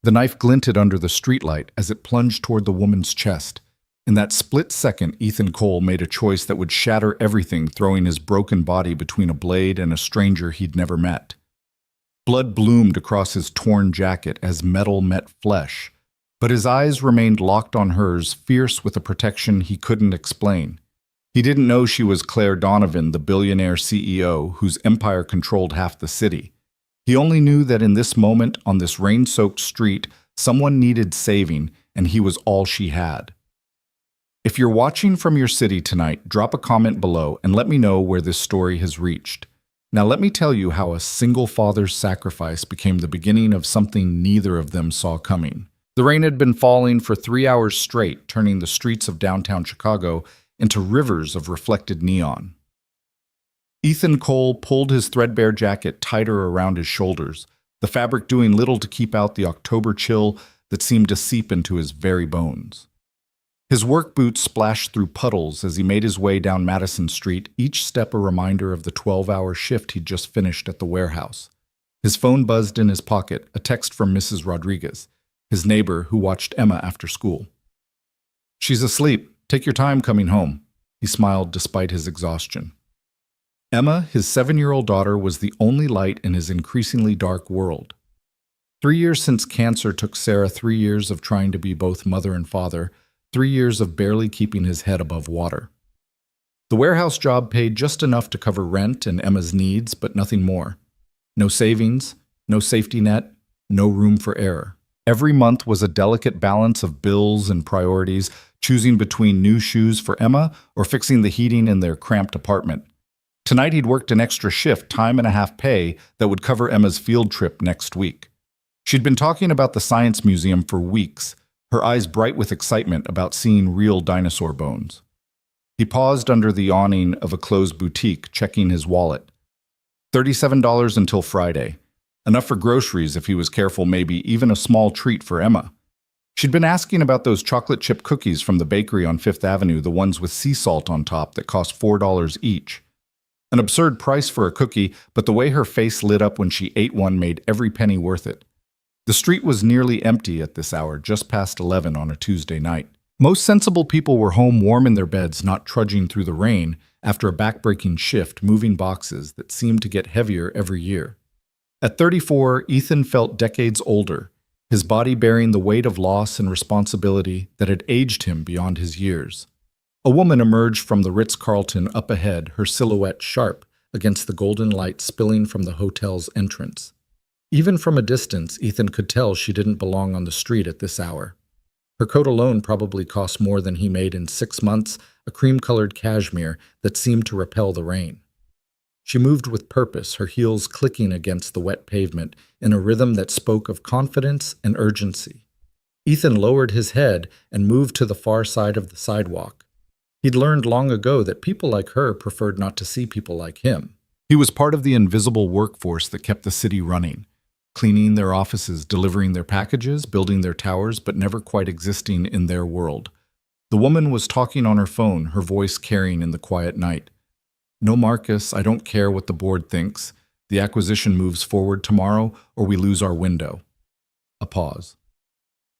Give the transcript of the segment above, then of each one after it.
The knife glinted under the streetlight as it plunged toward the woman's chest. In that split second, Ethan Cole made a choice that would shatter everything, throwing his broken body between a blade and a stranger he'd never met. Blood bloomed across his torn jacket as metal met flesh, but his eyes remained locked on hers, fierce with a protection he couldn't explain. He didn't know she was Claire Donovan, the billionaire CEO whose empire controlled half the city. He only knew that in this moment, on this rain-soaked street, someone needed saving, and he was all she had. If you're watching from your city tonight, drop a comment below and let me know where this story has reached. Now let me tell you how a single father's sacrifice became the beginning of something neither of them saw coming. The rain had been falling for 3 hours straight, turning the streets of downtown Chicago into rivers of reflected neon. Ethan Cole pulled his threadbare jacket tighter around his shoulders, the fabric doing little to keep out the October chill that seemed to seep into his very bones. His work boots splashed through puddles as he made his way down Madison Street, each step a reminder of the 12-hour shift he'd just finished at the warehouse. His phone buzzed in his pocket, a text from Mrs. Rodriguez, his neighbor who watched Emma after school. "She's asleep. Take your time coming home." He smiled despite his exhaustion. Emma, his 7-year-old daughter, was the only light in his increasingly dark world. 3 years since cancer took Sarah, 3 years of trying to be both mother and father, 3 years of barely keeping his head above water. The warehouse job paid just enough to cover rent and Emma's needs, but nothing more. No savings, no safety net, no room for error. Every month was a delicate balance of bills and priorities, choosing between new shoes for Emma or fixing the heating in their cramped apartment. Tonight he'd worked an extra shift, time and a half pay, that would cover Emma's field trip next week. She'd been talking about the Science Museum for weeks, her eyes bright with excitement about seeing real dinosaur bones. He paused under the awning of a closed boutique, checking his wallet. $37 until Friday. Enough for groceries if he was careful, maybe even a small treat for Emma. She'd been asking about those chocolate chip cookies from the bakery on Fifth Avenue, the ones with sea salt on top that cost $4 each. An absurd price for a cookie, but the way her face lit up when she ate one made every penny worth it. The street was nearly empty at this hour, just past 11 on a Tuesday night. Most sensible people were home warm in their beds, not trudging through the rain after a backbreaking shift, moving boxes that seemed to get heavier every year. At 34, Ethan felt decades older, his body bearing the weight of loss and responsibility that had aged him beyond his years. A woman emerged from the Ritz-Carlton up ahead, her silhouette sharp against the golden light spilling from the hotel's entrance. Even from a distance, Ethan could tell she didn't belong on the street at this hour. Her coat alone probably cost more than he made in 6 months, a cream-colored cashmere that seemed to repel the rain. She moved with purpose, her heels clicking against the wet pavement in a rhythm that spoke of confidence and urgency. Ethan lowered his head and moved to the far side of the sidewalk. He'd learned long ago that people like her preferred not to see people like him. He was part of the invisible workforce that kept the city running, cleaning their offices, delivering their packages, building their towers, but never quite existing in their world. The woman was talking on her phone, her voice carrying in the quiet night. "No, Marcus, I don't care what the board thinks. The acquisition moves forward tomorrow, or we lose our window." A pause.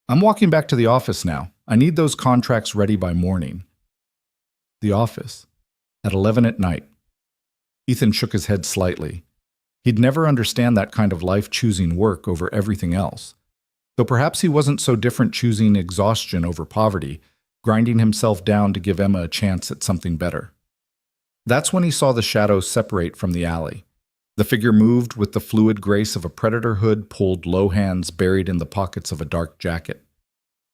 "I'm walking back to the office now. I need those contracts ready by morning." The office. At 11 at night. Ethan shook his head slightly. He'd never understand that kind of life, choosing work over everything else. Though perhaps he wasn't so different, choosing exhaustion over poverty, grinding himself down to give Emma a chance at something better. That's when he saw the shadows separate from the alley. The figure moved with the fluid grace of a predator, hood pulled, low hands buried in the pockets of a dark jacket.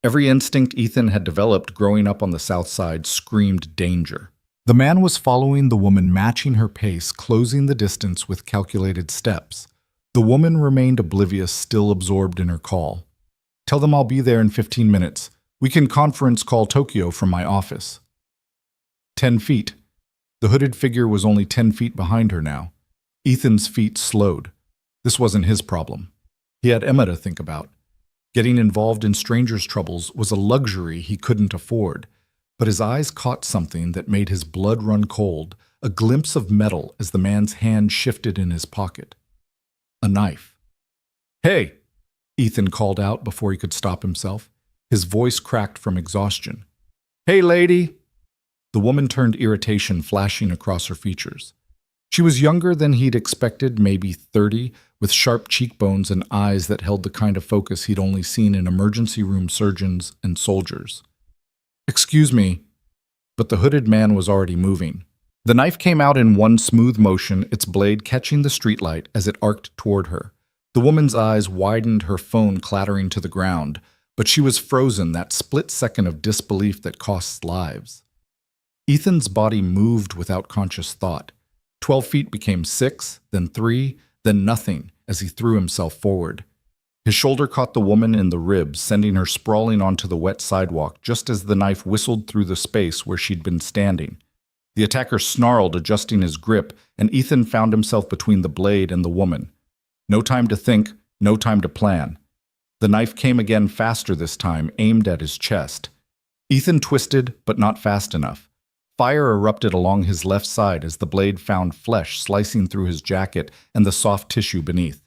Every instinct Ethan had developed growing up on the South Side screamed danger. The man was following the woman, matching her pace, closing the distance with calculated steps. The woman remained oblivious, still absorbed in her call. "Tell them I'll be there in 15 minutes. We can conference call Tokyo from my office." 10 feet. The hooded figure was only 10 feet behind her now. Ethan's feet slowed. This wasn't his problem. He had Emma to think about. Getting involved in strangers' troubles was a luxury he couldn't afford, but his eyes caught something that made his blood run cold, a glimpse of metal as the man's hand shifted in his pocket. A knife. "Hey!" Ethan called out before he could stop himself. His voice cracked from exhaustion. "Hey, lady!" The woman turned, irritation flashing across her features. She was younger than he'd expected, maybe 30, with sharp cheekbones and eyes that held the kind of focus he'd only seen in emergency room surgeons and soldiers. "Excuse me," but the hooded man was already moving. The knife came out in one smooth motion, its blade catching the streetlight as it arced toward her. The woman's eyes widened, her phone clattering to the ground, but she was frozen, that split second of disbelief that costs lives. Ethan's body moved without conscious thought. 12 feet became 6, then 3, then nothing as he threw himself forward. His shoulder caught the woman in the ribs, sending her sprawling onto the wet sidewalk just as the knife whistled through the space where she'd been standing. The attacker snarled, adjusting his grip, and Ethan found himself between the blade and the woman. No time to think, no time to plan. The knife came again, faster this time, aimed at his chest. Ethan twisted, but not fast enough. Fire erupted along his left side as the blade found flesh slicing through his jacket and the soft tissue beneath.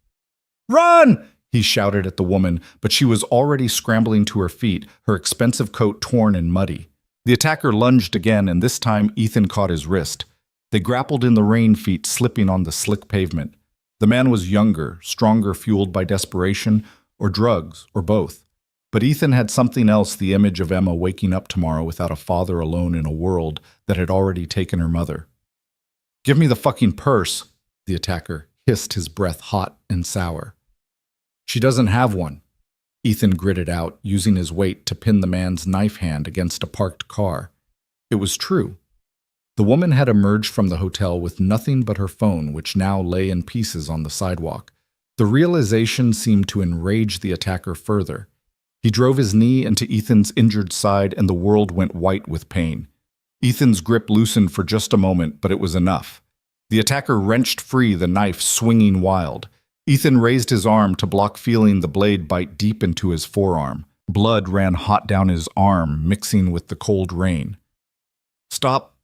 "Run!" he shouted at the woman, but she was already scrambling to her feet, her expensive coat torn and muddy. The attacker lunged again, and this time Ethan caught his wrist. They grappled in the rain, feet slipping on the slick pavement. The man was younger, stronger, fueled by desperation, or drugs, or both. But Ethan had something else, the image of Emma waking up tomorrow without a father, alone in a world that had already taken her mother. "Give me the fucking purse," the attacker hissed, his breath hot and sour. "She doesn't have one," Ethan gritted out, using his weight to pin the man's knife hand against a parked car. It was true. The woman had emerged from the hotel with nothing but her phone, which now lay in pieces on the sidewalk. The realization seemed to enrage the attacker further. He drove his knee into Ethan's injured side, and the world went white with pain. Ethan's grip loosened for just a moment, but it was enough. The attacker wrenched free, the knife swinging wild. Ethan raised his arm to block, feeling the blade bite deep into his forearm. Blood ran hot down his arm, mixing with the cold rain. "Stop!"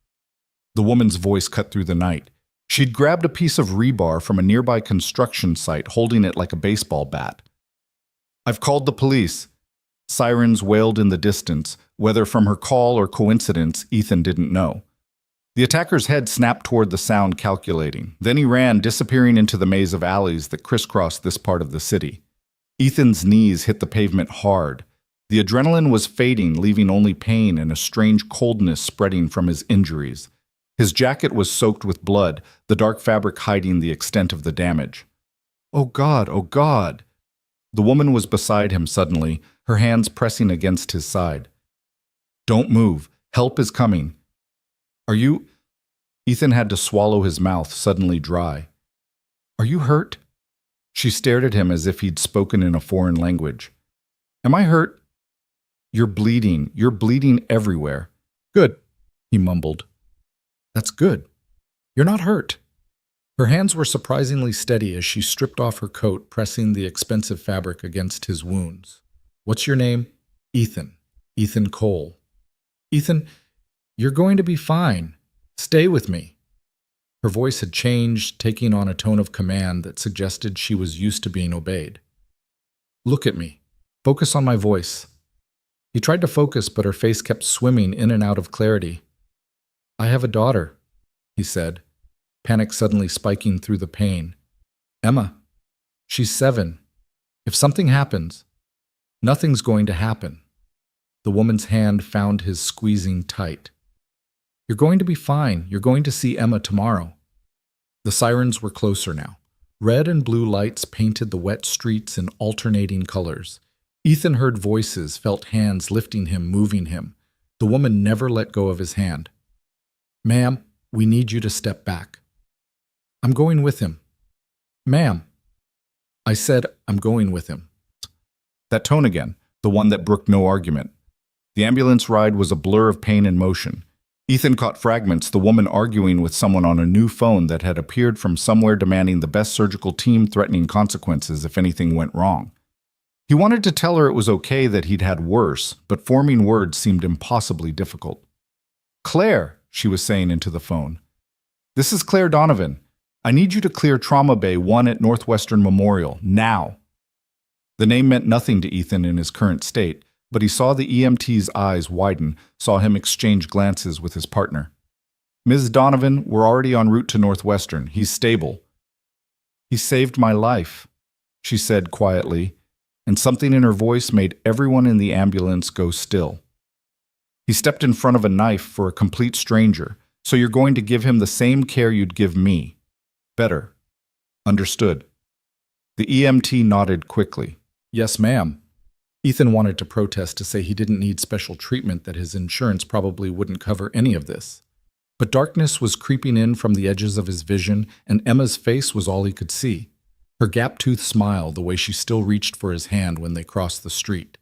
The woman's voice cut through the night. She'd grabbed a piece of rebar from a nearby construction site, holding it like a baseball bat. "I've called the police." Sirens wailed in the distance. Whether from her call or coincidence, Ethan didn't know. The attacker's head snapped toward the sound, calculating. Then he ran, disappearing into the maze of alleys that crisscrossed this part of the city. Ethan's knees hit the pavement hard. The adrenaline was fading, leaving only pain and a strange coldness spreading from his injuries. His jacket was soaked with blood, the dark fabric hiding the extent of the damage. "Oh God, oh God!" The woman was beside him suddenly, her hands pressing against his side. "Don't move. Help is coming." "Are you—" Ethan had to swallow, his mouth suddenly dry. "Are you hurt?" She stared at him as if he'd spoken in a foreign language. "Am I hurt?" You're bleeding everywhere." "Good," he mumbled. "That's good. You're not hurt." Her hands were surprisingly steady as she stripped off her coat, pressing the expensive fabric against his wounds. "What's your name?" "Ethan. Ethan Cole." "Ethan, you're going to be fine. Stay with me." Her voice had changed, taking on a tone of command that suggested she was used to being obeyed. "Look at me. Focus on my voice." He tried to focus, but her face kept swimming in and out of clarity. "I have a daughter," he said, panic suddenly spiking through the pain. "Emma. She's 7. If something happens—" "Nothing's going to happen." The woman's hand found his, squeezing tight. "You're going to be fine. You're going to see Emma tomorrow." The sirens were closer now. Red and blue lights painted the wet streets in alternating colors. Ethan heard voices, felt hands lifting him, moving him. The woman never let go of his hand. "Ma'am, we need you to step back." "I'm going with him." "Ma'am." "I said I'm going with him." That tone again, the one that brooked no argument. The ambulance ride was a blur of pain and motion. Ethan caught fragments, the woman arguing with someone on a new phone that had appeared from somewhere, demanding the best surgical team, threatening consequences if anything went wrong. He wanted to tell her it was okay, that he'd had worse, but forming words seemed impossibly difficult. "Claire," she was saying into the phone. "This is Claire Donovan. I need you to clear Trauma Bay 1 at Northwestern Memorial, now." The name meant nothing to Ethan in his current state, but he saw the EMT's eyes widen, saw him exchange glances with his partner. "Ms. Donovan, we're already en route to Northwestern. He's stable." "He saved my life," she said quietly, and something in her voice made everyone in the ambulance go still. "He stepped in front of a knife for a complete stranger, so you're going to give him the same care you'd give me. Better. Understood." The EMT nodded quickly. "Yes, ma'am." Ethan wanted to protest to say he didn't need special treatment, that his insurance probably wouldn't cover any of this. But darkness was creeping in from the edges of his vision, and Emma's face was all he could see. Her gap-toothed smile, the way she still reached for his hand when they crossed the street.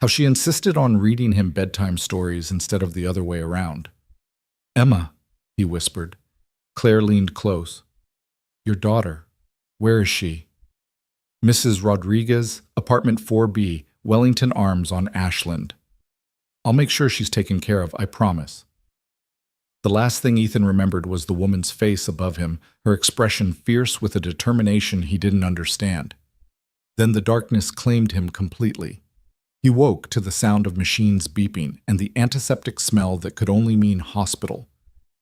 How she insisted on reading him bedtime stories instead of the other way around. "Emma," he whispered. Claire leaned close. "Your daughter. Where is she?" "Mrs. Rodriguez, apartment 4B, Wellington Arms on Ashland. I'll make sure she's taken care of, I promise." The last thing Ethan remembered was the woman's face above him, her expression fierce with a determination he didn't understand. Then the darkness claimed him completely. He woke to the sound of machines beeping and the antiseptic smell that could only mean hospital.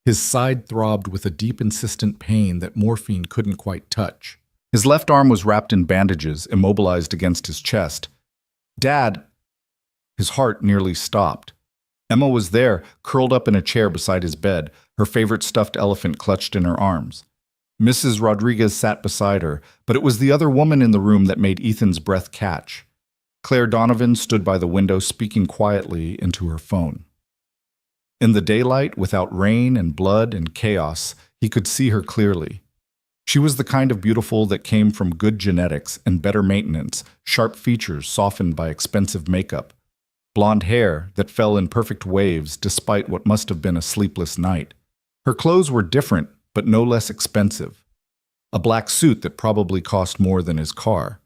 His side throbbed with a deep, insistent pain that morphine couldn't quite touch. His left arm was wrapped in bandages, immobilized against his chest. "Dad!" His heart nearly stopped. Emma was there, curled up in a chair beside his bed, her favorite stuffed elephant clutched in her arms. Mrs. Rodriguez sat beside her, but it was the other woman in the room that made Ethan's breath catch. Claire Donovan stood by the window, speaking quietly into her phone. In the daylight, without rain and blood and chaos, he could see her clearly. She was the kind of beautiful that came from good genetics and better maintenance, sharp features softened by expensive makeup. Blonde hair that fell in perfect waves despite what must have been a sleepless night. Her clothes were different, but no less expensive. A black suit that probably cost more than his car.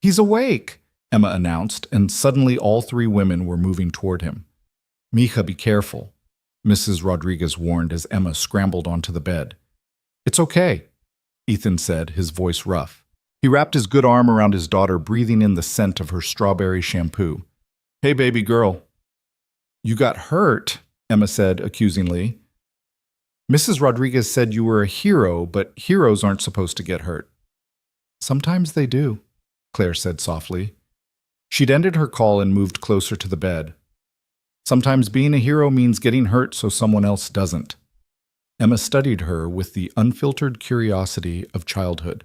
"He's awake," Emma announced, and suddenly all three women were moving toward him. "Mija, be careful," Mrs. Rodriguez warned as Emma scrambled onto the bed. "It's okay," Ethan said, his voice rough. He wrapped his good arm around his daughter, breathing in the scent of her strawberry shampoo. "Hey, baby girl." "You got hurt," Emma said accusingly. "Mrs. Rodriguez said you were a hero, but heroes aren't supposed to get hurt." "Sometimes they do," Claire said softly. She'd ended her call and moved closer to the bed. "Sometimes being a hero means getting hurt so someone else doesn't." Emma studied her with the unfiltered curiosity of childhood.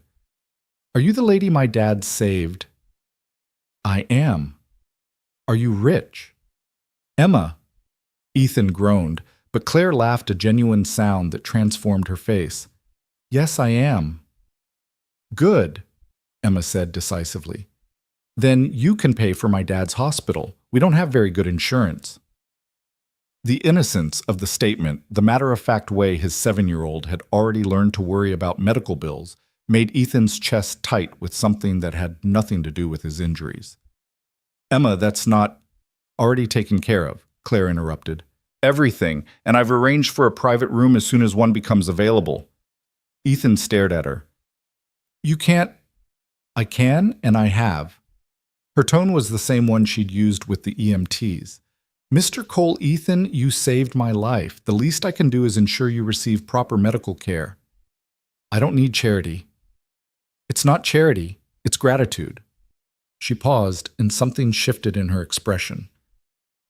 "Are you the lady my dad saved?" "I am." "Are you rich?" "Emma." Ethan groaned, but Claire laughed, a genuine sound that transformed her face. "Yes, I am." "Good," Emma said decisively. "Then you can pay for my dad's hospital. We don't have very good insurance." The innocence of the statement, the matter-of-fact way his 7-year-old had already learned to worry about medical bills, made Ethan's chest tight with something that had nothing to do with his injuries. "Emma, that's not already taken care of," Claire interrupted. "Everything, and I've arranged for a private room as soon as one becomes available." Ethan stared at her. "You can't—" "I can, and I have." Her tone was the same one she'd used with the EMTs. "Mr. Cole, Ethan, you saved my life. The least I can do is ensure you receive proper medical care." "I don't need charity." "It's not charity, it's gratitude." She paused, and something shifted in her expression.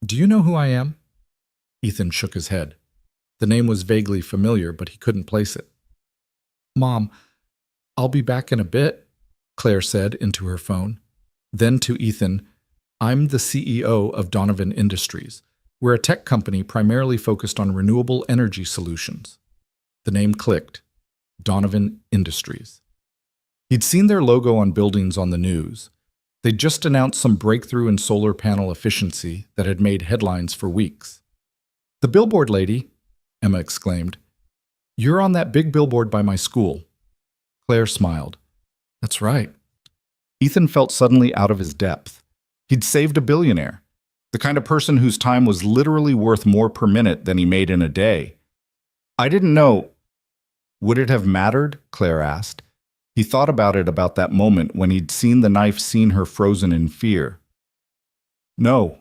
"Do you know who I am?" Ethan shook his head. The name was vaguely familiar, but he couldn't place it. "Mom, I'll be back in a bit," Claire said into her phone. Then to Ethan, "I'm the CEO of Donovan Industries. We're a tech company primarily focused on renewable energy solutions." The name clicked. Donovan Industries. He'd seen their logo on buildings on the news. They'd just announced some breakthrough in solar panel efficiency that had made headlines for weeks. "The billboard lady," Emma exclaimed. "You're on that big billboard by my school." Claire smiled. "That's right." Ethan felt suddenly out of his depth. He'd saved a billionaire, the kind of person whose time was literally worth more per minute than he made in a day. "I didn't know." "Would it have mattered?" Claire asked. He thought about that moment when he'd seen the knife, seen her frozen in fear. No.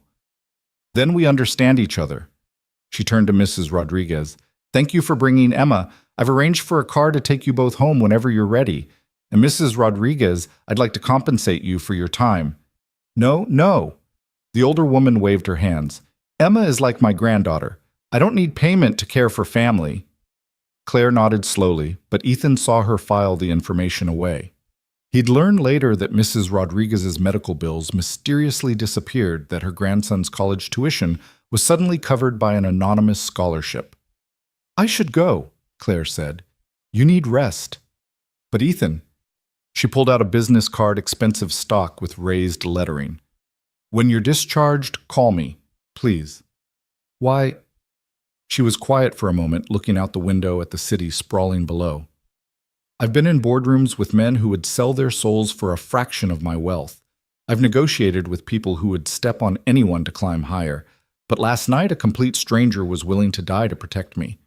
Then we understand each other. She turned to Mrs. Rodriguez. Thank you for bringing Emma. I've arranged for a car to take you both home whenever you're ready. And Mrs. Rodriguez, I'd like to compensate you for your time. No, no. The older woman waved her hands. Emma is like my granddaughter. I don't need payment to care for family. Claire nodded slowly, but Ethan saw her file the information away. He'd learned later that Mrs. Rodriguez's medical bills mysteriously disappeared, that her grandson's college tuition was suddenly covered by an anonymous scholarship. I should go, Claire said. You need rest. But Ethan, she pulled out a business card, expensive stock with raised lettering. When you're discharged, call me, please. Why? She was quiet for a moment, looking out the window at the city sprawling below. I've been in boardrooms with men who would sell their souls for a fraction of my wealth. I've negotiated with people who would step on anyone to climb higher. But last night, a complete stranger was willing to die to protect me.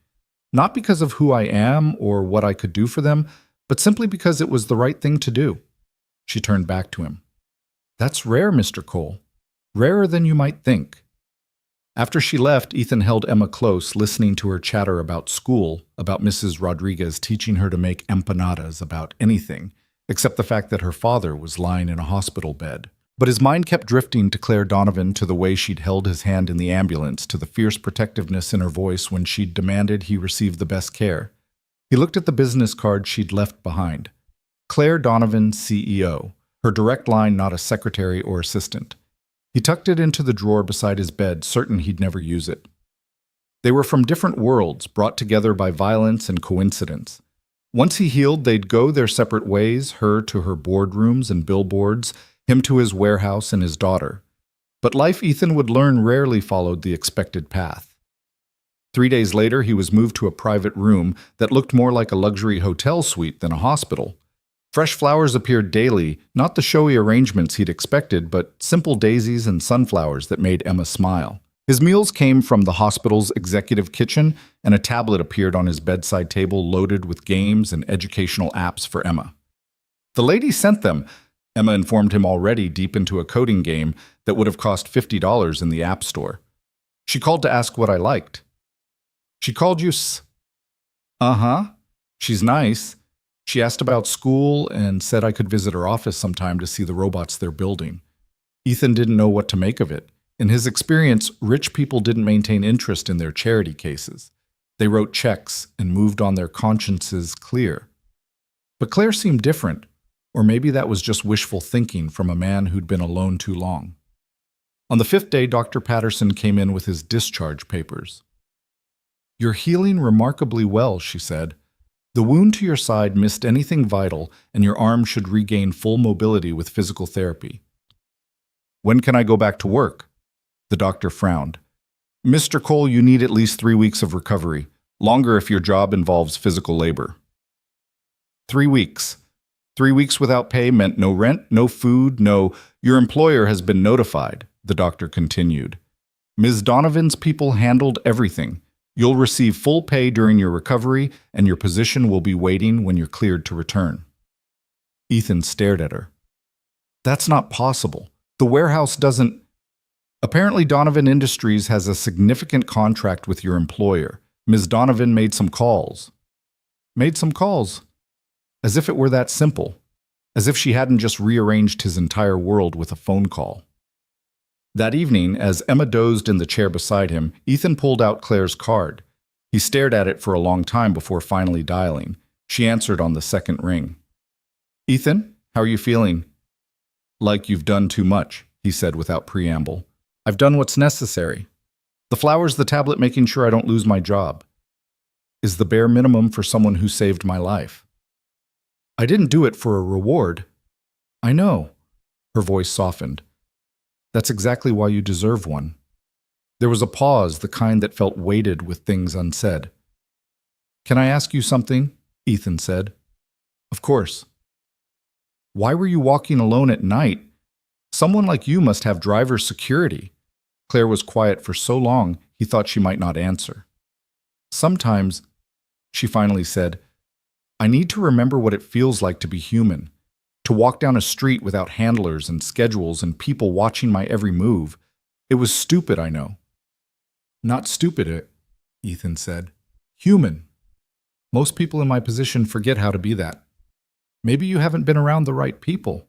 Not because of who I am or what I could do for them, but simply because it was the right thing to do. She turned back to him. That's rare, Mr. Cole. Rarer than you might think. After she left, Ethan held Emma close, listening to her chatter about school, about Mrs. Rodriguez teaching her to make empanadas, about anything, except the fact that her father was lying in a hospital bed. But his mind kept drifting to Claire Donovan, to the way she'd held his hand in the ambulance, to the fierce protectiveness in her voice when she'd demanded he receive the best care. He looked at the business card she'd left behind. Claire Donovan, CEO. Her direct line, not a secretary or assistant. He tucked it into the drawer beside his bed, certain he'd never use it. They were from different worlds, brought together by violence and coincidence. Once he healed, they'd go their separate ways, her to her boardrooms and billboards, him to his warehouse and his daughter. But life, Ethan would learn, rarely followed the expected path. 3 days later, he was moved to a private room that looked more like a luxury hotel suite than a hospital. Fresh flowers appeared daily, not the showy arrangements he'd expected, but simple daisies and sunflowers that made Emma smile. His meals came from the hospital's executive kitchen, and a tablet appeared on his bedside table loaded with games and educational apps for Emma. The lady sent them, Emma informed him, already deep into a coding game that would have cost $50 in the App Store. She called to ask what I liked. She called you Uh-huh. She's nice. She asked about school and said I could visit her office sometime to see the robots they're building. Ethan didn't know what to make of it. In his experience, rich people didn't maintain interest in their charity cases. They wrote checks and moved on, their consciences clear. But Claire seemed different, or maybe that was just wishful thinking from a man who'd been alone too long. On the 5th day, Dr. Patterson came in with his discharge papers. You're healing remarkably well, she said. The wound to your side missed anything vital, and your arm should regain full mobility with physical therapy. When can I go back to work? The doctor frowned. Mr. Cole, you need at least 3 weeks of recovery, longer if your job involves physical labor. 3 weeks. 3 weeks without pay meant no rent, no food, no... Your employer has been notified, the doctor continued. Ms. Donovan's people handled everything. You'll receive full pay during your recovery, and your position will be waiting when you're cleared to return. Ethan stared at her. That's not possible. The warehouse doesn't... Apparently Donovan Industries has a significant contract with your employer. Ms. Donovan made some calls. Made some calls? As if it were that simple. As if she hadn't just rearranged his entire world with a phone call. That evening, as Emma dozed in the chair beside him, Ethan pulled out Claire's card. He stared at it for a long time before finally dialing. She answered on the second ring. Ethan, how are you feeling? Like you've done too much, he said without preamble. I've done what's necessary. The flowers, the tablet, making sure I don't lose my job. Is the bare minimum for someone who saved my life. I didn't do it for a reward. I know. Her voice softened. That's exactly why you deserve one. There was a pause, the kind that felt weighted with things unsaid. Can I ask you something? Ethan said. Of course. Why were you walking alone at night? Someone like you must have driver's security. Claire was quiet for so long, he thought she might not answer. Sometimes, she finally said, I need to remember what it feels like to be human, to walk down a street without handlers and schedules and people watching my every move. It was stupid, I know. Not stupid, Ethan said. Human. Most people in my position forget how to be that. Maybe you haven't been around the right people.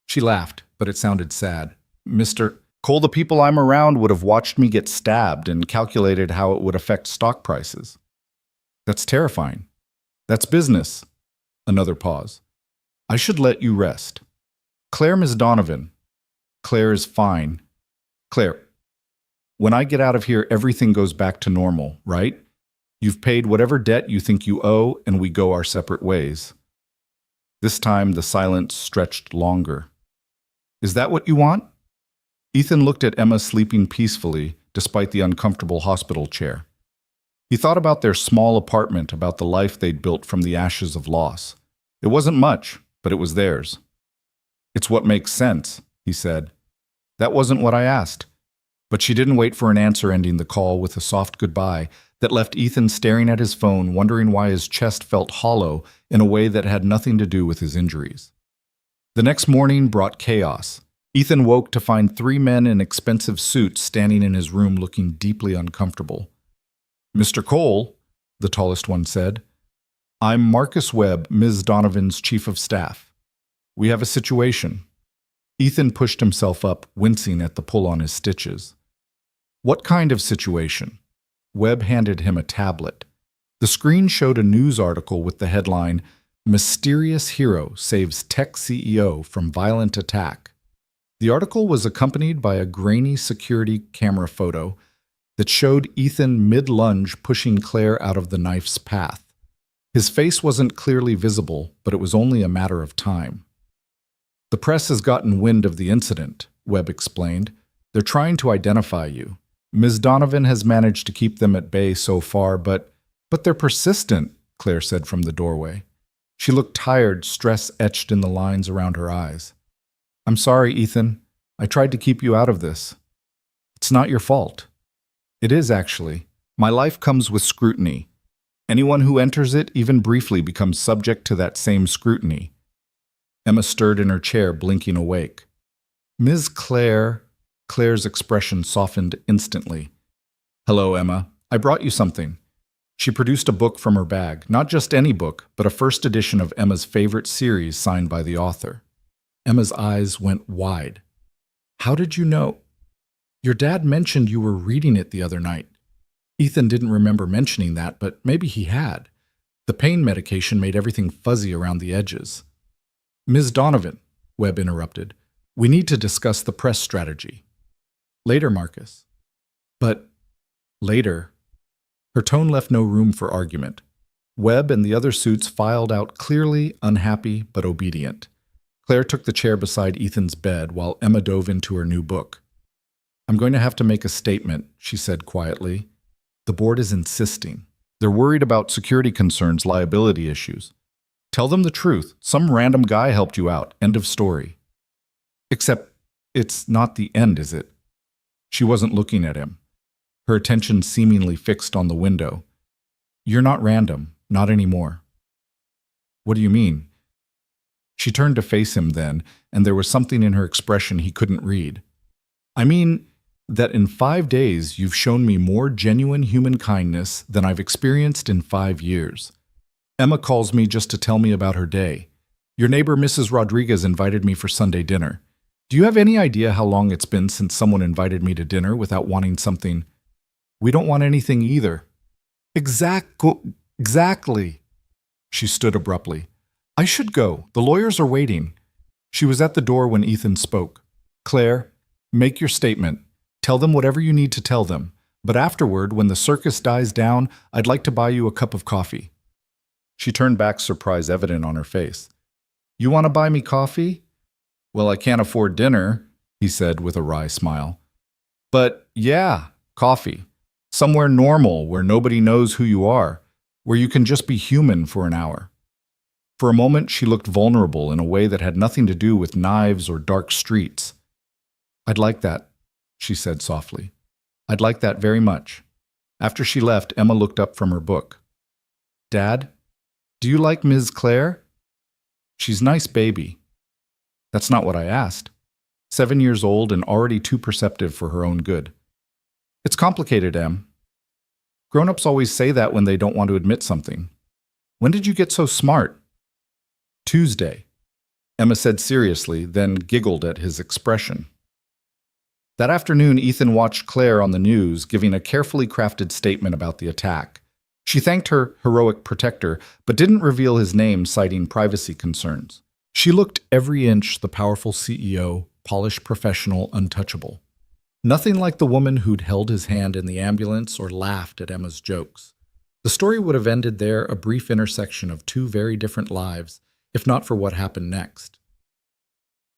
She laughed, but it sounded sad. Mr. Cole, the people I'm around would have watched me get stabbed and calculated how it would affect stock prices. That's terrifying. That's business. Another pause. I should let you rest. Claire, Miss Donovan. Claire is fine. Claire, when I get out of here, everything goes back to normal, right? You've paid whatever debt you think you owe, and we go our separate ways. This time, the silence stretched longer. Is that what you want? Ethan looked at Emma sleeping peacefully, despite the uncomfortable hospital chair. He thought about their small apartment, about the life they'd built from the ashes of loss. It wasn't much, but it was theirs. It's what makes sense, he said. That wasn't what I asked. But she didn't wait for an answer, ending the call with a soft goodbye that left Ethan staring at his phone, wondering why his chest felt hollow in a way that had nothing to do with his injuries. The next morning brought chaos. Ethan woke to find 3 men in expensive suits standing in his room looking deeply uncomfortable. Mr. Cole, the tallest one said, I'm Marcus Webb, Ms. Donovan's chief of staff. We have a situation. Ethan pushed himself up, wincing at the pull on his stitches. What kind of situation? Webb handed him a tablet. The screen showed a news article with the headline, Mysterious Hero Saves Tech CEO from Violent Attack. The article was accompanied by a grainy security camera photo that showed Ethan mid-lunge pushing Claire out of the knife's path. His face wasn't clearly visible, but it was only a matter of time. The press has gotten wind of the incident, Webb explained. They're trying to identify you. Ms. Donovan has managed to keep them at bay so far, but they're persistent, Claire said from the doorway. She looked tired, stress etched in the lines around her eyes. I'm sorry, Ethan. I tried to keep you out of this. It's not your fault. It is, actually. My life comes with scrutiny. Anyone who enters it, even briefly, becomes subject to that same scrutiny. Emma stirred in her chair, blinking awake. Ms. Claire's expression softened instantly. Hello, Emma. I brought you something. She produced a book from her bag, not just any book, but a first edition of Emma's favorite series signed by the author. Emma's eyes went wide. How did you know? Your dad mentioned you were reading it the other night. Ethan didn't remember mentioning that, but maybe he had. The pain medication made everything fuzzy around the edges. Ms. Donovan, Webb interrupted, we need to discuss the press strategy. Later, Marcus. But later. Her tone left no room for argument. Webb and the other suits filed out clearly, unhappy but obedient. Claire took the chair beside Ethan's bed while Emma dove into her new book. I'm going to have to make a statement, she said quietly. The board is insisting. They're worried about security concerns, liability issues. Tell them the truth. Some random guy helped you out. End of story. Except it's not the end, is it? She wasn't looking at him, her attention seemingly fixed on the window. You're not random, not anymore. What do you mean? She turned to face him then, and there was something in her expression he couldn't read. I mean that in 5 days you've shown me more genuine human kindness than I've experienced in 5 years. Emma calls me just to tell me about her day. Your neighbor Mrs. Rodriguez invited me for Sunday dinner. Do you have any idea how long it's been since someone invited me to dinner without wanting something? We don't want anything either. Exactly. She stood abruptly. I should go. The lawyers are waiting. She was at the door when Ethan spoke. Claire, make your statement. Tell them whatever you need to tell them. But afterward, when the circus dies down, I'd like to buy you a cup of coffee. She turned back, surprise evident on her face. You want to buy me coffee? Well, I can't afford dinner, he said with a wry smile. But yeah, coffee. Somewhere normal where nobody knows who you are, where you can just be human for an hour. For a moment, she looked vulnerable in a way that had nothing to do with knives or dark streets. I'd like that, she said softly. I'd like that very much. After she left, Emma looked up from her book. Dad? Do you like Ms. Claire? She's nice, baby. That's not what I asked. 7 years old and already too perceptive for her own good. It's complicated, Em. Grown-ups always say that when they don't want to admit something. When did you get so smart? Tuesday, Emma said seriously, then giggled at his expression. That afternoon, Ethan watched Claire on the news giving a carefully crafted statement about the attack. She thanked her heroic protector, but didn't reveal his name, citing privacy concerns. She looked every inch the powerful CEO, polished professional, untouchable. Nothing like the woman who'd held his hand in the ambulance or laughed at Emma's jokes. The story would have ended there, a brief intersection of two very different lives, if not for what happened next.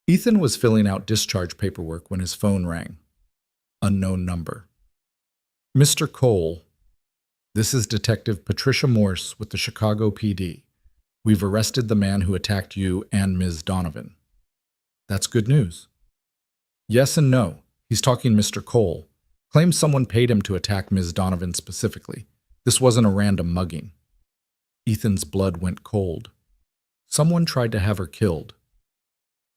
Ethan was filling out discharge paperwork when his phone rang. Unknown number. Mr. Cole, this is Detective Patricia Morse with the Chicago PD. We've arrested the man who attacked you and Ms. Donovan. That's good news. Yes and no. He's talking Mr. Cole. Claims someone paid him to attack Ms. Donovan specifically. This wasn't a random mugging. Ethan's blood went cold. Someone tried to have her killed.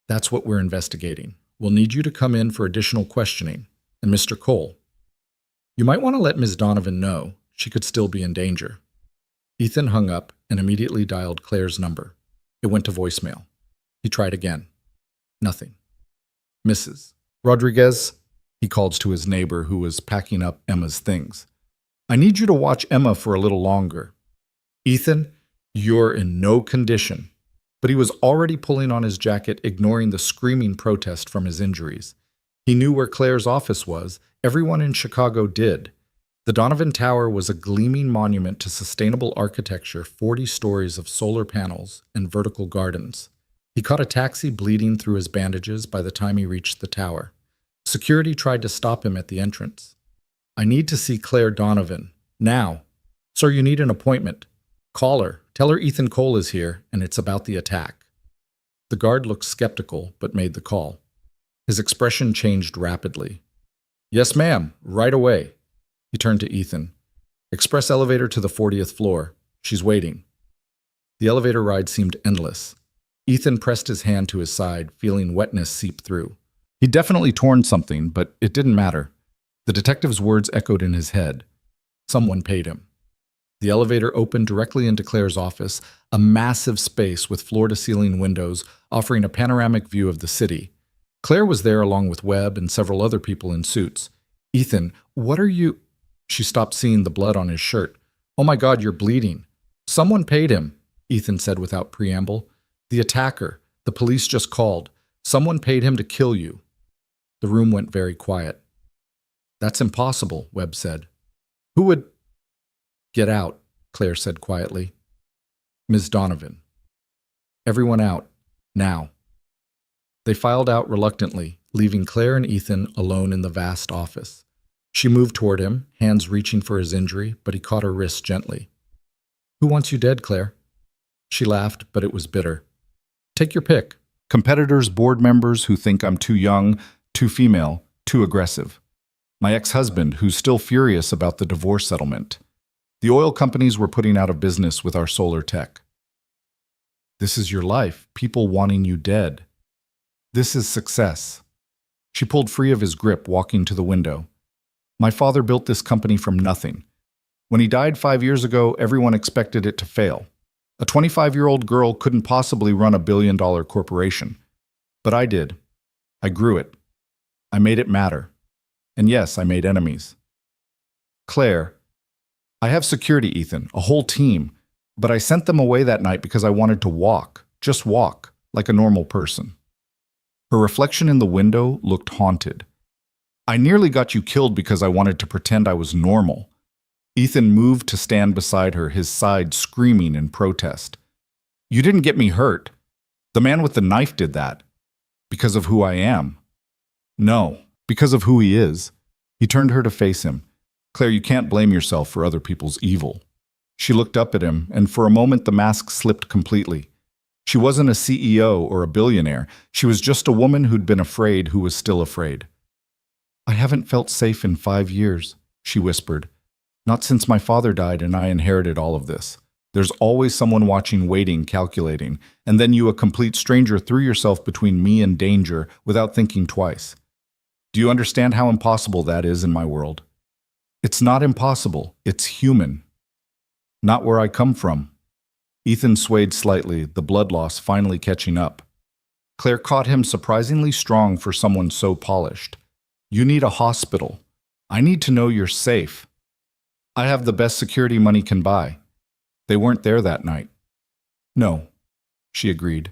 That's what we're investigating. We'll need you to come in for additional questioning. And Mr. Cole, you might want to let Ms. Donovan know. She could still be in danger. Ethan hung up and immediately dialed Claire's number. It went to voicemail. He tried again. Nothing. Mrs. Rodriguez, he called to his neighbor who was packing up Emma's things. I need you to watch Emma for a little longer. Ethan, you're in no condition. But he was already pulling on his jacket, ignoring the screaming protest from his injuries. He knew where Claire's office was. Everyone in Chicago did. The Donovan Tower was a gleaming monument to sustainable architecture, 40 stories of solar panels and vertical gardens. He caught a taxi bleeding through his bandages by the time he reached the tower. Security tried to stop him at the entrance. I need to see Claire Donovan. Now. Sir, you need an appointment. Call her. Tell her Ethan Cole is here, and it's about the attack. The guard looked skeptical, but made the call. His expression changed rapidly. Yes, ma'am. Right away. He turned to Ethan. Express elevator to the 40th floor. She's waiting. The elevator ride seemed endless. Ethan pressed his hand to his side, feeling wetness seep through. He'd definitely torn something, but it didn't matter. The detective's words echoed in his head. Someone paid him. The elevator opened directly into Claire's office, a massive space with floor-to-ceiling windows offering a panoramic view of the city. Claire was there along with Webb and several other people in suits. Ethan, what are you... She stopped seeing the blood on his shirt. Oh my God, you're bleeding. Someone paid him, Ethan said without preamble. The attacker. The police just called. Someone paid him to kill you. The room went very quiet. That's impossible, Webb said. Who would... Get out, Claire said quietly. Ms. Donovan. Everyone out. Now. They filed out reluctantly, leaving Claire and Ethan alone in the vast office. She moved toward him, hands reaching for his injury, but he caught her wrist gently. Who wants you dead, Claire? She laughed, but it was bitter. Take your pick. Competitors, board members who think I'm too young, too female, too aggressive. My ex-husband, who's still furious about the divorce settlement. The oil companies were putting out of business with our solar tech. This is your life, people wanting you dead. This is success. She pulled free of his grip, walking to the window. My father built this company from nothing. When he died 5 years ago, everyone expected it to fail. A 25-year-old girl couldn't possibly run a billion-dollar corporation. But I did. I grew it. I made it matter. And yes, I made enemies. Claire, I have security, Ethan, a whole team, but I sent them away that night because I wanted to walk, just walk, like a normal person. Her reflection in the window looked haunted. I nearly got you killed because I wanted to pretend I was normal. Ethan moved to stand beside her, his side screaming in protest. You didn't get me hurt. The man with the knife did that. Because of who I am. No, because of who he is. He turned her to face him. Claire, you can't blame yourself for other people's evil. She looked up at him, and for a moment the mask slipped completely. She wasn't a CEO or a billionaire. She was just a woman who'd been afraid who was still afraid. I haven't felt safe in 5 years, she whispered. Not since my father died and I inherited all of this. There's always someone watching, waiting, calculating, and then you, a complete stranger, threw yourself between me and danger without thinking twice. Do you understand how impossible that is in my world? It's not impossible, it's human. Not where I come from. Ethan swayed slightly, the blood loss finally catching up. Claire caught him surprisingly strong for someone so polished. You need a hospital. I need to know you're safe. I have the best security money can buy. They weren't there that night. No, she agreed.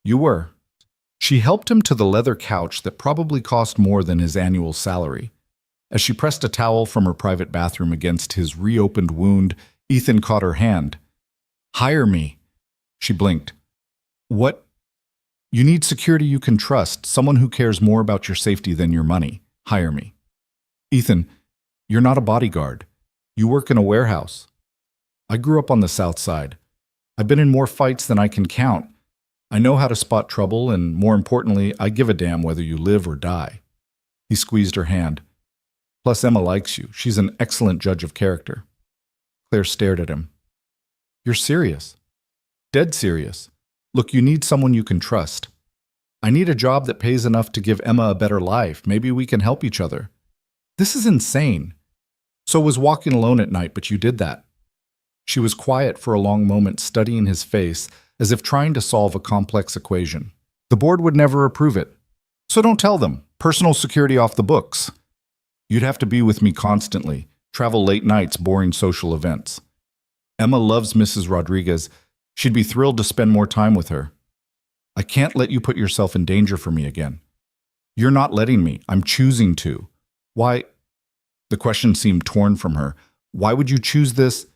You were. She helped him to the leather couch that probably cost more than his annual salary. As she pressed a towel from her private bathroom against his reopened wound, Ethan caught her hand. Hire me. She blinked. What? You need security you can trust, someone who cares more about your safety than your money. Hire me. Ethan, you're not a bodyguard. You work in a warehouse. I grew up on the South Side. I've been in more fights than I can count. I know how to spot trouble, and more importantly, I give a damn whether you live or die. He squeezed her hand. Plus, Emma likes you. She's an excellent judge of character. Claire stared at him. You're serious. Dead serious. Look, you need someone you can trust. I need a job that pays enough to give Emma a better life. Maybe we can help each other. This is insane. So was walking alone at night, but you did that. She was quiet for a long moment, studying his face, as if trying to solve a complex equation. The board would never approve it. So don't tell them. Personal security off the books. You'd have to be with me constantly, travel late nights, boring social events. Emma loves Mrs. Rodriguez. She'd be thrilled to spend more time with her. I can't let you put yourself in danger for me again. You're not letting me. I'm choosing to. Why? The question seemed torn from her. Why would you choose this?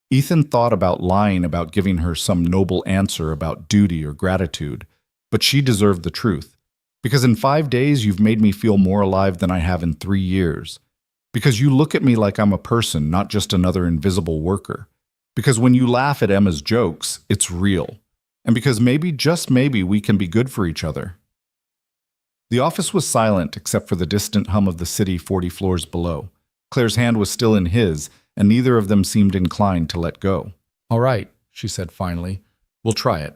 Ethan thought about lying, about giving her some noble answer about duty or gratitude, but she deserved the truth. Because in 5 days you've made me feel more alive than I have in 3 years. Because you look at me like I'm a person, not just another invisible worker. Because when you laugh at Emma's jokes, it's real. And because maybe, just maybe, we can be good for each other. The office was silent except for the distant hum of the city 40 floors below. Claire's hand was still in his, and neither of them seemed inclined to let go. All right, she said finally. We'll try it.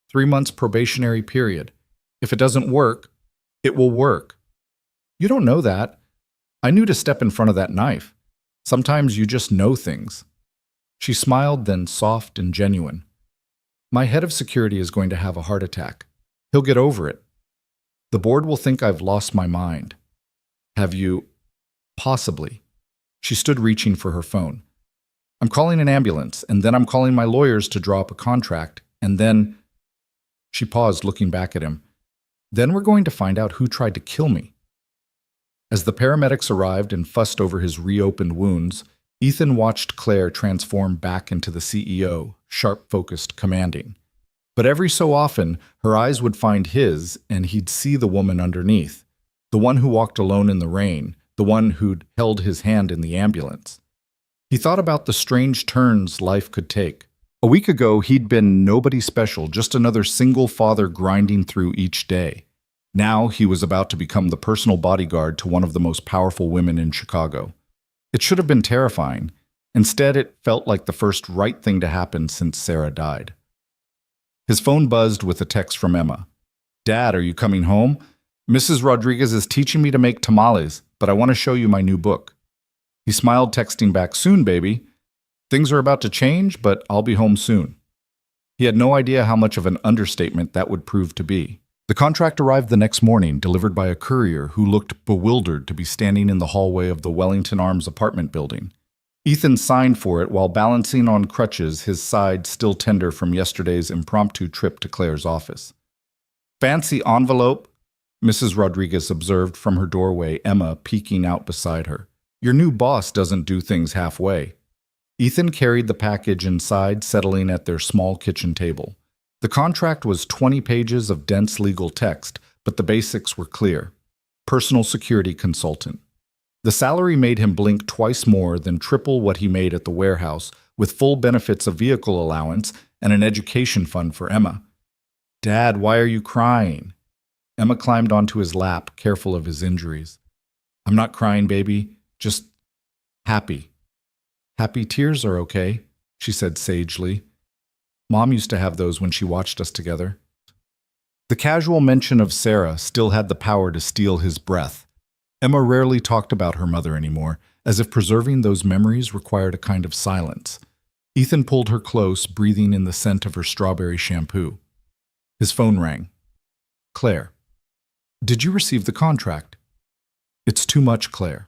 3 months probationary period. If it doesn't work, it will work. You don't know that. I knew to step in front of that knife. Sometimes you just know things. She smiled, then soft and genuine. My head of security is going to have a heart attack. He'll get over it. The board will think I've lost my mind. Have you? Possibly. She stood reaching for her phone. I'm calling an ambulance, and then I'm calling my lawyers to draw up a contract, and then... She paused, looking back at him. Then we're going to find out who tried to kill me. As the paramedics arrived and fussed over his reopened wounds, Ethan watched Claire transform back into the CEO, sharp-focused, commanding. But every so often, her eyes would find his, and he'd see the woman underneath, the one who walked alone in the rain, the one who'd held his hand in the ambulance. He thought about the strange turns life could take. A week ago, he'd been nobody special, just another single father grinding through each day. Now he was about to become the personal bodyguard to one of the most powerful women in Chicago. It should have been terrifying. Instead, it felt like the first right thing to happen since Sarah died. His phone buzzed with a text from Emma. Dad, are you coming home? Mrs. Rodriguez is teaching me to make tamales, but I want to show you my new book. He smiled, texting back, soon, baby. Things are about to change, but I'll be home soon. He had no idea how much of an understatement that would prove to be. The contract arrived the next morning, delivered by a courier who looked bewildered to be standing in the hallway of the Wellington Arms apartment building. Ethan signed for it while balancing on crutches, his side still tender from yesterday's impromptu trip to Claire's office. Fancy envelope, Mrs. Rodriguez observed from her doorway, Emma peeking out beside her. Your new boss doesn't do things halfway. Ethan carried the package inside, settling at their small kitchen table. The contract was 20 pages of dense legal text, but the basics were clear. Personal security consultant. The salary made him blink twice more than triple what he made at the warehouse, with full benefits of vehicle allowance and an education fund for Emma. Dad, why are you crying? Emma climbed onto his lap, careful of his injuries. I'm not crying, baby. Just happy. Happy tears are okay. she said sagely. Mom used to have those when she watched us together. The casual mention of Sarah still had the power to steal his breath. Emma rarely talked about her mother anymore, as if preserving those memories required a kind of silence. Ethan pulled her close, breathing in the scent of her strawberry shampoo. His phone rang. Claire. Did you receive the contract? It's too much, Claire.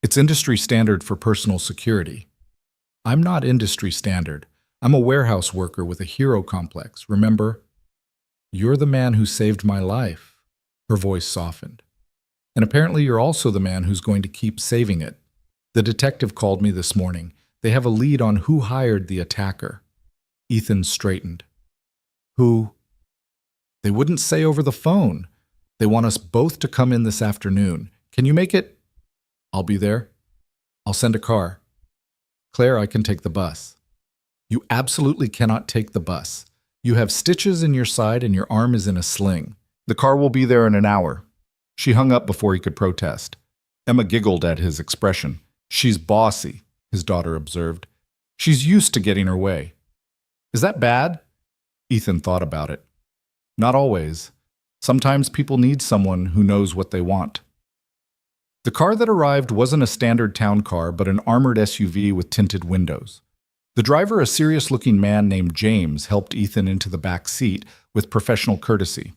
It's industry standard for personal security. I'm not industry standard. I'm a warehouse worker with a hero complex, remember? You're the man who saved my life. Her voice softened. And apparently you're also the man who's going to keep saving it. The detective called me this morning. They have a lead on who hired the attacker. Ethan straightened. Who? They wouldn't say over the phone. They want us both to come in this afternoon. Can you make it? I'll be there. I'll send a car. Claire, I can take the bus. You absolutely cannot take the bus. You have stitches in your side and your arm is in a sling. The car will be there in an hour. She hung up before he could protest. Emma giggled at his expression. She's bossy, his daughter observed. She's used to getting her way. Is that bad? Ethan thought about it. Not always. Sometimes people need someone who knows what they want. The car that arrived wasn't a standard town car, but an armored SUV with tinted windows. The driver, a serious-looking man named James, helped Ethan into the back seat with professional courtesy.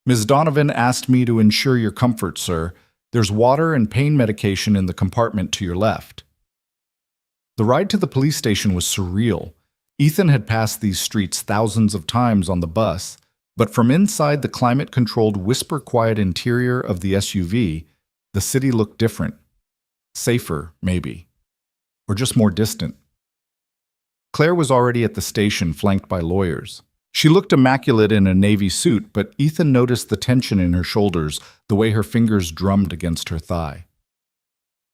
Ms. Donovan asked me to ensure your comfort, sir. There's water and pain medication in the compartment to your left. The ride to the police station was surreal. Ethan had passed these streets thousands of times on the bus, but from inside the climate-controlled, whisper-quiet interior of the SUV, the city looked different. Safer, maybe. Or just more distant. Claire was already at the station, flanked by lawyers. She looked immaculate in a navy suit, but Ethan noticed the tension in her shoulders, the way her fingers drummed against her thigh.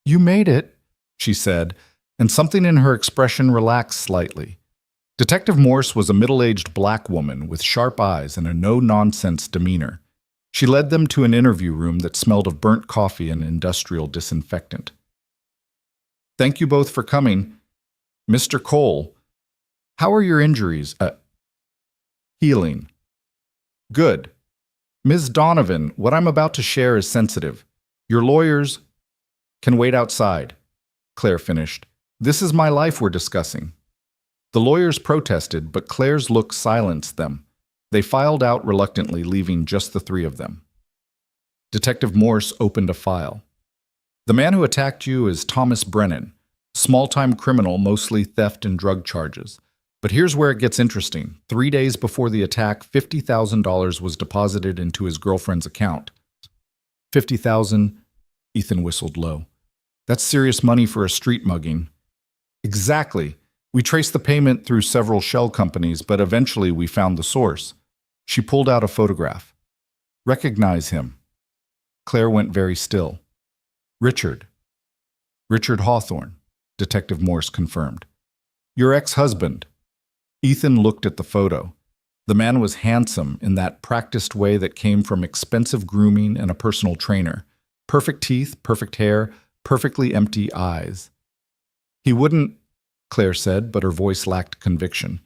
You made it, she said, and something in her expression relaxed slightly. Detective Morse was a middle-aged black woman with sharp eyes and a no-nonsense demeanor. She led them to an interview room that smelled of burnt coffee and industrial disinfectant. Thank you both for coming. Mr. Cole, how are your injuries? Healing. Good. Ms. Donovan, what I'm about to share is sensitive. Your lawyers can wait outside, Claire finished. This is my life we're discussing. The lawyers protested, but Claire's look silenced them. They filed out reluctantly, leaving just the three of them. Detective Morse opened a file. The man who attacked you is Thomas Brennan, small-time criminal, mostly theft and drug charges. But here's where it gets interesting. 3 days before the attack, $50,000 was deposited into his girlfriend's account. $50,000, Ethan whistled low. That's serious money for a street mugging. Exactly. We traced the payment through several shell companies, but eventually we found the source. She pulled out a photograph. Recognize him. Claire went very still. Richard. Richard Hawthorne, Detective Morse confirmed. Your ex-husband. Ethan looked at the photo. The man was handsome in that practiced way that came from expensive grooming and a personal trainer. Perfect teeth, perfect hair, perfectly empty eyes. He wouldn't, Claire said, but her voice lacked conviction.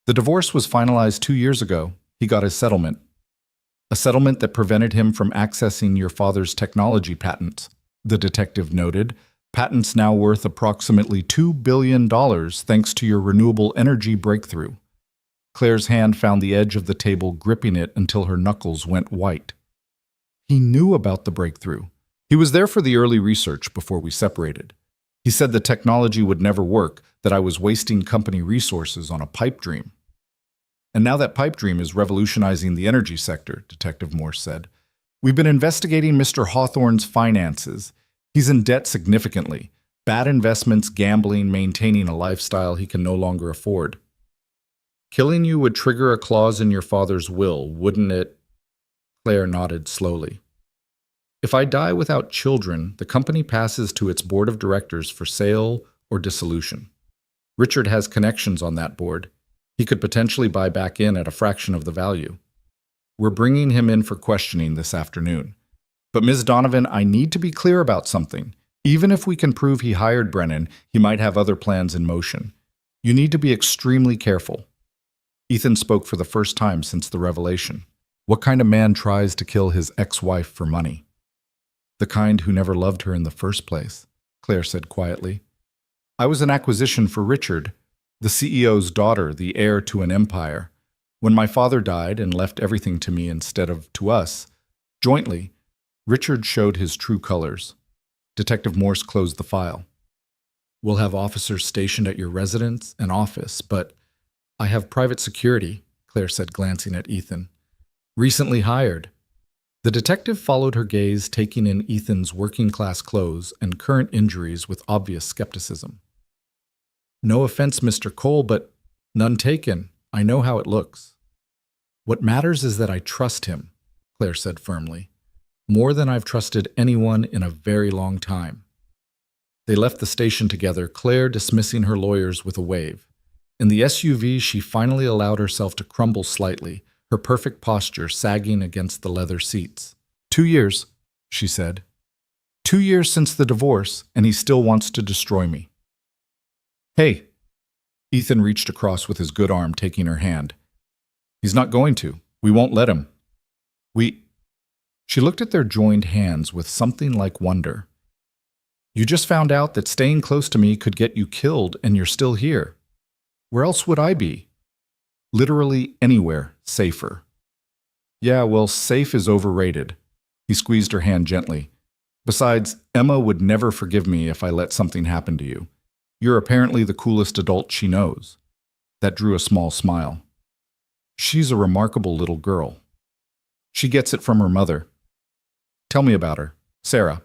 The divorce was finalized 2 years ago. He got his settlement. A settlement that prevented him from accessing your father's technology patents, the detective noted. Patents now worth approximately $2 billion thanks to your renewable energy breakthrough. Claire's hand found the edge of the table, gripping it until her knuckles went white. He knew about the breakthrough. He was there for the early research before we separated. He said the technology would never work, that I was wasting company resources on a pipe dream. And now that pipe dream is revolutionizing the energy sector, Detective Morse said. We've been investigating Mr. Hawthorne's finances. He's in debt significantly. Bad investments, gambling, maintaining a lifestyle he can no longer afford. Killing you would trigger a clause in your father's will, wouldn't it? Claire nodded slowly. If I die without children, the company passes to its board of directors for sale or dissolution. Richard has connections on that board. He could potentially buy back in at a fraction of the value. We're bringing him in for questioning this afternoon. But Ms. Donovan, I need to be clear about something. Even if we can prove he hired Brennan, he might have other plans in motion. You need to be extremely careful. Ethan spoke for the first time since the revelation. What kind of man tries to kill his ex-wife for money? The kind who never loved her in the first place, Claire said quietly. I was an acquisition for Richard, the CEO's daughter, the heir to an empire. When my father died and left everything to me instead of to us, jointly, Richard showed his true colors. Detective Morse closed the file. We'll have officers stationed at your residence and office, but I have private security, Claire said, glancing at Ethan. Recently hired. The detective followed her gaze, taking in Ethan's working-class clothes and current injuries with obvious skepticism. No offense, Mr. Cole, but none taken. I know how it looks. What matters is that I trust him, Claire said firmly. More than I've trusted anyone in a very long time. They left the station together, Claire dismissing her lawyers with a wave. In the SUV, she finally allowed herself to crumble slightly, her perfect posture sagging against the leather seats. 2 years, she said. 2 years since the divorce, and he still wants to destroy me. Hey. Ethan reached across with his good arm, taking her hand. He's not going to. We won't let him. She looked at their joined hands with something like wonder. You just found out that staying close to me could get you killed, and you're still here. Where else would I be? Literally anywhere safer. Yeah, well, safe is overrated. He squeezed her hand gently. Besides, Emma would never forgive me if I let something happen to you. You're apparently the coolest adult she knows. That drew a small smile. She's a remarkable little girl. She gets it from her mother. Tell me about her, Sarah.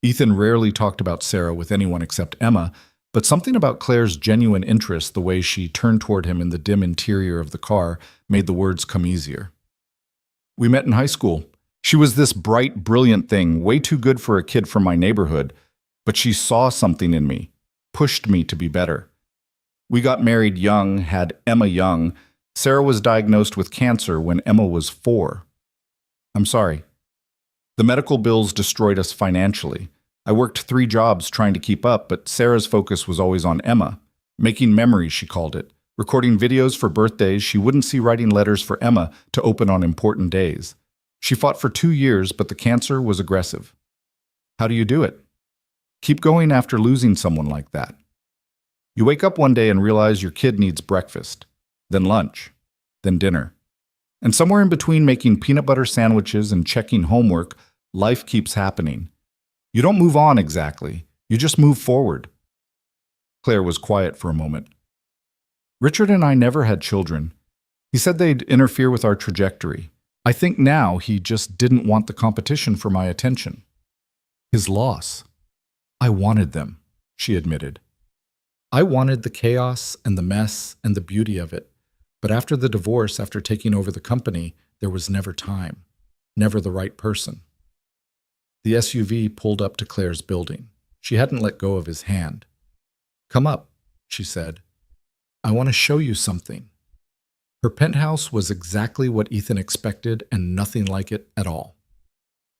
Ethan rarely talked about Sarah with anyone except Emma, but something about Claire's genuine interest, the way she turned toward him in the dim interior of the car, made the words come easier. We met in high school. She was this bright, brilliant thing, way too good for a kid from my neighborhood, but she saw something in me, pushed me to be better. We got married young, had Emma young. Sarah was diagnosed with cancer when Emma was 4. I'm sorry. The medical bills destroyed us financially. I worked 3 jobs trying to keep up, but Sarah's focus was always on Emma. Making memories, she called it. Recording videos for birthdays she wouldn't see, writing letters for Emma to open on important days. She fought for 2 years, but the cancer was aggressive. How do you do it? Keep going after losing someone like that. You wake up one day and realize your kid needs breakfast, then lunch, then dinner. And somewhere in between making peanut butter sandwiches and checking homework, life keeps happening. You don't move on exactly. You just move forward. Claire was quiet for a moment. Richard and I never had children. He said they'd interfere with our trajectory. I think now he just didn't want the competition for my attention. His loss. I wanted them, she admitted. I wanted the chaos and the mess and the beauty of it. But after the divorce, after taking over the company, there was never time, never the right person. The SUV pulled up to Claire's building. She hadn't let go of his hand. Come up, she said. I want to show you something. Her penthouse was exactly what Ethan expected and nothing like it at all.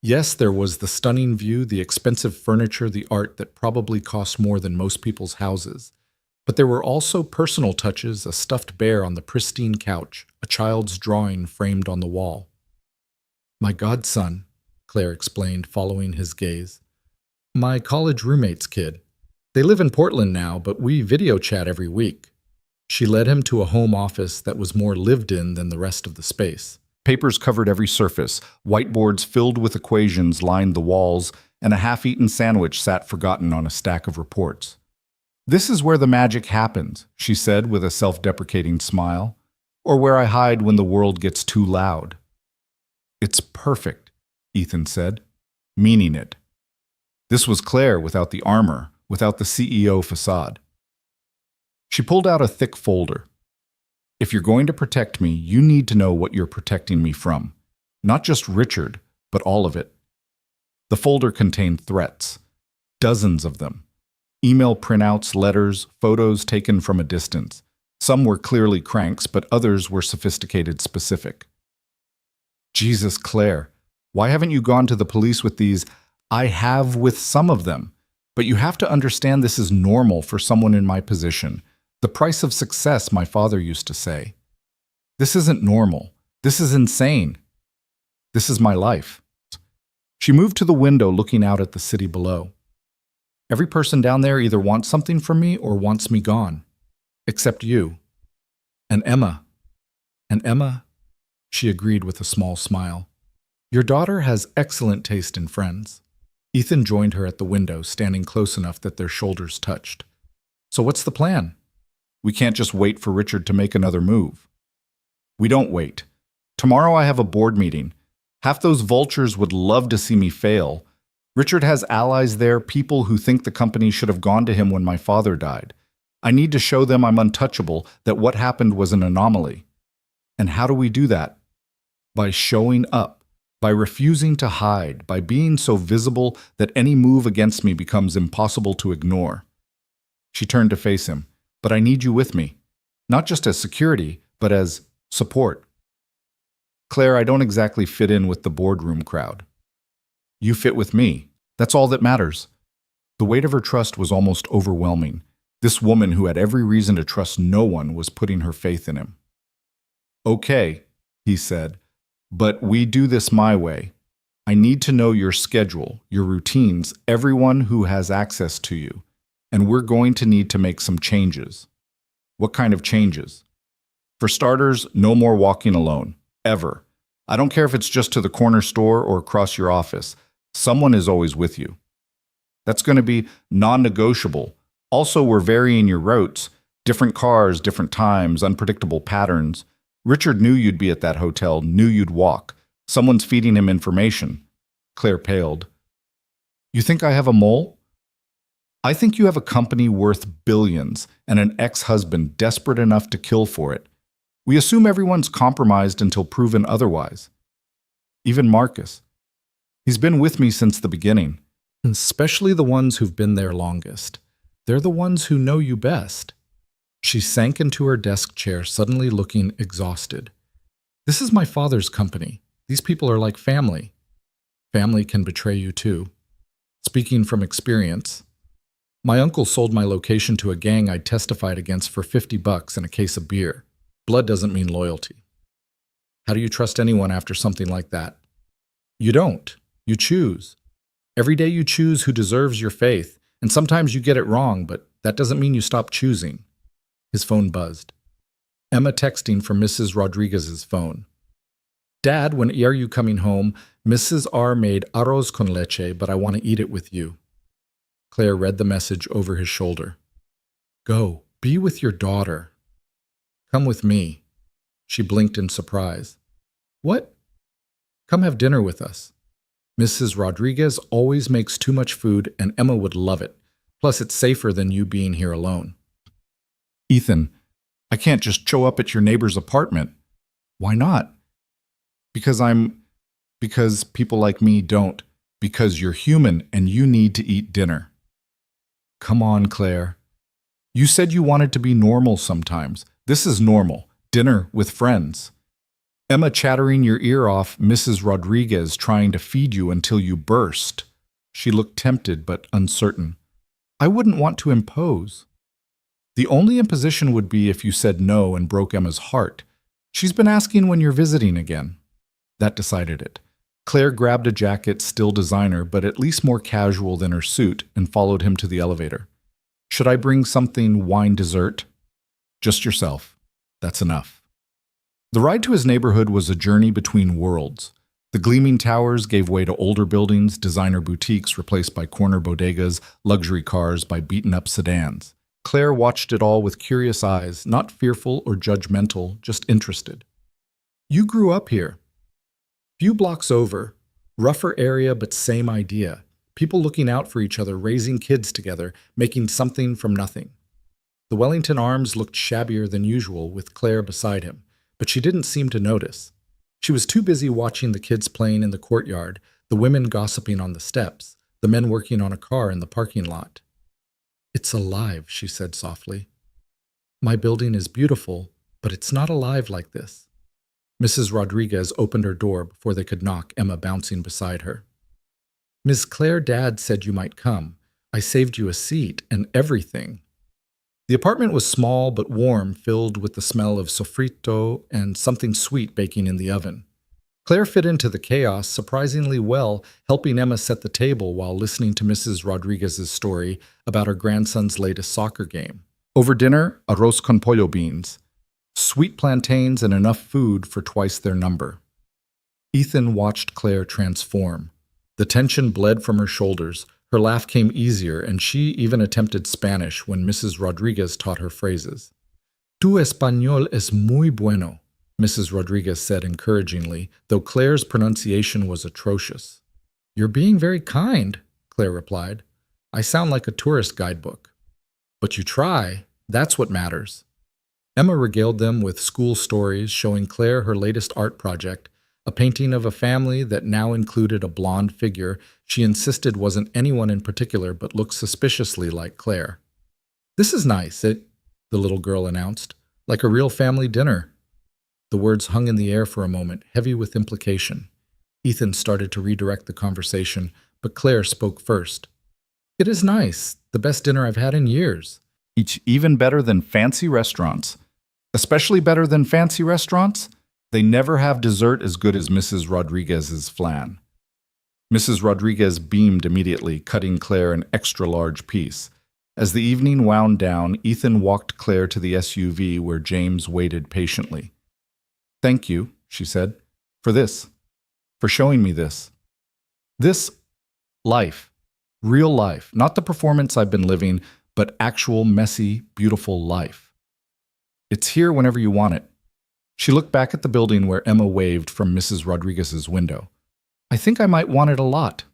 Yes, there was the stunning view, the expensive furniture, the art that probably cost more than most people's houses. But there were also personal touches, a stuffed bear on the pristine couch, a child's drawing framed on the wall. My godson, Claire explained, following his gaze. My college roommate's kid. They live in Portland now, but we video chat every week. She led him to a home office that was more lived in than the rest of the space. Papers covered every surface, whiteboards filled with equations lined the walls, and a half-eaten sandwich sat forgotten on a stack of reports. This is where the magic happens, she said with a self-deprecating smile, or where I hide when the world gets too loud. It's perfect, Ethan said, meaning it. This was Claire without the armor, without the CEO facade. She pulled out a thick folder. If you're going to protect me, you need to know what you're protecting me from. Not just Richard, but all of it. The folder contained threats, dozens of them. Email printouts, letters, photos taken from a distance. Some were clearly cranks, but others were sophisticated, specific. Jesus, Claire, why haven't you gone to the police with these? I have with some of them, but you have to understand this is normal for someone in my position. The price of success, my father used to say. This isn't normal. This is insane. This is my life. She moved to the window looking out at the city below. Every person down there either wants something from me or wants me gone. Except you. And Emma. And Emma, she agreed with a small smile. Your daughter has excellent taste in friends. Ethan joined her at the window, standing close enough that their shoulders touched. So what's the plan? We can't just wait for Richard to make another move. We don't wait. Tomorrow I have a board meeting. Half those vultures would love to see me fail. Richard has allies there, people who think the company should have gone to him when my father died. I need to show them I'm untouchable, that what happened was an anomaly. And how do we do that? By showing up, by refusing to hide, by being so visible that any move against me becomes impossible to ignore. She turned to face him. But I need you with me, not just as security, but as support. Claire, I don't exactly fit in with the boardroom crowd. You fit with me. That's all that matters. The weight of her trust was almost overwhelming. This woman who had every reason to trust no one was putting her faith in him. Okay, he said, but we do this my way. I need to know your schedule, your routines, everyone who has access to you. And we're going to need to make some changes. What kind of changes? For starters, no more walking alone. Ever. I don't care if it's just to the corner store or across your office. Someone is always with you. That's going to be non-negotiable. Also, we're varying your routes. Different cars, different times, unpredictable patterns. Richard knew you'd be at that hotel, knew you'd walk. Someone's feeding him information. Claire paled. You think I have a mole? I think you have a company worth billions and an ex-husband desperate enough to kill for it. We assume everyone's compromised until proven otherwise. Even Marcus. He's been with me since the beginning. Especially the ones who've been there longest. They're the ones who know you best. She sank into her desk chair, suddenly looking exhausted. This is my father's company. These people are like family. Family can betray you too. Speaking from experience, my uncle sold my location to a gang I'd testified against for $50 and a case of beer. Blood doesn't mean loyalty. How do you trust anyone after something like that? You don't. You choose. Every day you choose who deserves your faith, and sometimes you get it wrong, but that doesn't mean you stop choosing. His phone buzzed. Emma texting from Mrs. Rodriguez's phone. Dad, when are you coming home? Mrs. R made arroz con leche, but I want to eat it with you. Claire read the message over his shoulder. Go, be with your daughter. Come with me. She blinked in surprise. What? Come have dinner with us. Mrs. Rodriguez always makes too much food, and Emma would love it. Plus, it's safer than you being here alone. Ethan, I can't just show up at your neighbor's apartment. Why not? Because people like me don't. Because you're human and you need to eat dinner. Come on, Claire. You said you wanted to be normal sometimes. This is normal. Dinner with friends. Emma chattering your ear off, Mrs. Rodriguez trying to feed you until you burst. She looked tempted but uncertain. I wouldn't want to impose. The only imposition would be if you said no and broke Emma's heart. She's been asking when you're visiting again. That decided it. Claire grabbed a jacket, still designer, but at least more casual than her suit, and followed him to the elevator. Should I bring something wine dessert? Just yourself. That's enough. The ride to his neighborhood was a journey between worlds. The gleaming towers gave way to older buildings, designer boutiques replaced by corner bodegas, luxury cars by beaten-up sedans. Claire watched it all with curious eyes, not fearful or judgmental, just interested. You grew up here. Few blocks over, rougher area but same idea. People looking out for each other, raising kids together, making something from nothing. The Wellington Arms looked shabbier than usual with Claire beside him, but she didn't seem to notice. She was too busy watching the kids playing in the courtyard, the women gossiping on the steps, the men working on a car in the parking lot. It's alive, she said softly. My building is beautiful, but it's not alive like this. Mrs. Rodriguez opened her door before they could knock, Emma bouncing beside her. Miss Claire, Dad said you might come. I saved you a seat and everything. The apartment was small but warm, filled with the smell of sofrito and something sweet baking in the oven. Claire fit into the chaos surprisingly well, helping Emma set the table while listening to Mrs. Rodriguez's story about her grandson's latest soccer game. Over dinner, arroz con pollo beans, sweet plantains, and enough food for twice their number. Ethan watched Claire transform. The tension bled from her shoulders, her laugh came easier, and she even attempted Spanish when Mrs. Rodriguez taught her phrases. Tu español es muy bueno, Mrs. Rodriguez said encouragingly, though Claire's pronunciation was atrocious. You're being very kind, Claire replied. I sound like a tourist guidebook. But you try, that's what matters. Emma regaled them with school stories, showing Claire her latest art project, a painting of a family that now included a blonde figure she insisted wasn't anyone in particular but looked suspiciously like Claire. This is nice, the little girl announced, like a real family dinner. The words hung in the air for a moment, heavy with implication. Ethan started to redirect the conversation, but Claire spoke first. It is nice, the best dinner I've had in years. Even better than fancy restaurants. Especially better than fancy restaurants? They never have dessert as good as Mrs. Rodriguez's flan. Mrs. Rodriguez beamed immediately, cutting Claire an extra-large piece. As the evening wound down, Ethan walked Claire to the SUV where James waited patiently. Thank you, she said, for this, for showing me this. This life, real life, not the performance I've been living, but actual, messy, beautiful life. It's here whenever you want it. She looked back at the building where Emma waved from Mrs. Rodriguez's window. I think I might want it a lot.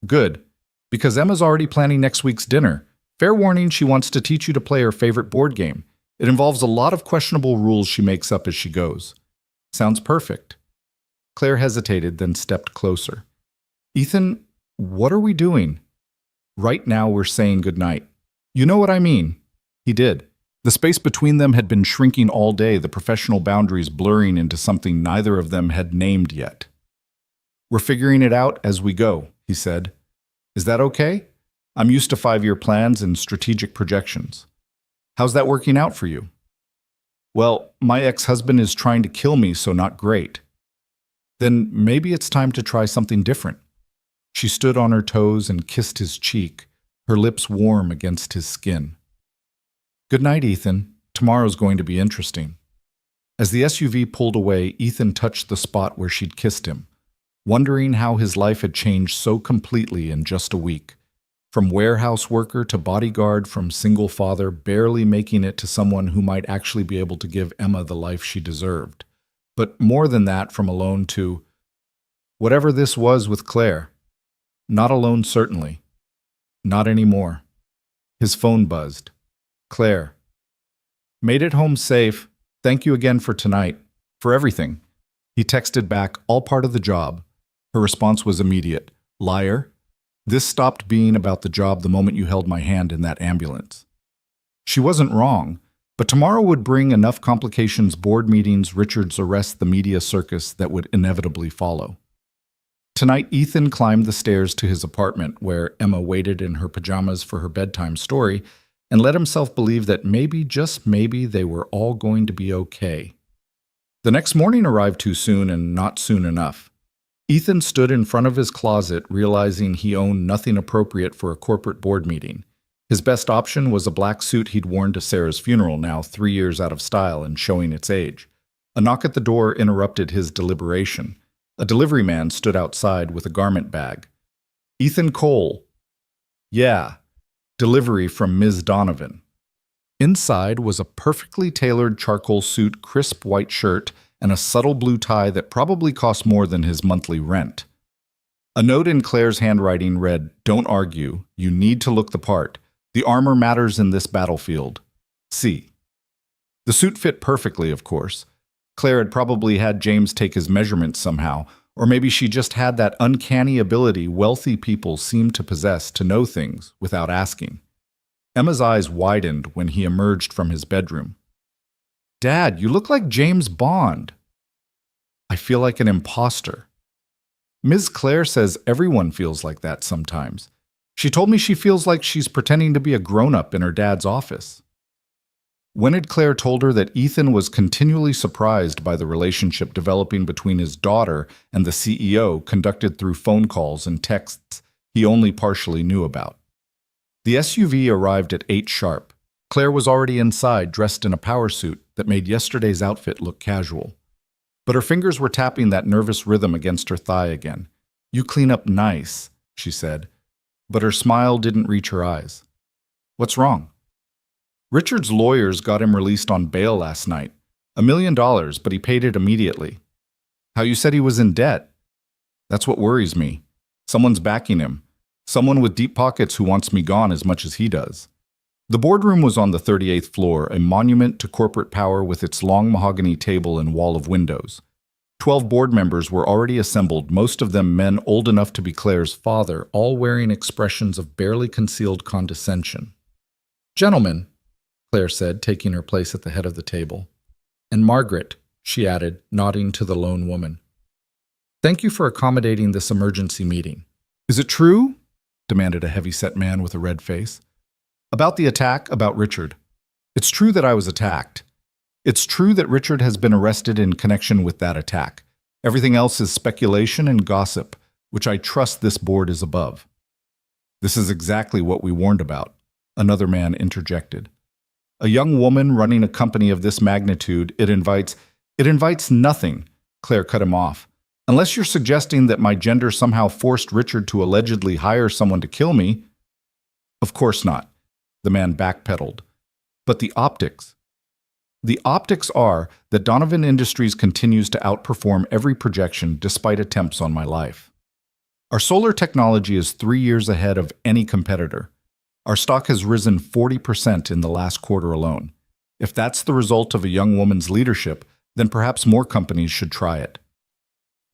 Good, because Emma's already planning next week's dinner. Fair warning, she wants to teach you to play her favorite board game. It involves a lot of questionable rules she makes up as she goes. Sounds perfect. Claire hesitated, then stepped closer. Ethan, what are we doing? Right now we're saying goodnight. You know what I mean. He did. The space between them had been shrinking all day, the professional boundaries blurring into something neither of them had named yet. We're figuring it out as we go, he said. Is that okay? I'm used to 5-year plans and strategic projections. How's that working out for you? Well, my ex-husband is trying to kill me, so not great. Then maybe it's time to try something different. She stood on her toes and kissed his cheek, her lips warm against his skin. Good night, Ethan. Tomorrow's going to be interesting. As the SUV pulled away, Ethan touched the spot where she'd kissed him, wondering how his life had changed so completely in just a week. From warehouse worker to bodyguard, from single father, barely making it to someone who might actually be able to give Emma the life she deserved. But more than that, from alone to whatever this was with Claire. Not alone, certainly. Not anymore. His phone buzzed. Claire. Made it home safe. Thank you again for tonight. For everything. He texted back, all part of the job. Her response was immediate. Liar. This stopped being about the job the moment you held my hand in that ambulance. She wasn't wrong, but tomorrow would bring enough complications, board meetings, Richard's arrest, the media circus that would inevitably follow. Tonight, Ethan climbed the stairs to his apartment, where Emma waited in her pajamas for her bedtime story, and let himself believe that maybe, just maybe, they were all going to be okay. The next morning arrived too soon and not soon enough. Ethan stood in front of his closet, realizing he owned nothing appropriate for a corporate board meeting. His best option was a black suit he'd worn to Sarah's funeral, now 3 years out of style and showing its age. A knock at the door interrupted his deliberation. A delivery man stood outside with a garment bag. Ethan Cole. Yeah. Delivery from Ms. Donovan. Inside was a perfectly tailored charcoal suit, crisp white shirt, and a subtle blue tie that probably cost more than his monthly rent. A note in Claire's handwriting read, "Don't argue. You need to look the part. The armor matters in this battlefield. See." The suit fit perfectly, of course. Claire had probably had James take his measurements somehow, or maybe she just had that uncanny ability wealthy people seem to possess to know things without asking. Emma's eyes widened when he emerged from his bedroom. "Dad, you look like James Bond." "I feel like an imposter." "Ms. Claire says everyone feels like that sometimes. She told me she feels like she's pretending to be a grown-up in her dad's office." When had Claire told her that Ethan was continually surprised by the relationship developing between his daughter and the CEO, conducted through phone calls and texts he only partially knew about? The SUV arrived at 8 sharp. Claire was already inside, dressed in a power suit that made yesterday's outfit look casual. But her fingers were tapping that nervous rhythm against her thigh again. "You clean up nice," she said. But her smile didn't reach her eyes. "What's wrong?" "Richard's lawyers got him released on bail last night. $1 million, but he paid it immediately." "How you said he was in debt?" "That's what worries me. Someone's backing him. Someone with deep pockets who wants me gone as much as he does." The boardroom was on the 38th floor, a monument to corporate power with its long mahogany table and wall of windows. 12 board members were already assembled, most of them men old enough to be Claire's father, all wearing expressions of barely concealed condescension. "Gentlemen," Claire said, taking her place at the head of the table. "And Margaret," she added, nodding to the lone woman. "Thank you for accommodating this emergency meeting." "Is it true?" demanded a heavy-set man with a red face. "About the attack, about Richard. It's true that I was attacked. It's true that Richard has been arrested in connection with that attack. Everything else is speculation and gossip, which I trust this board is above." "This is exactly what we warned about," another man interjected. "A young woman running a company of this magnitude, it invites nothing," Claire cut him off. "Unless you're suggesting that my gender somehow forced Richard to allegedly hire someone to kill me." "Of course not," the man backpedaled. "But the optics. The optics are that Donovan Industries continues to outperform every projection despite attempts on my life. Our solar technology is 3 years ahead of any competitor. Our stock has risen 40% in the last quarter alone. If that's the result of a young woman's leadership, then perhaps more companies should try it."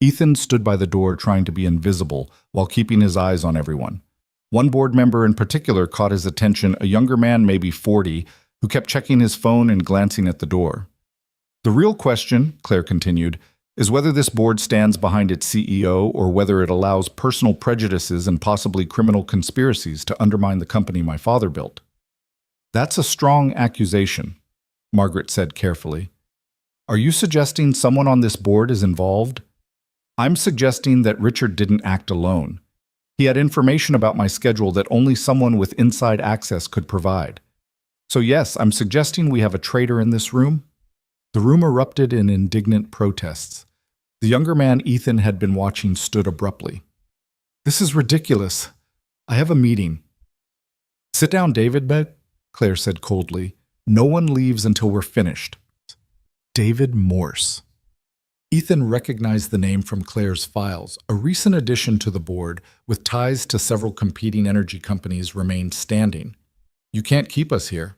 Ethan stood by the door trying to be invisible while keeping his eyes on everyone. One board member in particular caught his attention, a younger man, maybe 40, who kept checking his phone and glancing at the door. "The real question," Claire continued, "is whether this board stands behind its CEO or whether it allows personal prejudices and possibly criminal conspiracies to undermine the company my father built." "That's a strong accusation," Margaret said carefully. "Are you suggesting someone on this board is involved?" "I'm suggesting that Richard didn't act alone. He had information about my schedule that only someone with inside access could provide. So yes, I'm suggesting we have a traitor in this room." The room erupted in indignant protests. The younger man Ethan had been watching stood abruptly. "This is ridiculous. I have a meeting." "Sit down, David," Claire said coldly. "No one leaves until we're finished." David Morse. Ethan recognized the name from Claire's files. A recent addition to the board, with ties to several competing energy companies, remained standing. "You can't keep us here."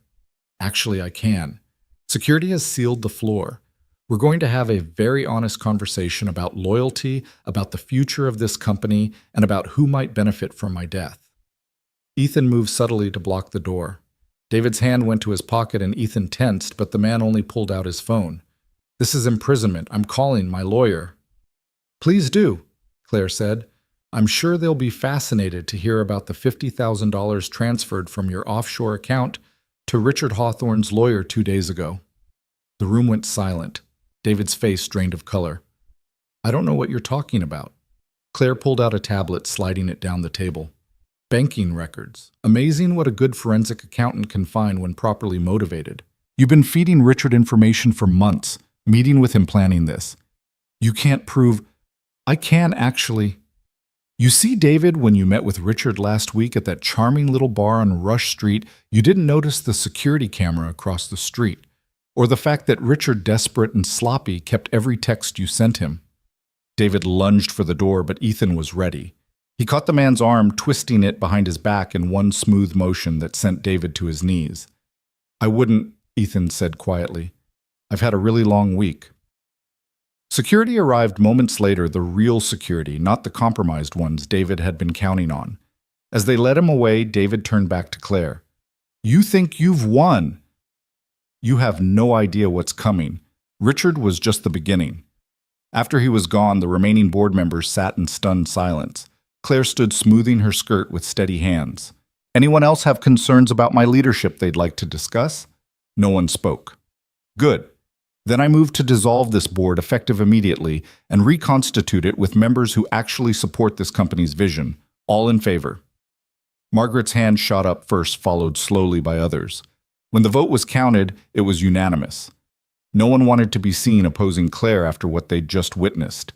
"Actually, I can. Security has sealed the floor. We're going to have a very honest conversation about loyalty, about the future of this company, and about who might benefit from my death." Ethan moved subtly to block the door. David's hand went to his pocket and Ethan tensed, but the man only pulled out his phone. "This is imprisonment. I'm calling my lawyer." "Please do," Claire said. "I'm sure they'll be fascinated to hear about the $50,000 transferred from your offshore account to Richard Hawthorne's lawyer 2 days ago." The room went silent. David's face drained of color. "I don't know what you're talking about." Claire pulled out a tablet, sliding it down the table. "Banking records. Amazing what a good forensic accountant can find when properly motivated. You've been feeding Richard information for months, meeting with him, planning this. You can't prove—" "I can, actually. You see, David, when you met with Richard last week at that charming little bar on Rush Street, you didn't notice the security camera across the street, or the fact that Richard, desperate and sloppy, kept every text you sent him." David lunged for the door, but Ethan was ready. He caught the man's arm, twisting it behind his back in one smooth motion that sent David to his knees. "I wouldn't," Ethan said quietly. "I've had a really long week." Security arrived moments later, the real security, not the compromised ones David had been counting on. As they led him away, David turned back to Claire. "You think you've won? You have no idea what's coming. Richard was just the beginning." After he was gone, the remaining board members sat in stunned silence. Claire stood smoothing her skirt with steady hands. "Anyone else have concerns about my leadership they'd like to discuss?" No one spoke. Good. Then I moved to dissolve this board effective immediately and reconstitute it with members who actually support this company's vision. All in favor. Margaret's hand shot up first, followed slowly by others. When the vote was counted, it was unanimous. No one wanted to be seen opposing Claire after what they'd just witnessed.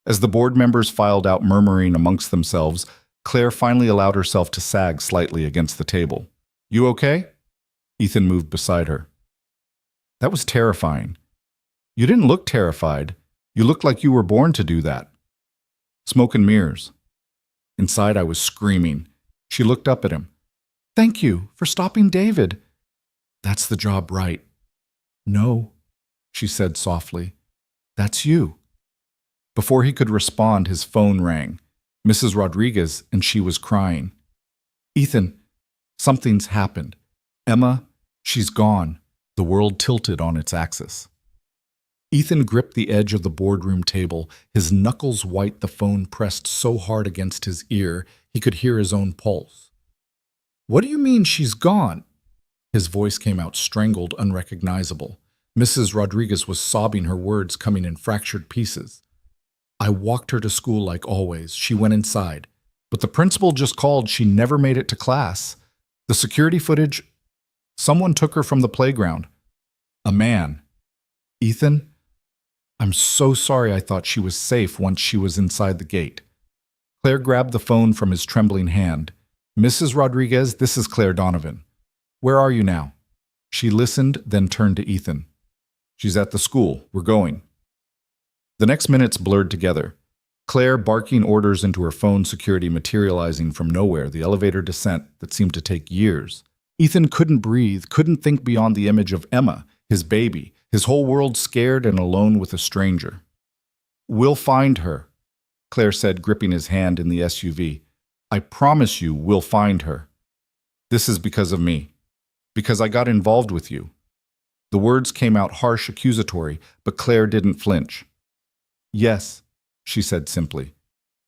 As the board members filed out murmuring amongst themselves, Claire finally allowed herself to sag slightly against the table. You okay? Ethan moved beside her. That was terrifying. You didn't look terrified. You looked like you were born to do that. Smoke and mirrors. Inside, I was screaming. She looked up at him. Thank you for stopping David. That's the job, right? No, she said softly. That's you. Before he could respond, his phone rang. Mrs. Rodriguez, and she was crying. Ethan, something's happened. Emma, she's gone. The world tilted on its axis. Ethan gripped the edge of the boardroom table, his knuckles white, the phone pressed so hard against his ear he could hear his own pulse. What do you mean she's gone? His voice came out strangled, unrecognizable. Mrs. Rodriguez was sobbing, her words coming in fractured pieces. I walked her to school like always. She went inside. But the principal just called. She never made it to class. The security footage, someone took her from the playground. A man. Ethan? I'm so sorry. I thought she was safe once she was inside the gate. Claire grabbed the phone from his trembling hand. Mrs. Rodriguez, this is Claire Donovan. Where are you now? She listened, then turned to Ethan. She's at the school. We're going. The next minutes blurred together. Claire barking orders into her phone, security materializing from nowhere, the elevator descent that seemed to take years. Ethan couldn't breathe, couldn't think beyond the image of Emma, his baby, his whole world scared and alone with a stranger. We'll find her, Claire said, gripping his hand in the SUV. I promise you we'll find her. This is because of me. Because I got involved with you. The words came out harsh, accusatory, but Claire didn't flinch. Yes, she said simply,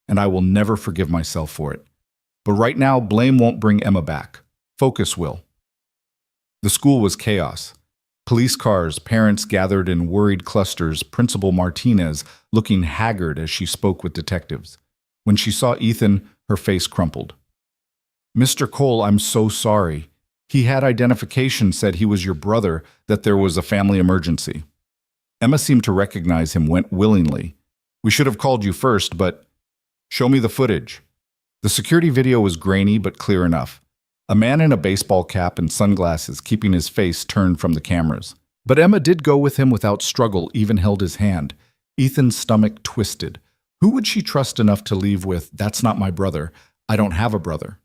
and I will never forgive myself for it. But right now, blame won't bring Emma back. Focus will. The school was chaos. Police cars, parents gathered in worried clusters, Principal Martinez looking haggard as she spoke with detectives. When she saw Ethan, her face crumpled. Mr. Cole, I'm so sorry. He had identification, said he was your brother, that there was a family emergency. Emma seemed to recognize him, went willingly. We should have called you first, but show me the footage. The security video was grainy but clear enough. A man in a baseball cap and sunglasses keeping his face turned from the cameras. But Emma did go with him without struggle, even held his hand. Ethan's stomach twisted. Who would she trust enough to leave with, that's not my brother, I don't have a brother?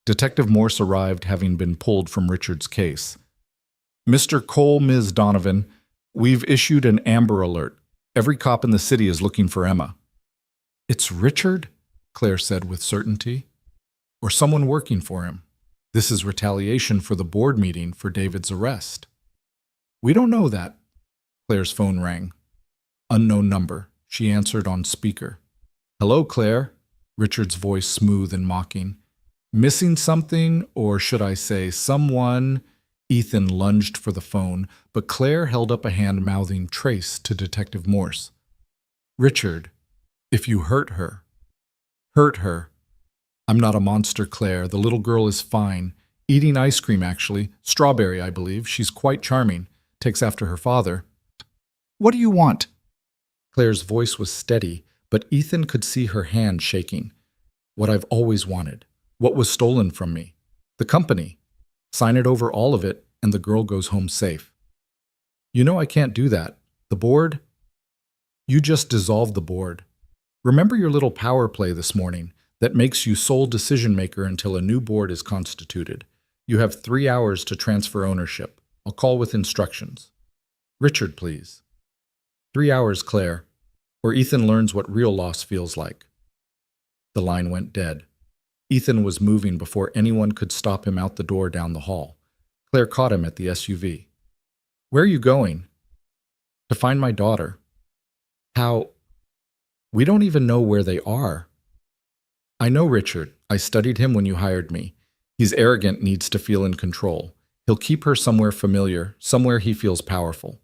Detective Morse arrived, having been pulled from Richard's case. Mr. Cole, Ms. Donovan, we've issued an Amber Alert. Every cop in the city is looking for Emma. It's Richard, Claire said with certainty. Or someone working for him. This is retaliation for the board meeting for David's arrest. We don't know that. Claire's phone rang. Unknown number. She answered on speaker. Hello, Claire. Richard's voice smooth and mocking. Missing something, or should I say someone? Ethan lunged for the phone, but Claire held up a hand mouthing Trace to Detective Morse. Richard, if you hurt her. Hurt her. I'm not a monster, Claire. The little girl is fine. Eating ice cream, actually. Strawberry, I believe. She's quite charming. Takes after her father. What do you want? Claire's voice was steady, but Ethan could see her hand shaking. What I've always wanted. What was stolen from me. The company. Sign it over, all of it, and the girl goes home safe. You know I can't do that. The board? You just dissolved the board. Remember your little power play this morning that makes you sole decision maker until a new board is constituted. You have 3 hours to transfer ownership. I'll call with instructions. Richard, please. 3 hours, Claire, or Ethan learns what real loss feels like. The line went dead. Ethan was moving before anyone could stop him out the door down the hall. Claire caught him at the SUV. Where are you going? To find my daughter. How? We don't even know where they are. I know Richard. I studied him when you hired me. He's arrogant, needs to feel in control. He'll keep her somewhere familiar, somewhere he feels powerful.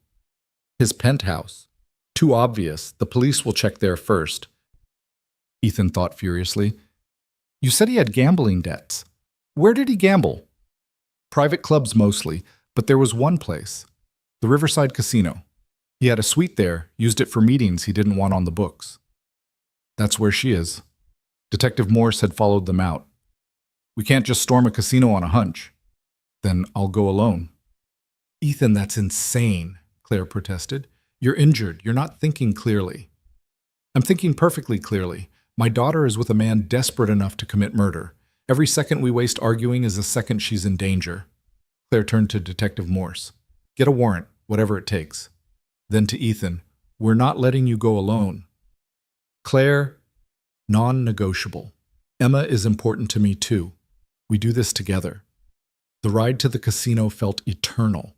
His penthouse. Too obvious. The police will check there first. Ethan thought furiously. You said he had gambling debts. Where did he gamble? Private clubs mostly, but there was one place. The Riverside Casino. He had a suite there, used it for meetings he didn't want on the books. That's where she is. Detective Morse had followed them out. We can't just storm a casino on a hunch. Then I'll go alone. Ethan, that's insane, Claire protested. You're injured. You're not thinking clearly. I'm thinking perfectly clearly. My daughter is with a man desperate enough to commit murder. Every second we waste arguing is a second she's in danger. Claire turned to Detective Morse. Get a warrant, whatever it takes. Then to Ethan, we're not letting you go alone. Claire, non-negotiable. Emma is important to me too. We do this together. The ride to the casino felt eternal.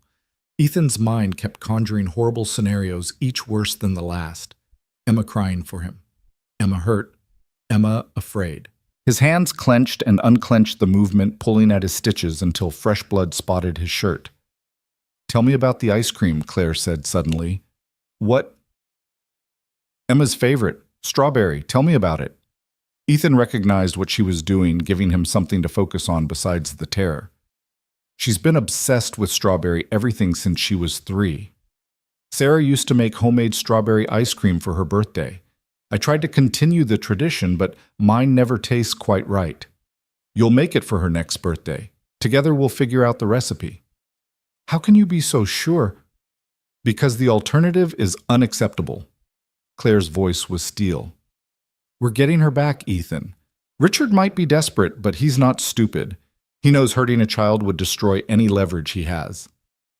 Ethan's mind kept conjuring horrible scenarios, each worse than the last. Emma crying for him. Emma hurt. Emma afraid. His hands clenched and unclenched the movement, pulling at his stitches until fresh blood spotted his shirt. Tell me about the ice cream, Claire said suddenly. What? Emma's favorite, strawberry. Tell me about it. Ethan recognized what she was doing, giving him something to focus on besides the terror. She's been obsessed with strawberry everything since she was 3. Sarah used to make homemade strawberry ice cream for her birthday. I tried to continue the tradition, but mine never tastes quite right. You'll make it for her next birthday. Together we'll figure out the recipe. How can you be so sure? Because the alternative is unacceptable. Claire's voice was steel. We're getting her back, Ethan. Richard might be desperate, but he's not stupid. He knows hurting a child would destroy any leverage he has.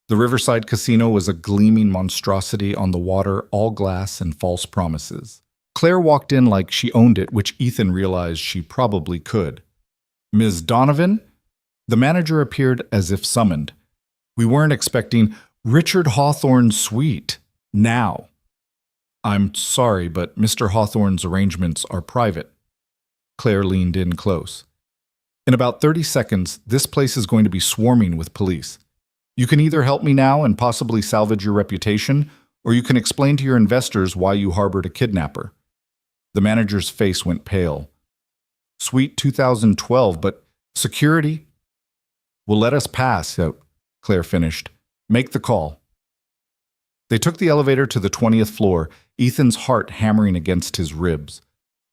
The Riverside Casino was a gleaming monstrosity on the water, all glass and false promises. Claire walked in like she owned it, which Ethan realized she probably could. Ms. Donovan? The manager appeared as if summoned. We weren't expecting Richard Hawthorne's suite. Now. I'm sorry, but Mr. Hawthorne's arrangements are private. Claire leaned in close. In about 30 seconds, this place is going to be swarming with police. You can either help me now and possibly salvage your reputation, or you can explain to your investors why you harbored a kidnapper. The manager's face went pale. Suite 2012, but security? Will let us pass, Claire finished. Make the call. They took the elevator to the 20th floor, Ethan's heart hammering against his ribs.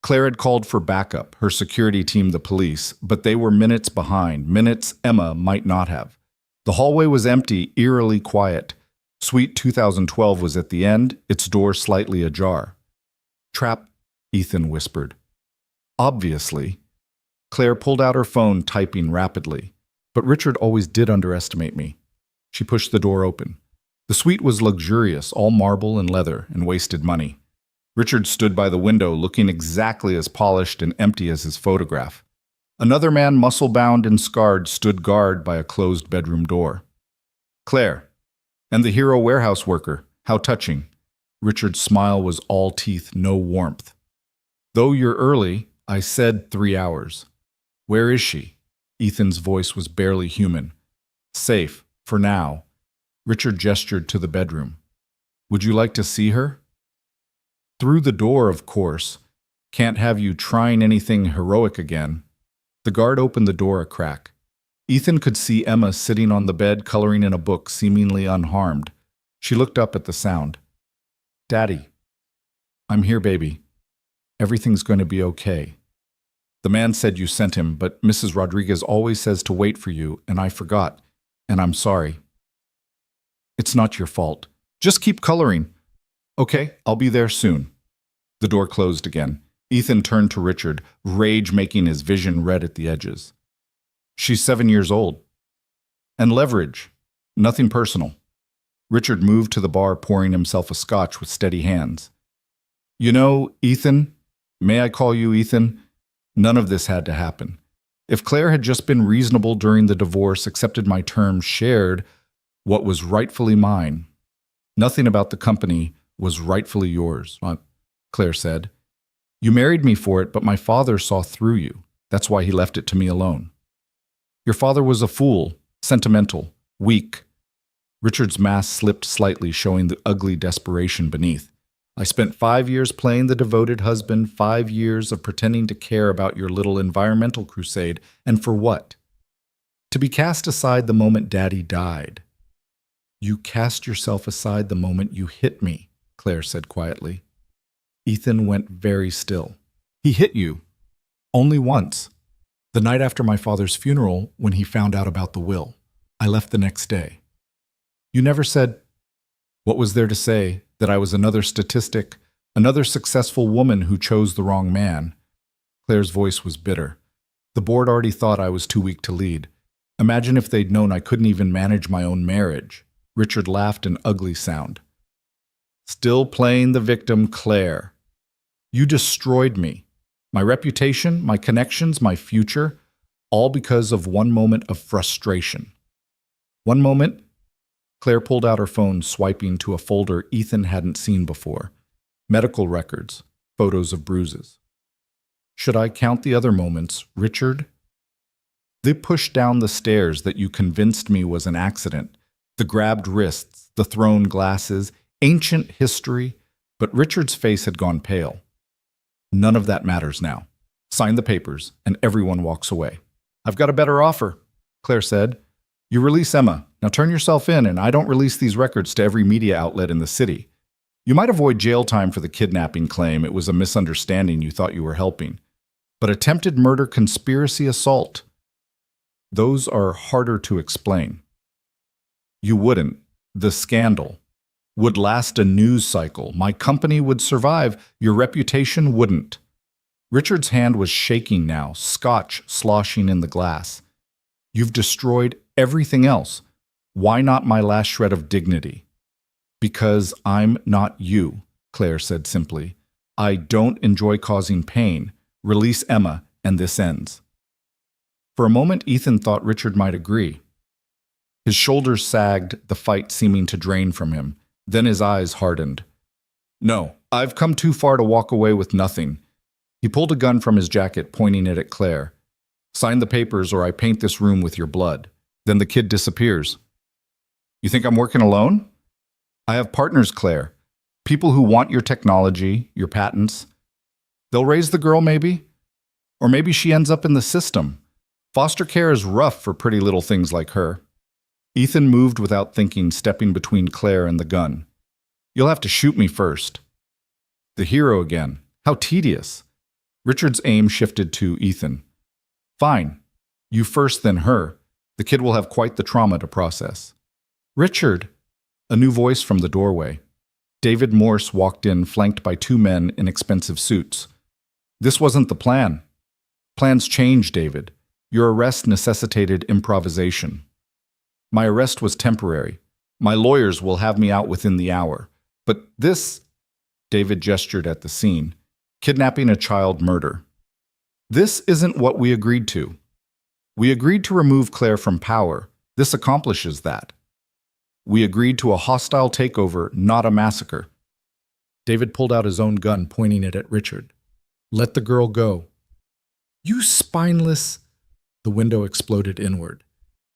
Claire had called for backup, her security team the police, but they were minutes behind, minutes Emma might not have. The hallway was empty, eerily quiet. Suite 2012 was at the end, its door slightly ajar. Trap, Ethan whispered. Obviously. Claire pulled out her phone, typing rapidly. But Richard always did underestimate me. She pushed the door open. The suite was luxurious, all marble and leather, and wasted money. Richard stood by the window, looking exactly as polished and empty as his photograph. Another man, muscle-bound and scarred, stood guard by a closed bedroom door. Claire. And the hero warehouse worker. How touching. Richard's smile was all teeth, no warmth. Though you're early, I said 3 hours. Where is she? Ethan's voice was barely human. Safe, for now. Richard gestured to the bedroom. Would you like to see her? Through the door, of course. Can't have you trying anything heroic again. The guard opened the door a crack. Ethan could see Emma sitting on the bed coloring in a book, seemingly unharmed. She looked up at the sound. Daddy. I'm here, baby. Everything's going to be okay. The man said you sent him, but Mrs. Rodriguez always says to wait for you, and I forgot, and I'm sorry. It's not your fault. Just keep coloring. Okay, I'll be there soon. The door closed again. Ethan turned to Richard, rage making his vision red at the edges. She's 7 years old. And leverage. Nothing personal. Richard moved to the bar, pouring himself a scotch with steady hands. You know, Ethan, may I call you Ethan? None of this had to happen. If Claire had just been reasonable during the divorce, accepted my terms, shared what was rightfully mine. Nothing about the company was rightfully yours, Claire said. You married me for it, but my father saw through you. That's why he left it to me alone. Your father was a fool, sentimental, Weak. Richard's mask slipped slightly, showing the ugly desperation beneath. I spent 5 years playing the devoted husband, 5 years of pretending to care about your little environmental crusade, and for what? To be cast aside the moment Daddy died. You cast yourself aside the moment you hit me, Claire said quietly. Ethan went very still. He hit you. Only once. The night after my father's funeral, when he found out about the will. I left the next day. You never said, what was there to say, that I was another statistic, another successful woman who chose the wrong man? Claire's voice was bitter. The board already thought I was too weak to lead. Imagine if they'd known I couldn't even manage my own marriage. Richard laughed an ugly sound. Still playing the victim, Claire. You destroyed me. My reputation, my connections, my future, all because of one moment of frustration. One moment, Claire pulled out her phone, swiping to a folder Ethan hadn't seen before. Medical records, photos of bruises. Should I count the other moments, Richard? The push down the stairs that you convinced me was an accident, the grabbed wrists, the thrown glasses, ancient history, but Richard's face had gone pale. None of that matters now. Sign the papers, and everyone walks away. I've got a better offer, Claire said. You release Emma. Now turn yourself in, and I don't release these records to every media outlet in the city. You might avoid jail time for the kidnapping claim. It was a misunderstanding. You thought you were helping. But attempted murder, conspiracy, assault, those are harder to explain. You wouldn't. The scandal would last a news cycle. My company would survive. Your reputation wouldn't. Richard's hand was shaking now, scotch sloshing in the glass. You've destroyed everything else. Why not my last shred of dignity? Because I'm not you, Claire said simply. I don't enjoy causing pain. Release Emma, and this ends. For a moment, Ethan thought Richard might agree. His shoulders sagged, the fight seeming to drain from him. Then his eyes hardened. No, I've come too far to walk away with nothing. He pulled a gun from his jacket, pointing it at Claire. Sign the papers or I paint this room with your blood. Then the kid disappears. You think I'm working alone? I have partners, Claire. People who want your technology, your patents. They'll raise the girl, maybe? Or maybe she ends up in the system. Foster care is rough for pretty little things like her. Ethan moved without thinking, stepping between Claire and the gun. You'll have to shoot me first. The hero again. How tedious. Richard's aim shifted to Ethan. Fine. You first, then her. The kid will have quite the trauma to process. Richard! A new voice from the doorway. David Morse walked in, flanked by 2 men in expensive suits. This wasn't the plan. Plans change, David. Your arrest necessitated improvisation. My arrest was temporary. My lawyers will have me out within the hour. But this, David gestured at the scene, kidnapping a child, murder. This isn't what we agreed to. We agreed to remove Claire from power. This accomplishes that. We agreed to a hostile takeover, not a massacre. David pulled out his own gun, pointing it at Richard. Let the girl go. You spineless... The window exploded inward.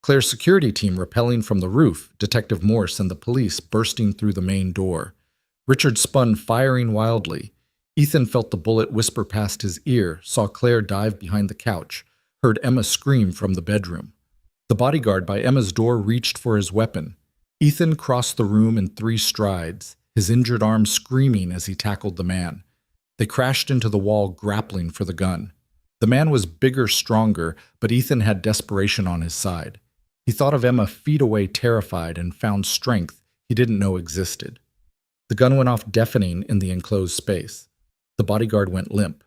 Claire's security team rappelling from the roof, Detective Morse and the police bursting through the main door. Richard spun, firing wildly. Ethan felt the bullet whisper past his ear, saw Claire dive behind the couch, heard Emma scream from the bedroom. The bodyguard by Emma's door reached for his weapon. Ethan crossed the room in 3 strides, his injured arm screaming as he tackled the man. They crashed into the wall, grappling for the gun. The man was bigger, stronger, but Ethan had desperation on his side. He thought of Emma feet away, terrified, and found strength he didn't know existed. The gun went off deafening in the enclosed space. The bodyguard went limp.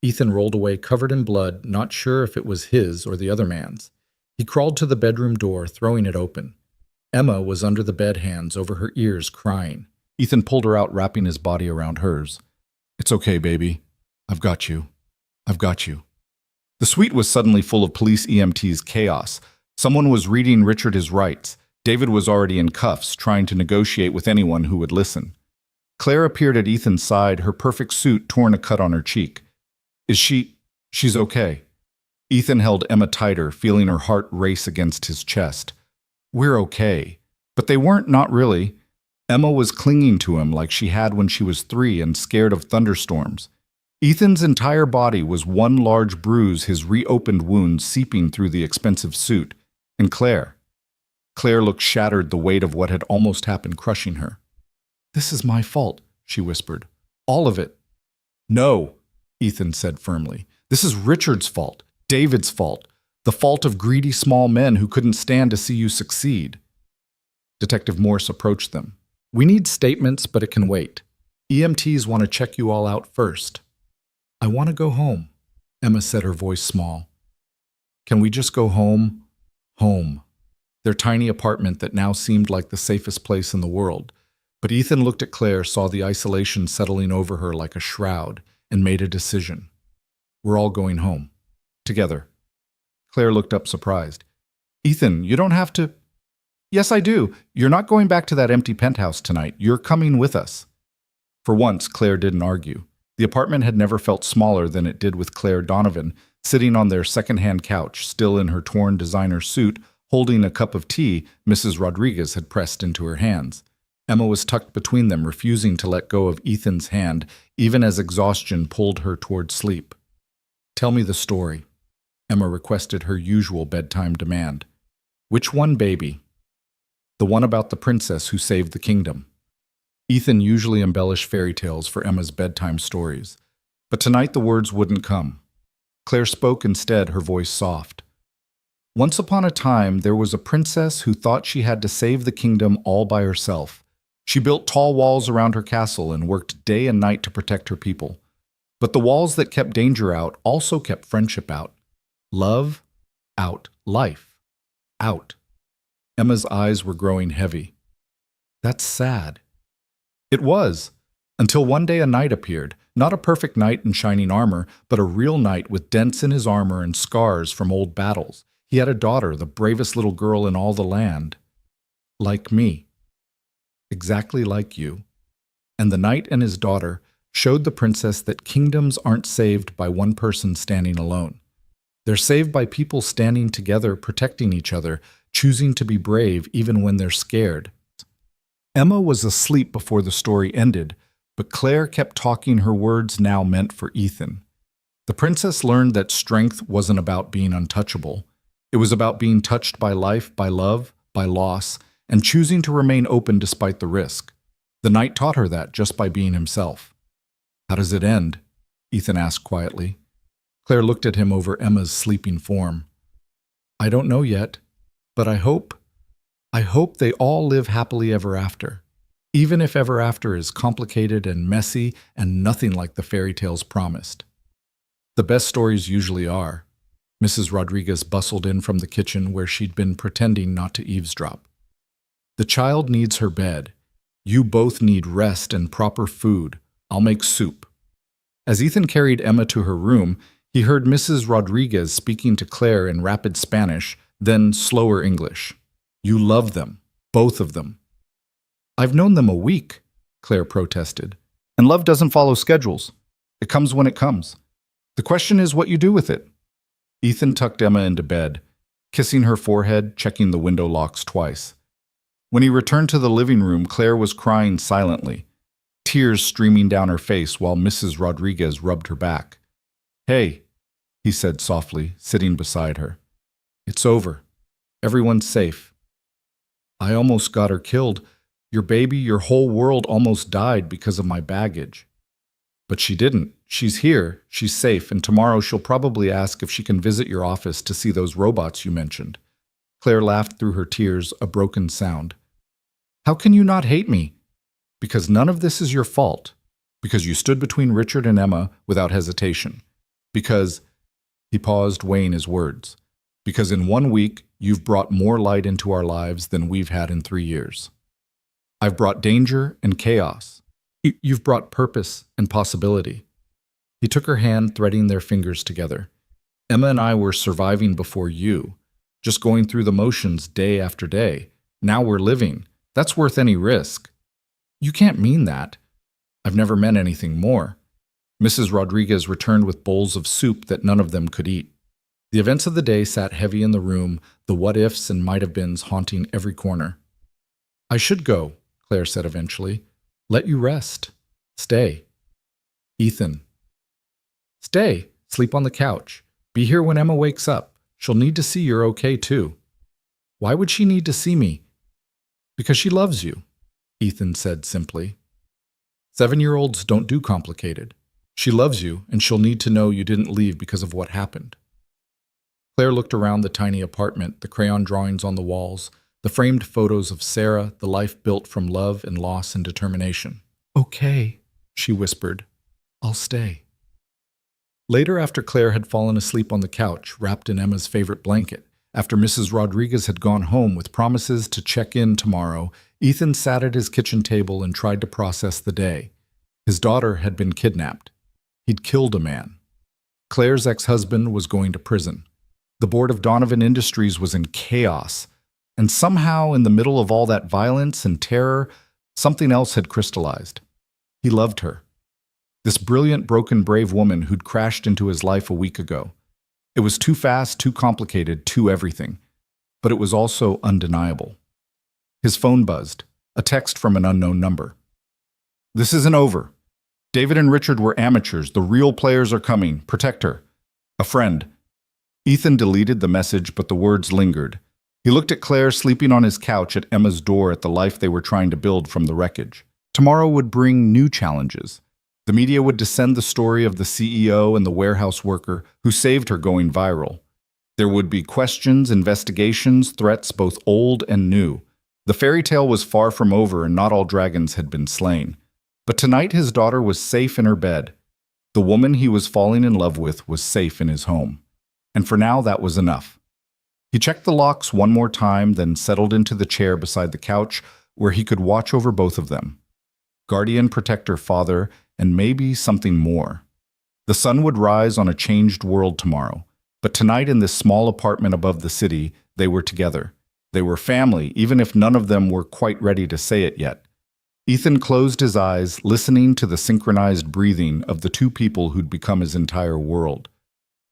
Ethan rolled away, covered in blood, not sure if it was his or the other man's. He crawled to the bedroom door, throwing it open. Emma was under the bed, hands over her ears, crying. Ethan pulled her out, wrapping his body around hers. It's okay, baby. I've got you. I've got you. The suite was suddenly full of police EMTs' chaos. Someone was reading Richard his rights. David was already in cuffs, trying to negotiate with anyone who would listen. Claire appeared at Ethan's side, her perfect suit torn a cut on her cheek. She's okay. Ethan held Emma tighter, feeling her heart race against his chest. We're okay. But they weren't, not really. Emma was clinging to him like she had when she was 3 and scared of thunderstorms. Ethan's entire body was one large bruise, his reopened wound seeping through the expensive suit. And Claire. Claire looked shattered, the weight of what had almost happened crushing her. "This is my fault," she whispered. "All of it." "No," Ethan said firmly. "This is Richard's fault, David's fault, the fault of greedy small men who couldn't stand to see you succeed." Detective Morse approached them. "We need statements, but it can wait. EMTs want to check you all out first." "I want to go home," Emma said, her voice small. "Can we just go home?" Home. Their tiny apartment that now seemed like the safest place in the world. But Ethan looked at Claire, saw the isolation settling over her like a shroud, and made a decision. "We're all going home. Together." Claire looked up surprised. "Ethan, you don't have to—" "Yes, I do. You're not going back to that empty penthouse tonight. You're coming with us." For once, Claire didn't argue. The apartment had never felt smaller than it did with Claire Donovan, sitting on their second-hand couch, still in her torn designer suit, holding a cup of tea Mrs. Rodriguez had pressed into her hands. Emma was tucked between them, refusing to let go of Ethan's hand, even as exhaustion pulled her toward sleep. "Tell me the story," Emma requested, her usual bedtime demand. "Which one, baby?" "The one about the princess who saved the kingdom." Ethan usually embellished fairy tales for Emma's bedtime stories, but tonight the words wouldn't come. Claire spoke instead, her voice soft. "Once upon a time, there was a princess who thought she had to save the kingdom all by herself. She built tall walls around her castle and worked day and night to protect her people. But the walls that kept danger out also kept friendship out. Love out. Life out." Emma's eyes were growing heavy. "That's sad." It was, until one day a knight appeared, not a perfect knight in shining armor, but a real knight with dents in his armor and scars from old battles. He had a daughter, the bravest little girl in all the land. Like me. Exactly like you. And the knight and his daughter showed the princess that kingdoms aren't saved by one person standing alone. They're saved by people standing together, protecting each other, choosing to be brave even when they're scared. Emma was asleep before the story ended, but Claire kept talking, her words now meant for Ethan. The princess learned that strength wasn't about being untouchable. It was about being touched by life, by love, by loss, and choosing to remain open despite the risk. The knight taught her that just by being himself. "How does it end?" Ethan asked quietly. Claire looked at him over Emma's sleeping form. "I don't know yet, but I hope they all live happily ever after, even if ever after is complicated and messy and nothing like the fairy tales promised." "The best stories usually are." Mrs. Rodriguez bustled in from the kitchen where she'd been pretending not to eavesdrop. "The child needs her bed. You both need rest and proper food. I'll make soup." As Ethan carried Emma to her room, he heard Mrs. Rodriguez speaking to Claire in rapid Spanish, then slower English. "You love them, both of them." "I've known them a week," Claire protested. "And love doesn't follow schedules. It comes when it comes. The question is what you do with it." Ethan tucked Emma into bed, kissing her forehead, checking the window locks twice. When he returned to the living room, Claire was crying silently, tears streaming down her face while Mrs. Rodriguez rubbed her back. "Hey," he said softly, sitting beside her. "It's over. Everyone's safe." "I almost got her killed. Your baby, your whole world almost died because of my baggage." "But she didn't. She's here, she's safe, and tomorrow she'll probably ask if she can visit your office to see those robots you mentioned." Claire laughed through her tears, a broken sound. "How can you not hate me?" "Because none of this is your fault. Because you stood between Richard and Emma without hesitation. Because—" He paused, weighing his words. "Because in 1 week, you've brought more light into our lives than we've had in 3 years. I've brought danger and chaos. You've brought purpose and possibility." He took her hand, threading their fingers together. "Emma and I were surviving before you, just going through the motions day after day. Now we're living. That's worth any risk." "You can't mean that." "I've never meant anything more." Mrs. Rodriguez returned with bowls of soup that none of them could eat. The events of the day sat heavy in the room, the what-ifs and might-have-beens haunting every corner. "I should go," Claire said eventually. "Let you rest. Stay." Ethan. "Stay. Sleep on the couch. Be here when Emma wakes up. She'll need to see you're okay, too." "Why would she need to see me?" "Because she loves you," Ethan said simply. 7-year-olds don't do complicated. She loves you, and she'll need to know you didn't leave because of what happened. Claire looked around the tiny apartment, the crayon drawings on the walls, the framed photos of Sarah, the life built from love and loss and determination. "Okay," she whispered. "I'll stay." Later, after Claire had fallen asleep on the couch, wrapped in Emma's favorite blanket, after Mrs. Rodriguez had gone home with promises to check in tomorrow, Ethan sat at his kitchen table and tried to process the day. His daughter had been kidnapped. He'd killed a man. Claire's ex-husband was going to prison. The board of Donovan Industries was in chaos. And somehow, in the middle of all that violence and terror, something else had crystallized. He loved her. This brilliant, broken, brave woman who'd crashed into his life a week ago. It was too fast, too complicated, too everything. But it was also undeniable. His phone buzzed, a text from an unknown number. "This isn't over. David and Richard were amateurs. The real players are coming. Protect her. A friend." Ethan deleted the message, but the words lingered. He looked at Claire sleeping on his couch at Emma's door at the life they were trying to build from the wreckage. Tomorrow would bring new challenges. The media would descend the story of the CEO and the warehouse worker who saved her going viral. There would be questions, investigations, threats both old and new. The fairy tale was far from over and not all dragons had been slain. But tonight his daughter was safe in her bed. The woman he was falling in love with was safe in his home. And for now that was enough. He checked the locks one more time, then settled into the chair beside the couch where he could watch over both of them. Guardian, protector, father, and maybe something more. The sun would rise on a changed world tomorrow, but tonight in this small apartment above the city, they were together. They were family, even if none of them were quite ready to say it yet. Ethan closed his eyes, listening to the synchronized breathing of the two people who'd become his entire world.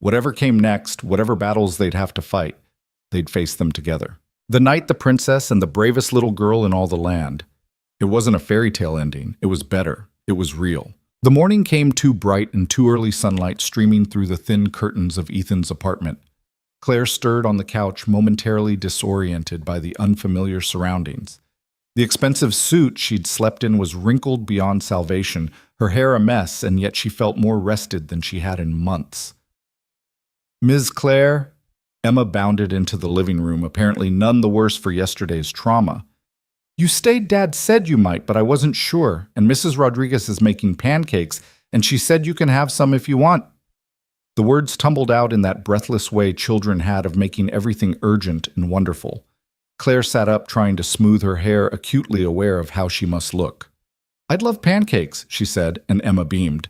Whatever came next, whatever battles they'd have to fight, they'd face them together. The night the princess and the bravest little girl in all the land. It wasn't a fairy tale ending. It was better. It was real. The morning came too bright and too early sunlight streaming through the thin curtains of Ethan's apartment. Claire stirred on the couch, momentarily disoriented by the unfamiliar surroundings. The expensive suit she'd slept in was wrinkled beyond salvation, her hair a mess, and yet she felt more rested than she had in months. "Ms. Claire?" Emma bounded into the living room, apparently none the worse for yesterday's trauma. "You stayed. Dad said you might, but I wasn't sure, and Mrs. Rodriguez is making pancakes, and she said you can have some if you want." The words tumbled out in that breathless way children had of making everything urgent and wonderful. Claire sat up, trying to smooth her hair, acutely aware of how she must look. "I'd love pancakes," she said, and Emma beamed.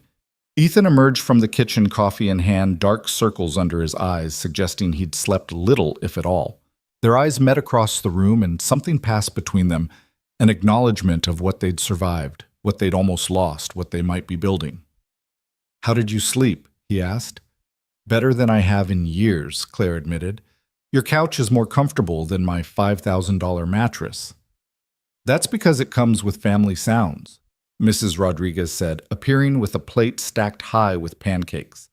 Ethan emerged from the kitchen, coffee in hand, dark circles under his eyes, suggesting he'd slept little, if at all. Their eyes met across the room, and something passed between them, an acknowledgement of what they'd survived, what they'd almost lost, what they might be building. "How did you sleep?" he asked. "Better than I have in years," Claire admitted. "Your couch is more comfortable than my $5,000 mattress." "That's because it comes with family sounds," Mrs. Rodriguez said, appearing with a plate stacked high with pancakes.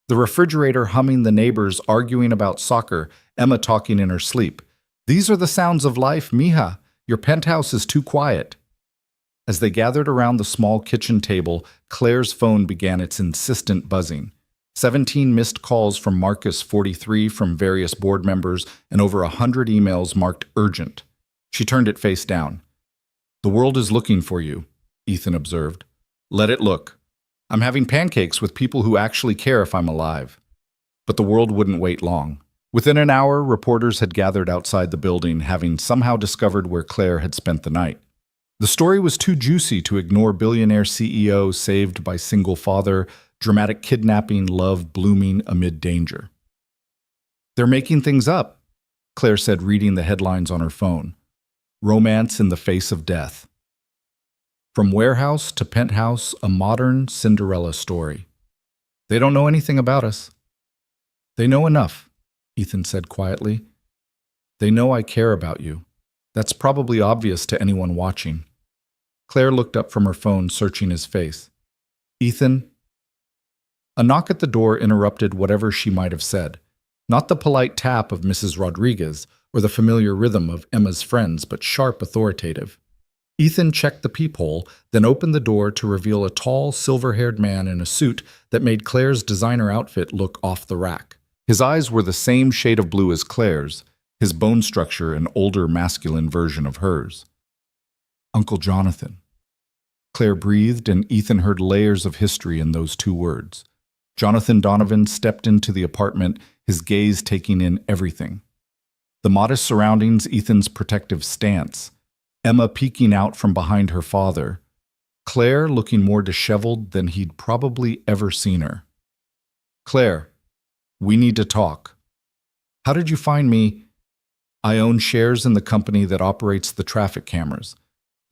The refrigerator humming, the neighbors arguing about soccer, Emma talking in her sleep. "These are the sounds of life, mija. Your penthouse is too quiet." As they gathered around the small kitchen table, Claire's phone began its insistent buzzing. 17 missed calls from Marcus, 43 from various board members, and over 100 emails marked urgent. She turned it face down. "The world is looking for you," Ethan observed. "Let it look. I'm having pancakes with people who actually care if I'm alive." But the world wouldn't wait long. Within an hour, reporters had gathered outside the building, having somehow discovered where Claire had spent the night. The story was too juicy to ignore billionaire CEO saved by single father, dramatic kidnapping, love blooming amid danger. "They're making things up," Claire said, reading the headlines on her phone. "Romance in the face of death. From warehouse to penthouse, a modern Cinderella story. They don't know anything about us. They know enough." Ethan said quietly. They know I care about you. That's probably obvious to anyone watching. Claire looked up from her phone, searching his face. Ethan? A knock at the door interrupted whatever she might have said. Not the polite tap of Mrs. Rodriguez or the familiar rhythm of Emma's friends, but sharp, authoritative. Ethan checked the peephole, then opened the door to reveal a tall, silver-haired man in a suit that made Claire's designer outfit look off the rack. His eyes were the same shade of blue as Claire's, his bone structure an older, masculine version of hers. Uncle Jonathan. Claire breathed, and Ethan heard layers of history in those two words. Jonathan Donovan stepped into the apartment, his gaze taking in everything. The modest surroundings, Ethan's protective stance, Emma peeking out from behind her father, Claire looking more disheveled than he'd probably ever seen her. Claire, we need to talk. How did you find me? I own shares in the company that operates the traffic cameras.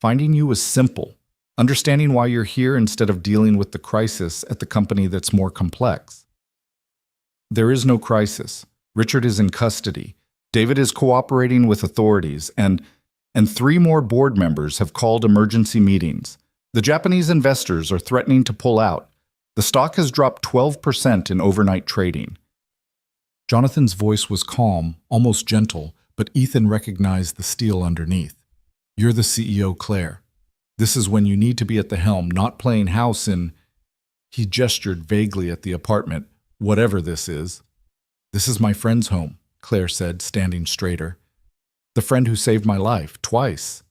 Finding you was simple. Understanding why you're here instead of dealing with the crisis at the company that's more complex. There is no crisis. Richard is in custody. David is cooperating with authorities, and 3 more board members have called emergency meetings. The Japanese investors are threatening to pull out. The stock has dropped 12% in overnight trading. Jonathan's voice was calm, almost gentle, but Ethan recognized the steel underneath. You're the CEO, Claire. This is when you need to be at the helm, not playing house in... He gestured vaguely at the apartment. Whatever this is. This is my friend's home, Claire said, standing straighter. The friend who saved my life, twice.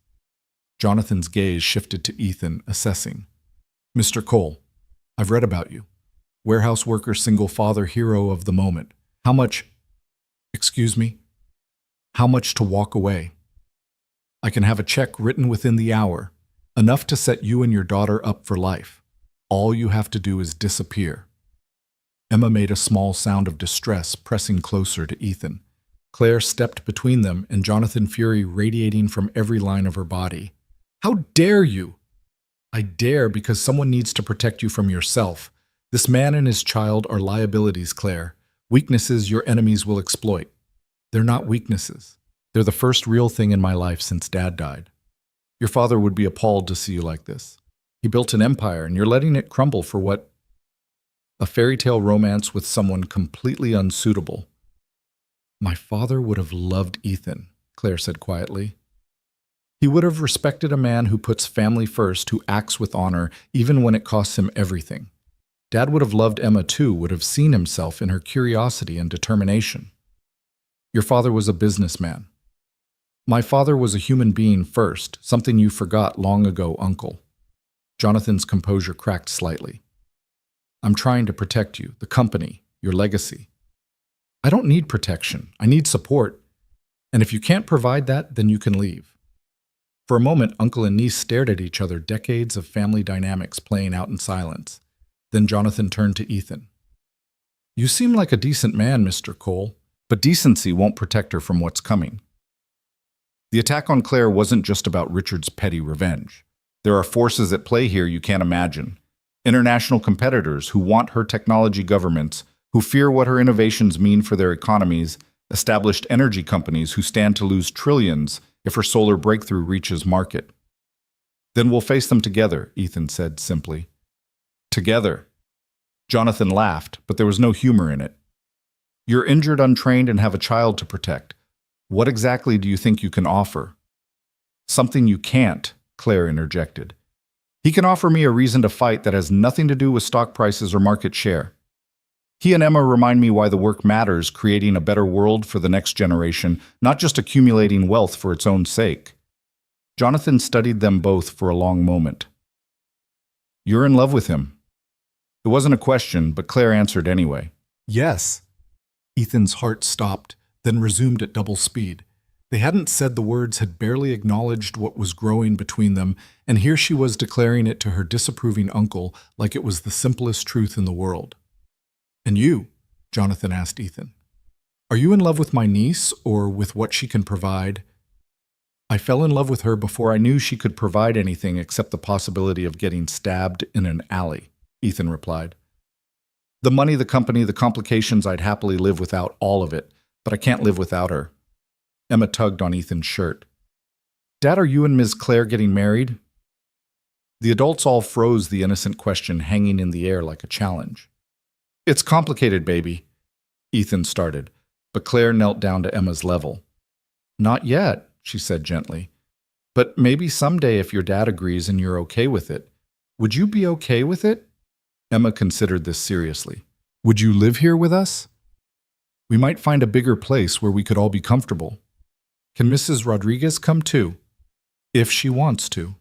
Jonathan's gaze shifted to Ethan, assessing. Mr. Cole, I've read about you. Warehouse worker, single father, hero of the moment. How much... Excuse me? How much to walk away? I can have a check written within the hour. Enough to set you and your daughter up for life. All you have to do is disappear. Emma made a small sound of distress, pressing closer to Ethan. Claire stepped between them, and Jonathan fury radiating from every line of her body. How dare you? I dare because someone needs to protect you from yourself. This man and his child are liabilities, Claire. Weaknesses your enemies will exploit. They're not weaknesses. They're the first real thing in my life since Dad died. Your father would be appalled to see you like this. He built an empire, and you're letting it crumble for what? A fairy tale romance with someone completely unsuitable. My father would have loved Ethan, Claire said quietly. He would have respected a man who puts family first, who acts with honor, even when it costs him everything. Dad would have loved Emma too, would have seen himself in her curiosity and determination. Your father was a businessman. My father was a human being first, something you forgot long ago, Uncle. Jonathan's composure cracked slightly. I'm trying to protect you, the company, your legacy. I don't need protection. I need support. And if you can't provide that, then you can leave. For a moment, uncle and niece stared at each other, decades of family dynamics playing out in silence. Then Jonathan turned to Ethan. You seem like a decent man, Mr. Cole, but decency won't protect her from what's coming. The attack on Claire wasn't just about Richard's petty revenge. There are forces at play here you can't imagine. International competitors who want her technology, governments who fear what her innovations mean for their economies, established energy companies who stand to lose trillions if her solar breakthrough reaches market. Then we'll face them together, Ethan said simply. Together. Jonathan laughed, but there was no humor in it. You're injured, untrained, and have a child to protect. What exactly do you think you can offer? Something you can't, Claire interjected. He can offer me a reason to fight that has nothing to do with stock prices or market share. He and Emma remind me why the work matters, creating a better world for the next generation, not just accumulating wealth for its own sake. Jonathan studied them both for a long moment. You're in love with him. It wasn't a question, but Claire answered anyway. Yes. Ethan's heart stopped, then resumed at double speed. They hadn't said the words, had barely acknowledged what was growing between them, and here she was declaring it to her disapproving uncle like it was the simplest truth in the world. And you, Jonathan asked Ethan, are you in love with my niece or with what she can provide? I fell in love with her before I knew she could provide anything except the possibility of getting stabbed in an alley, Ethan replied. The money, the company, the complications, I'd happily live without all of it. but I can't live without her. Emma tugged on Ethan's shirt. Dad, are you and Ms. Claire getting married? The adults all froze, the innocent question hanging in the air like a challenge. It's complicated, baby, Ethan started, but Claire knelt down to Emma's level. Not yet, she said gently. But maybe someday if your dad agrees and you're okay with it. Would you be okay with it? Emma considered this seriously. Would you live here with us? We might find a bigger place where we could all be comfortable. Can Mrs. Rodriguez come too? If she wants to.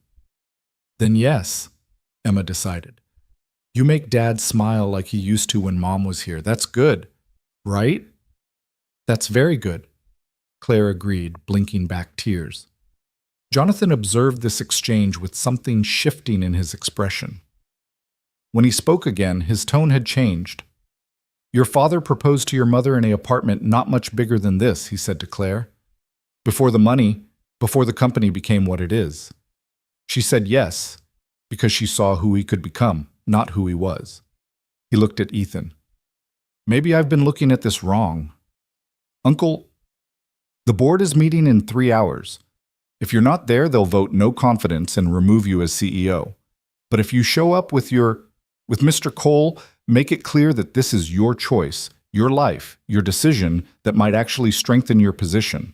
Then yes, Emma decided. You make Dad smile like he used to when Mom was here. That's good, right? That's very good, Claire agreed, blinking back tears. Jonathan observed this exchange with something shifting in his expression. When he spoke again, his tone had changed. Your father proposed to your mother in an apartment not much bigger than this, he said to Claire. Before the money, before the company became what it is. She said yes, because she saw who he could become, not who he was. He looked at Ethan. Maybe I've been looking at this wrong. Uncle, the board is meeting in 3 hours. If you're not there, they'll vote no confidence and remove you as CEO. But if you show up with Mr. Cole, make it clear that this is your choice, your life, your decision that might actually strengthen your position.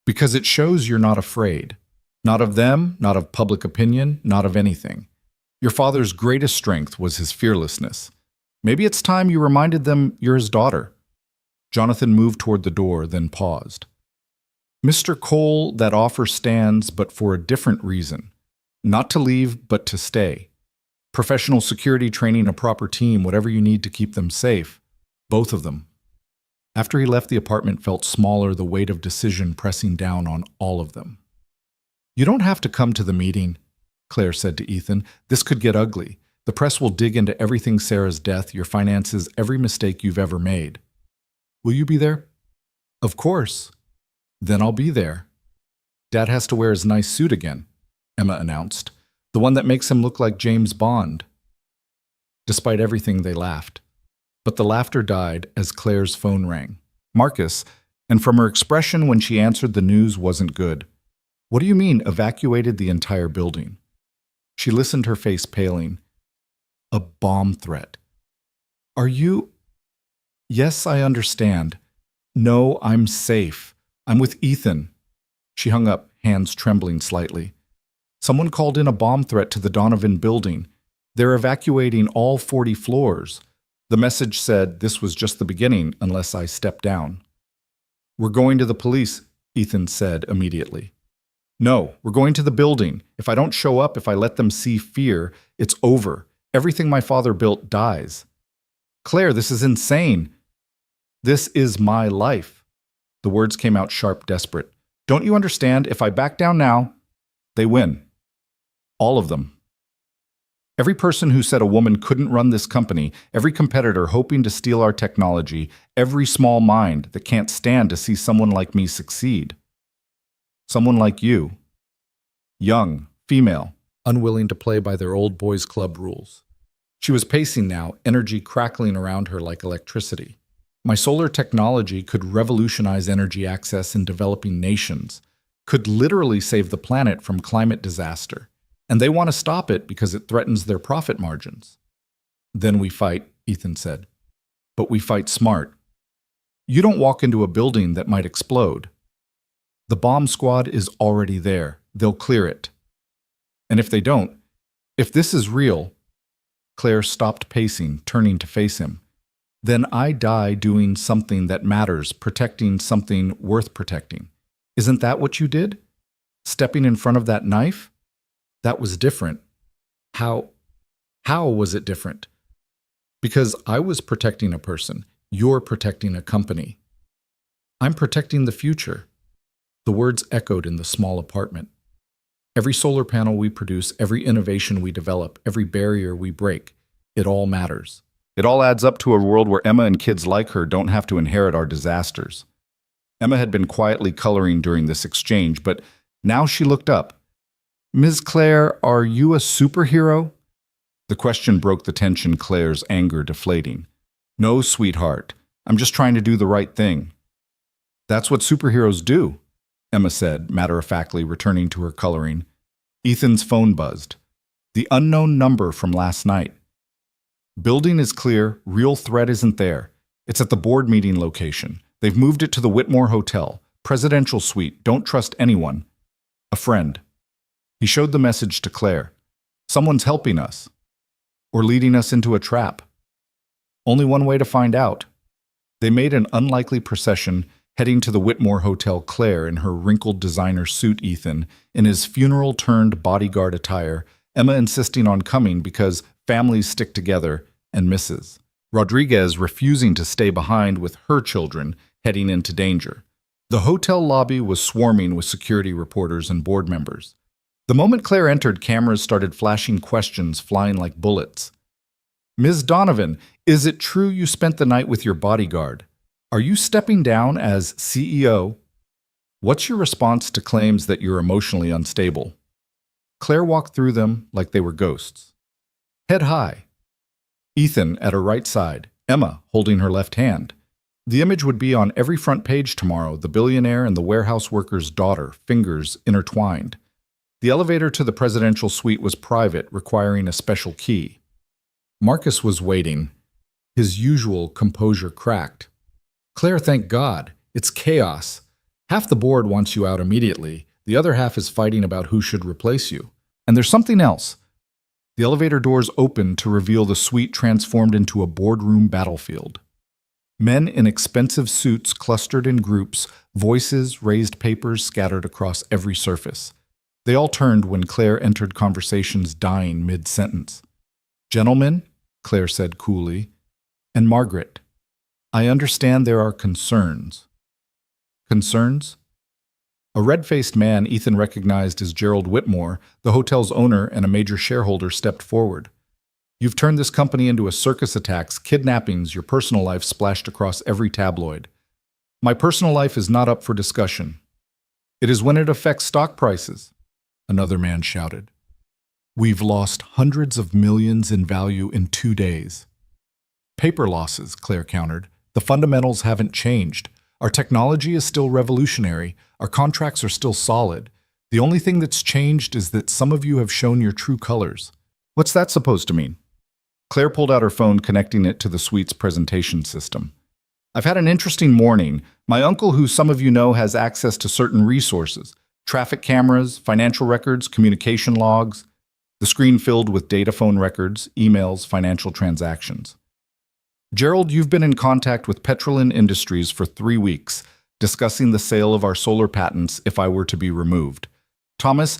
Because it shows you're not afraid. Not of them, not of public opinion, not of anything. Your father's greatest strength was his fearlessness. Maybe it's time you reminded them you're his daughter. Jonathan moved toward the door, then paused. Mr. Cole, that offer stands, but for a different reason. Not to leave, but to stay. Professional security training, a proper team, whatever you need to keep them safe. Both of them. After he left, the apartment felt smaller, the weight of decision pressing down on all of them. You don't have to come to the meeting, Claire said to Ethan. This could get ugly. The press will dig into everything: Sarah's death, your finances, every mistake you've ever made. Will you be there? Of course. Then I'll be there. Dad has to wear his nice suit again, Emma announced. The one that makes him look like James Bond. Despite everything, they laughed. But the laughter died as Claire's phone rang. Marcus, and from her expression when she answered, the news wasn't good. What do you mean, evacuated the entire building? She listened, her face paling. A bomb threat. Are you? Yes, I understand. No, I'm safe. I'm with Ethan. She hung up, hands trembling slightly. Someone called in a bomb threat to the Donovan building. They're evacuating all 40 floors. The message said this was just the beginning unless I step down. We're going to the police, Ethan said immediately. No, we're going to the building. If I don't show up, if I let them see fear, it's over. Everything my father built dies. Claire, this is insane. This is my life. The words came out sharp, desperate. Don't you understand? If I back down now, they win. All of them. Every person who said a woman couldn't run this company, every competitor hoping to steal our technology, every small mind that can't stand to see someone like me succeed. Someone like you. Young, female, unwilling to play by their old boys' club rules. She was pacing now, energy crackling around her like electricity. My solar technology could revolutionize energy access in developing nations, could literally save the planet from climate disaster. And they want to stop it because it threatens their profit margins. Then we fight, Ethan said. But we fight smart. You don't walk into a building that might explode. The bomb squad is already there. They'll clear it. And if they don't, if this is real, Claire stopped pacing, turning to face him. Then I die doing something that matters, protecting something worth protecting. Isn't that what you did? Stepping in front of that knife? That was different. How was it different? Because I was protecting a person. You're protecting a company. I'm protecting the future. The words echoed in the small apartment. Every solar panel we produce, every innovation we develop, every barrier we break, it all matters. It all adds up to a world where Emma and kids like her don't have to inherit our disasters. Emma had been quietly coloring during this exchange, but now she looked up. Ms. Claire, are you a superhero? The question broke the tension, Claire's anger deflating. No, sweetheart. I'm just trying to do the right thing. That's what superheroes do, Emma said, matter-of-factly returning to her coloring. Ethan's phone buzzed. The unknown number from last night. Building is clear, real threat isn't there. It's at the board meeting location. They've moved it to the Whitmore Hotel. Presidential suite, don't trust anyone. A friend. He showed the message to Claire. Someone's helping us. Or leading us into a trap. Only one way to find out. They made an unlikely procession, heading to the Whitmore Hotel. Claire in her wrinkled designer suit, Ethan in his funeral-turned bodyguard attire, Emma insisting on coming because families stick together, and Mrs. Rodriguez refusing to stay behind with her children, heading into danger. The hotel lobby was swarming with security reporters and board members. The moment Claire entered, cameras started flashing questions flying like bullets. Ms. Donovan, is it true you spent the night with your bodyguard? Are you stepping down as CEO? What's your response to claims that you're emotionally unstable? Claire walked through them like they were ghosts. Head high. Ethan at her right side, Emma holding her left hand. The image would be on every front page tomorrow, the billionaire and the warehouse worker's daughter, fingers intertwined. The elevator to the presidential suite was private, requiring a special key. Marcus was waiting. His usual composure cracked. Claire, thank God. It's chaos. Half the board wants you out immediately. The other half is fighting about who should replace you. And there's something else. The elevator doors opened to reveal the suite transformed into a boardroom battlefield. Men in expensive suits clustered in groups, voices, raised papers scattered across every surface. They all turned when Claire entered conversations, dying mid-sentence. Gentlemen, Claire said coolly, and Margaret, I understand there are concerns. Concerns? A red-faced man Ethan recognized as Gerald Whitmore, the hotel's owner and a major shareholder, stepped forward. You've turned this company into a circus. Attacks, kidnappings, your personal life splashed across every tabloid. My personal life is not up for discussion. It is when it affects stock prices, another man shouted. We've lost hundreds of millions in value in 2 days. Paper losses, Claire countered. The fundamentals haven't changed. Our technology is still revolutionary. Our contracts are still solid. The only thing that's changed is that some of you have shown your true colors. What's that supposed to mean? Claire pulled out her phone, connecting it to the suite's presentation system. I've had an interesting morning. My uncle, who some of you know, has access to certain resources. Traffic cameras, financial records, communication logs. The screen filled with data phone records, emails, financial transactions. Gerald, you've been in contact with Petrolin Industries for 3 weeks, discussing the sale of our solar patents if I were to be removed. Thomas,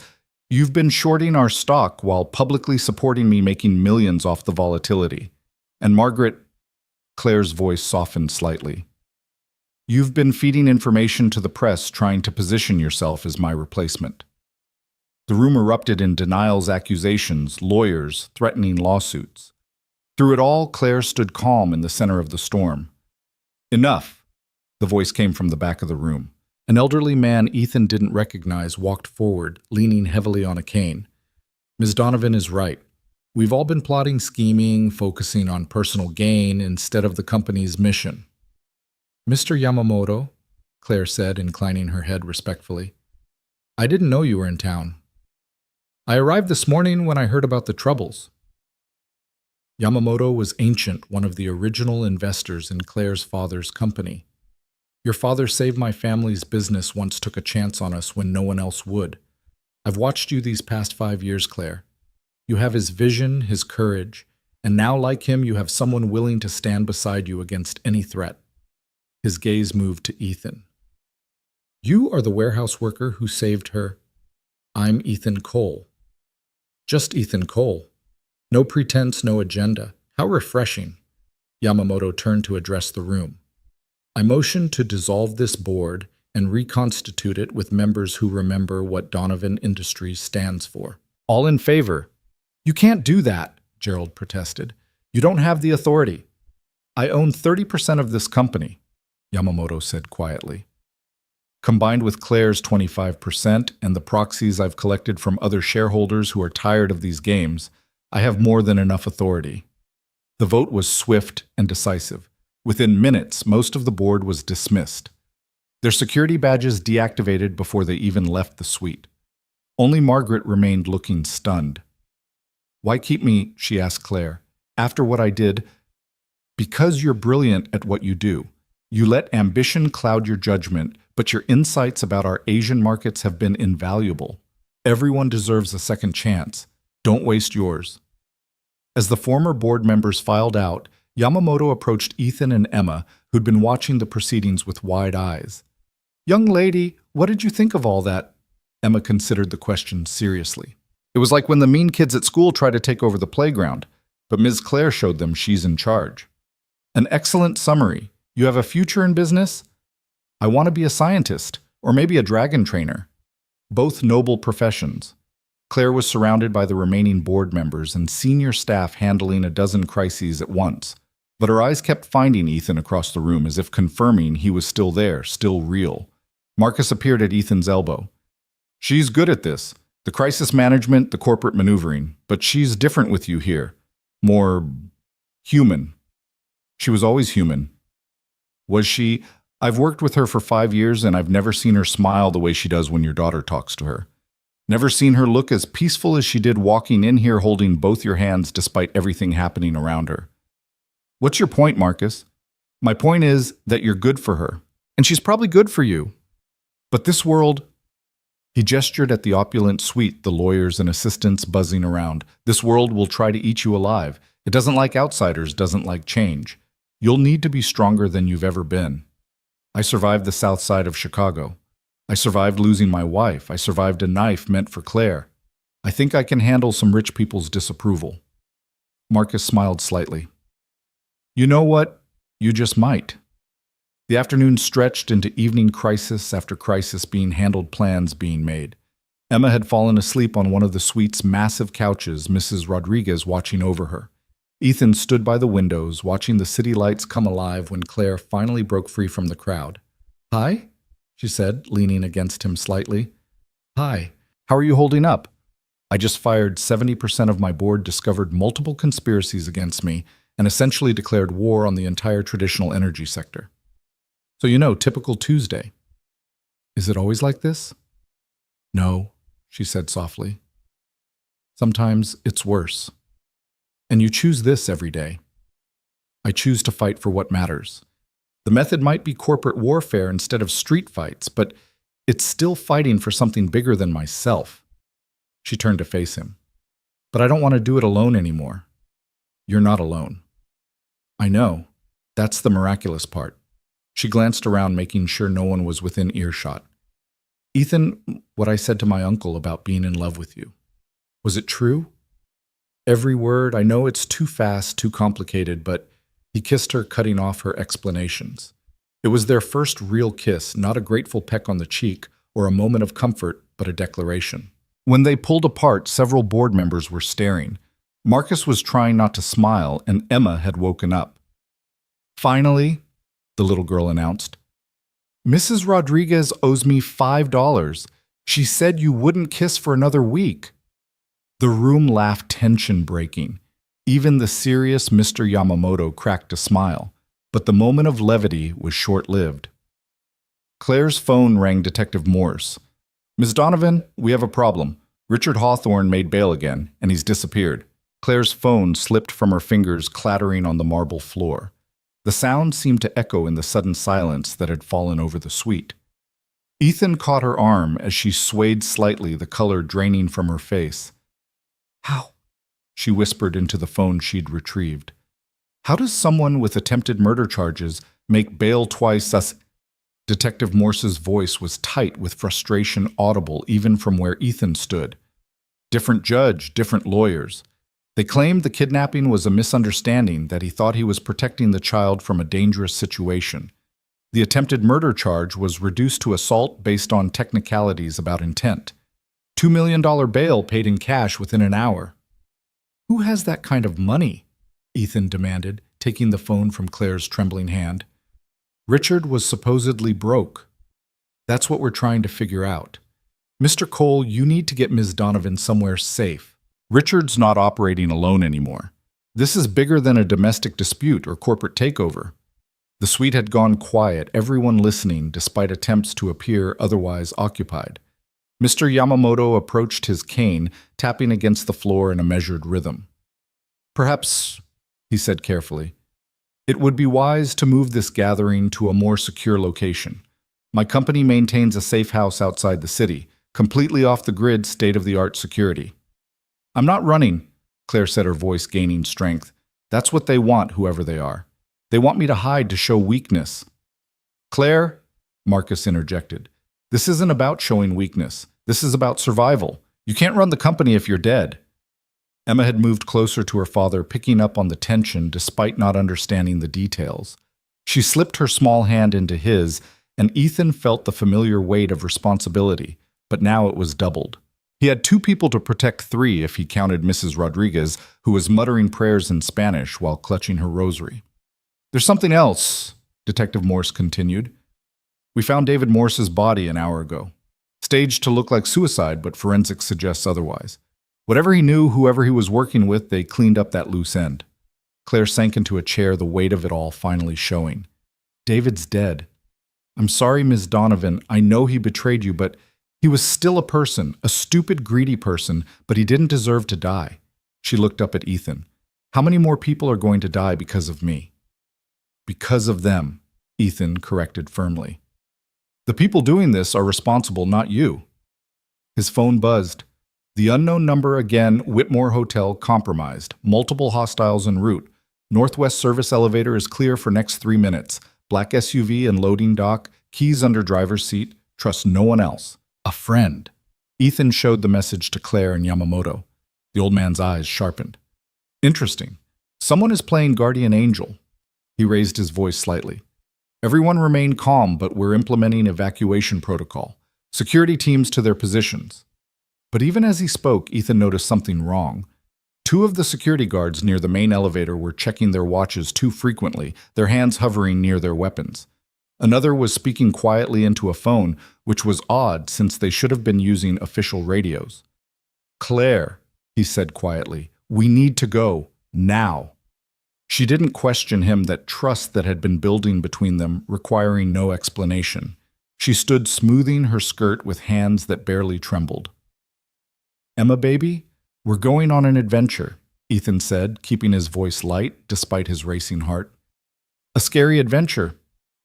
you've been shorting our stock while publicly supporting me, making millions off the volatility. And Margaret, Claire's voice softened slightly. You've been feeding information to the press, trying to position yourself as my replacement. The room erupted in denials, accusations, lawyers, threatening lawsuits. Through it all, Claire stood calm in the center of the storm. Enough, the voice came from the back of the room. An elderly man Ethan didn't recognize walked forward, leaning heavily on a cane. Ms. Donovan is right. We've all been plotting, scheming, focusing on personal gain instead of the company's mission. Mr. Yamamoto, Claire said, inclining her head respectfully, I didn't know you were in town. I arrived this morning when I heard about the troubles. Yamamoto was Ancient, one of the original investors in Claire's father's company. Your father saved my family's business, once took a chance on us when no one else would. I've watched you these past 5 years, Claire. You have his vision, his courage, and now, like him, you have someone willing to stand beside you against any threat. His gaze moved to Ethan. You are the warehouse worker who saved her. I'm Ethan Cole. Just Ethan Cole. No pretense, no agenda. How refreshing. Yamamoto turned to address the room. I motion to dissolve this board and reconstitute it with members who remember what Donovan Industries stands for. All in favor? You can't do that, Gerald protested. You don't have the authority. I own 30% of this company, Yamamoto said quietly. Combined with Claire's 25% and the proxies I've collected from other shareholders who are tired of these games, I have more than enough authority. The vote was swift and decisive. Within minutes, most of the board was dismissed, their security badges deactivated before they even left the suite. Only Margaret remained looking stunned. "Why keep me?" she asked Claire. "After what I did?" "Because you're brilliant at what you do. You let ambition cloud your judgment, but your insights about our Asian markets have been invaluable. Everyone deserves a second chance. Don't waste yours." As the former board members filed out, Yamamoto approached Ethan and Emma, who'd been watching the proceedings with wide eyes. "Young lady, what did you think of all that?" Emma considered the question seriously. "It was like when the mean kids at school try to take over the playground, but Ms. Claire showed them she's in charge." "An excellent summary. You have a future in business?" "I want to be a scientist, or maybe a dragon trainer." Both noble professions. Claire was surrounded by the remaining board members and senior staff handling a dozen crises at once, but her eyes kept finding Ethan across the room as if confirming he was still there, still real. Marcus appeared at Ethan's elbow. "She's good at this, the crisis management, the corporate maneuvering, but she's different with you here. More human." "She was always human." "Was she? I've worked with her for 5 years and I've never seen her smile the way she does when your daughter talks to her. Never seen her look as peaceful as she did walking in here holding both your hands despite everything happening around her." "What's your point, Marcus?" "My point is that you're good for her. And she's probably good for you. But this world—" He gestured at the opulent suite, the lawyers and assistants buzzing around. "This world will try to eat you alive. It doesn't like outsiders, doesn't like change. You'll need to be stronger than you've ever been. I survived the south side of Chicago. I survived losing my wife. I survived a knife meant for Claire. I think I can handle some rich people's disapproval." Marcus smiled slightly. "You know what? You just might." The afternoon stretched into evening crisis after crisis being handled, plans being made. Emma had fallen asleep on one of the suite's massive couches, Mrs. Rodriguez watching over her. Ethan stood by the windows, watching the city lights come alive when Claire finally broke free from the crowd. "Hi," she said, leaning against him slightly. "Hi. How are you holding up?" "I just fired 70% of my board, discovered multiple conspiracies against me, and essentially declared war on the entire traditional energy sector. So typical Tuesday." "Is it always like this?" "No," she said softly. "Sometimes it's worse. And you choose this every day." "I choose to fight for what matters. The method might be corporate warfare instead of street fights, but it's still fighting for something bigger than myself." She turned to face him. "But I don't want to do it alone anymore." "You're not alone." "I know. That's the miraculous part." She glanced around, making sure no one was within earshot. "Ethan, what I said to my uncle about being in love with you, was it true?" "Every word. I know it's too fast, too complicated, but—" He kissed her, cutting off her explanations. It was their first real kiss, not a grateful peck on the cheek or a moment of comfort, but a declaration. When they pulled apart, several board members were staring. Marcus was trying not to smile, and Emma had woken up. "Finally," the little girl announced, "Mrs. Rodriguez owes me $5. She said you wouldn't kiss for another week." The room laughed, tension breaking. Even the serious Mr. Yamamoto cracked a smile, but the moment of levity was short-lived. Claire's phone rang Detective Morse. "Ms. Donovan, we have a problem. Richard Hawthorne made bail again, and he's disappeared." Claire's phone slipped from her fingers, clattering on the marble floor. The sound seemed to echo in the sudden silence that had fallen over the suite. Ethan caught her arm as she swayed slightly, the color draining from her face. "How?" she whispered into the phone she'd retrieved. "How does someone with attempted murder charges make bail twice as—" Detective Morse's voice was tight with frustration, audible even from where Ethan stood. Different judge, different lawyers. They claimed the kidnapping was a misunderstanding, that he thought he was protecting the child from a dangerous situation. The attempted murder charge was reduced to assault based on technicalities about intent. $2 million bail paid in cash within an hour. "Who has that kind of money?" Ethan demanded, taking the phone from Claire's trembling hand. "Richard was supposedly broke. That's what we're trying to figure out. Mr. Cole, you need to get Ms. Donovan somewhere safe. Richard's not operating alone anymore. This is bigger than a domestic dispute or corporate takeover. The suite had gone quiet, everyone listening despite attempts to appear otherwise occupied. Mr. Yamamoto approached his cane, tapping against the floor in a measured rhythm. "Perhaps," he said carefully, "it would be wise to move this gathering to a more secure location. My company maintains a safe house outside the city, completely off the grid, state-of-the-art security." "I'm not running," Claire said, her voice gaining strength. "That's what they want, whoever they are. They want me to hide to show weakness." "Claire," Marcus interjected, "this isn't about showing weakness. This is about survival. You can't run the company if you're dead." Emma had moved closer to her father, picking up on the tension despite not understanding the details. She slipped her small hand into his, and Ethan felt the familiar weight of responsibility, but now it was doubled. He had two people to protect, three if he counted Mrs. Rodriguez, who was muttering prayers in Spanish while clutching her rosary. "There's something else," Detective Morse continued. "We found David Morse's body an hour ago. Staged to look like suicide, but forensics suggests otherwise. Whatever he knew, whoever he was working with, they cleaned up that loose end." Claire sank into a chair, the weight of it all finally showing. "David's dead. I'm sorry, Ms. Donovan. I know he betrayed you, but he was still a person, a stupid, greedy person, but he didn't deserve to die." She looked up at Ethan. "How many more people are going to die because of me?" "Because of them," Ethan corrected firmly. "The people doing this are responsible, not you." His phone buzzed. The unknown number again, Whitmore Hotel, compromised. Multiple hostiles en route. Northwest service elevator is clear for next 3 minutes. Black SUV and loading dock, keys under driver's seat. Trust no one else. A friend. Ethan showed the message to Claire and Yamamoto. The old man's eyes sharpened. "Interesting. Someone is playing guardian angel." He raised his voice slightly. "Everyone remain calm, but we're implementing evacuation protocol. Security teams to their positions." But even as he spoke, Ethan noticed something wrong. Two of the security guards near the main elevator were checking their watches too frequently, their hands hovering near their weapons. Another was speaking quietly into a phone, which was odd since they should have been using official radios. "Claire," he said quietly, "we need to go, now." She didn't question him, that trust that had been building between them, requiring no explanation. She stood smoothing her skirt with hands that barely trembled. "Emma, baby, we're going on an adventure," Ethan said, keeping his voice light despite his racing heart. "A scary adventure?"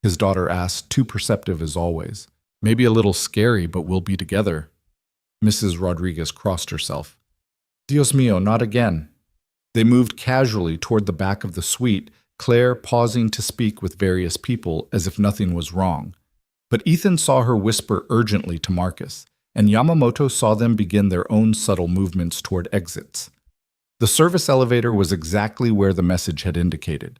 his daughter asked, too perceptive as always. "Maybe a little scary, but we'll be together." Mrs. Rodriguez crossed herself. "Dios mío, not again." They moved casually toward the back of the suite, Claire pausing to speak with various people as if nothing was wrong. But Ethan saw her whisper urgently to Marcus, and Yamamoto saw them begin their own subtle movements toward exits. The service elevator was exactly where the message had indicated.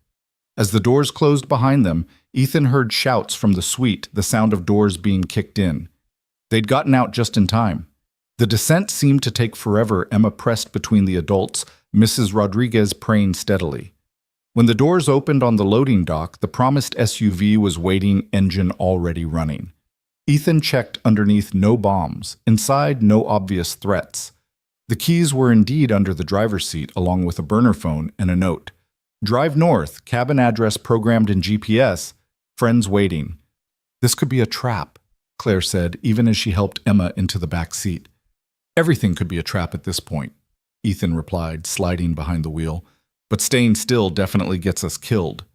As the doors closed behind them, Ethan heard shouts from the suite, the sound of doors being kicked in. They'd gotten out just in time. The descent seemed to take forever. Emma pressed between the adults, Mrs. Rodriguez praying steadily. When the doors opened on the loading dock, the promised SUV was waiting, engine already running. Ethan checked underneath, no bombs. Inside, no obvious threats. The keys were indeed under the driver's seat, along with a burner phone and a note. "Drive north, cabin address programmed in GPS. Friends waiting." "This could be a trap," Claire said, even as she helped Emma into the back seat. "Everything could be a trap at this point," Ethan replied, sliding behind the wheel. "But staying still definitely gets us killed."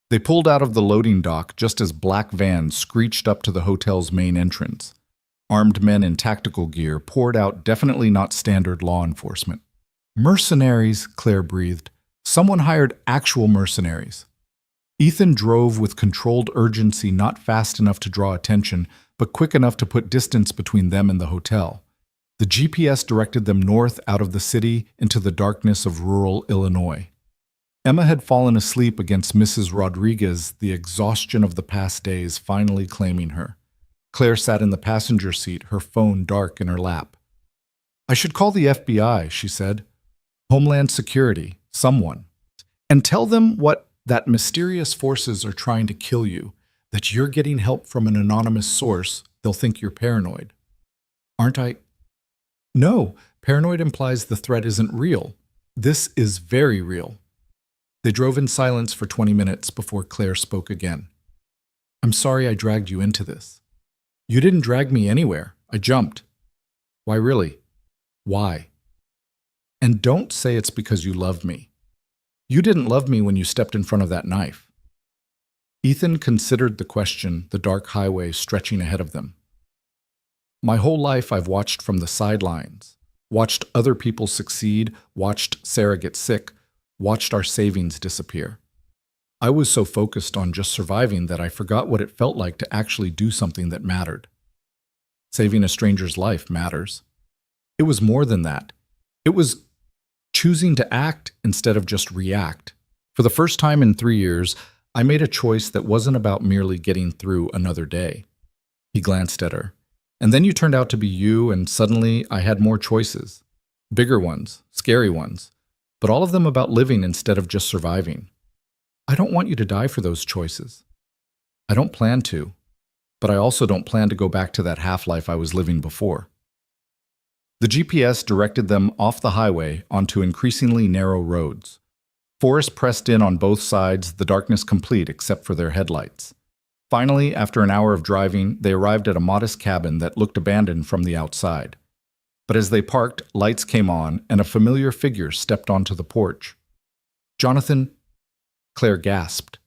They pulled out of the loading dock just as black vans screeched up to the hotel's main entrance. Armed men in tactical gear poured out, definitely not standard law enforcement. "Mercenaries," Claire breathed. "Someone hired actual mercenaries." Ethan drove with controlled urgency, not fast enough to draw attention, but quick enough to put distance between them and the hotel. The GPS directed them north out of the city into the darkness of rural Illinois. Emma had fallen asleep against Mrs. Rodriguez, the exhaustion of the past days finally claiming her. Claire sat in the passenger seat, her phone dark in her lap. "I should call the FBI," she said. "Homeland Security, someone. And tell them that mysterious forces are trying to kill you, that you're getting help from an anonymous source. They'll think you're paranoid." "Aren't I?" "No, paranoid implies the threat isn't real. This is very real." They drove in silence for 20 minutes before Claire spoke again. I'm sorry I dragged you into this. You didn't drag me anywhere. I jumped. Why really? Why? And don't say it's because you love me. You didn't love me when you stepped in front of that knife. Ethan considered the question, the dark highway stretching ahead of them. My whole life I've watched from the sidelines, watched other people succeed, watched Sarah get sick, watched our savings disappear. I was so focused on just surviving that I forgot what it felt like to actually do something that mattered. Saving a stranger's life matters. It was more than that. It was choosing to act instead of just react. For the first time in 3 years, I made a choice that wasn't about merely getting through another day. He glanced at her. And then you turned out to be you, and suddenly I had more choices. Bigger ones, scary ones, but all of them about living instead of just surviving. I don't want you to die for those choices. I don't plan to, but I also don't plan to go back to that half-life I was living before. The GPS directed them off the highway onto increasingly narrow roads. Forest pressed in on both sides, the darkness complete except for their headlights. Finally, after an hour of driving, they arrived at a modest cabin that looked abandoned from the outside. But as they parked, lights came on, and a familiar figure stepped onto the porch. Jonathan, Claire gasped.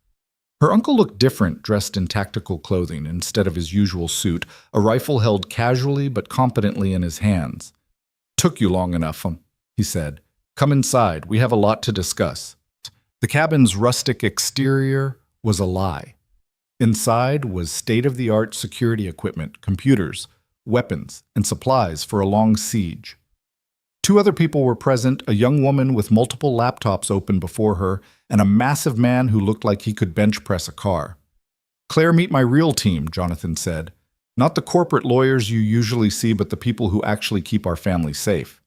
Her uncle looked different, dressed in tactical clothing instead of his usual suit, a rifle held casually but competently in his hands. Took you long enough, he said. Come inside, we have a lot to discuss. The cabin's rustic exterior was a lie. Inside was state-of-the-art security equipment, computers, weapons, and supplies for a long siege. 2 other people were present, a young woman with multiple laptops open before her, and a massive man who looked like he could bench press a car. Claire, meet my real team, Jonathan said. Not the corporate lawyers you usually see, but the people who actually keep our family safe.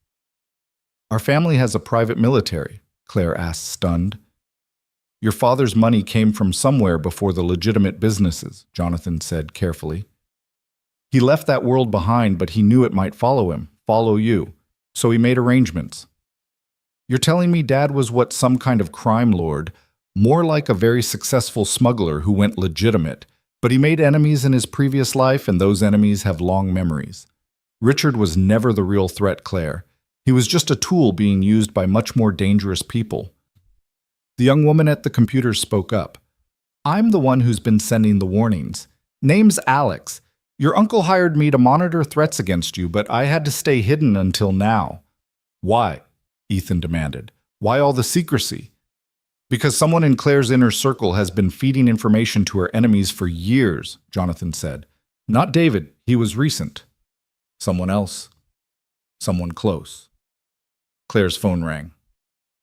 Our family has a private military, Claire asked, stunned. Your father's money came from somewhere before the legitimate businesses, Jonathan said carefully. He left that world behind, but he knew it might follow him, follow you, so he made arrangements. You're telling me Dad was what, some kind of crime lord, more like a very successful smuggler who went legitimate, but he made enemies in his previous life, and those enemies have long memories. Richard was never the real threat, Claire. He was just a tool being used by much more dangerous people. The young woman at the computer spoke up. I'm the one who's been sending the warnings. Name's Alex. Your uncle hired me to monitor threats against you, but I had to stay hidden until now. Why? Ethan demanded. Why all the secrecy? Because someone in Claire's inner circle has been feeding information to her enemies for years, Jonathan said. Not David, he was recent. Someone else. Someone close. Claire's phone rang.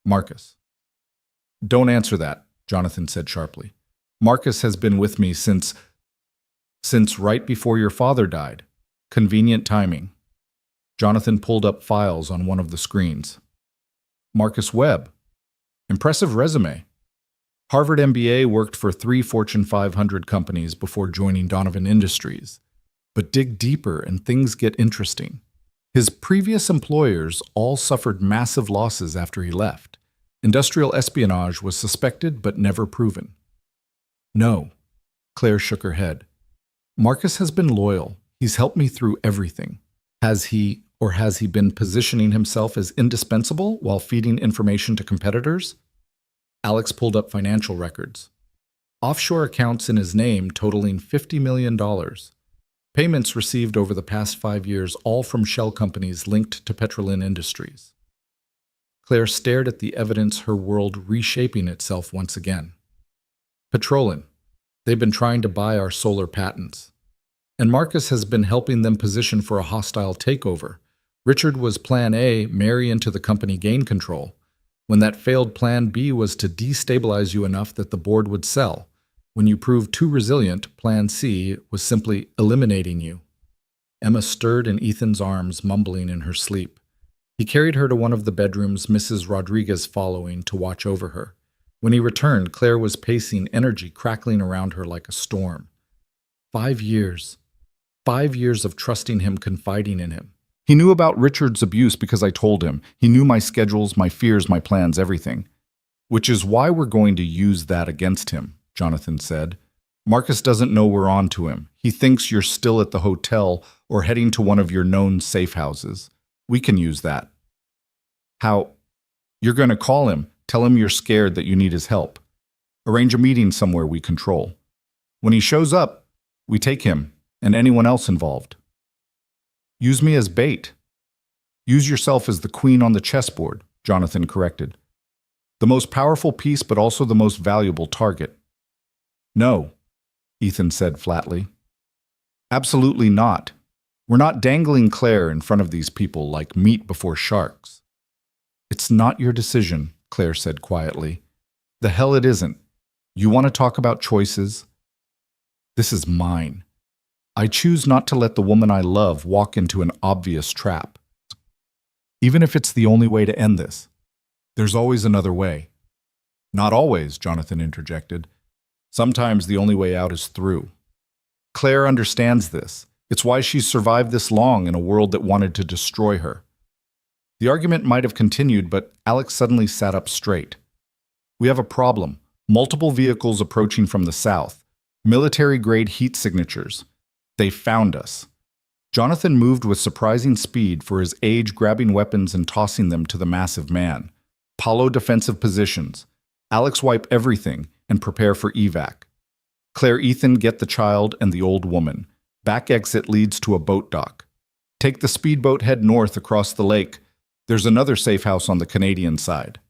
Marcus. Don't answer that, Jonathan said sharply. Marcus has been with me since right before your father died. Convenient timing. Jonathan pulled up files on one of the screens. Marcus Webb. Impressive resume. Harvard MBA, worked for 3 Fortune 500 companies before joining Donovan Industries. But dig deeper and things get interesting. His previous employers all suffered massive losses after he left. Industrial espionage was suspected but never proven. No. Claire shook her head. Marcus has been loyal. He's helped me through everything. Has he been positioning himself as indispensable while feeding information to competitors? Alex pulled up financial records. Offshore accounts in his name totaling $50 million. Payments received over the past 5 years, all from shell companies linked to Petrolin Industries. Claire stared at the evidence, her world reshaping itself once again. Petrolin. They've been trying to buy our solar patents. And Marcus has been helping them position for a hostile takeover. Richard was Plan A, marry into the company, gain control. When that failed, Plan B was to destabilize you enough that the board would sell. When you proved too resilient, Plan C was simply eliminating you. Emma stirred in Ethan's arms, mumbling in her sleep. He carried her to one of the bedrooms, Mrs. Rodriguez following to watch over her. When he returned, Claire was pacing, energy crackling around her like a storm. 5 years. 5 years of trusting him, confiding in him. He knew about Richard's abuse because I told him. He knew my schedules, my fears, my plans, everything. Which is why we're going to use that against him, Jonathan said. Marcus doesn't know we're on to him. He thinks you're still at the hotel or heading to one of your known safe houses. We can use that. How? You're going to call him, tell him you're scared that you need his help. Arrange a meeting somewhere we control. When he shows up, we take him and anyone else involved. Use me as bait. Use yourself as the queen on the chessboard, Jonathan corrected. The most powerful piece, but also the most valuable target. No, Ethan said flatly. Absolutely not. We're not dangling Claire in front of these people like meat before sharks. It's not your decision, Claire said quietly. The hell it isn't. You want to talk about choices? This is mine. I choose not to let the woman I love walk into an obvious trap. Even if it's the only way to end this. There's always another way. Not always, Jonathan interjected. Sometimes the only way out is through. Claire understands this. It's why she's survived this long in a world that wanted to destroy her. The argument might have continued, but Alex suddenly sat up straight. We have a problem. Multiple vehicles approaching from the south. Military-grade heat signatures. They found us. Jonathan moved with surprising speed for his age, grabbing weapons and tossing them to the massive man. Paulo defensive positions. Alex wipe everything and prepare for evac. Claire, Ethan, get the child and the old woman. Back exit leads to a boat dock. Take the speedboat, head north across the lake. There's another safe house on the Canadian side.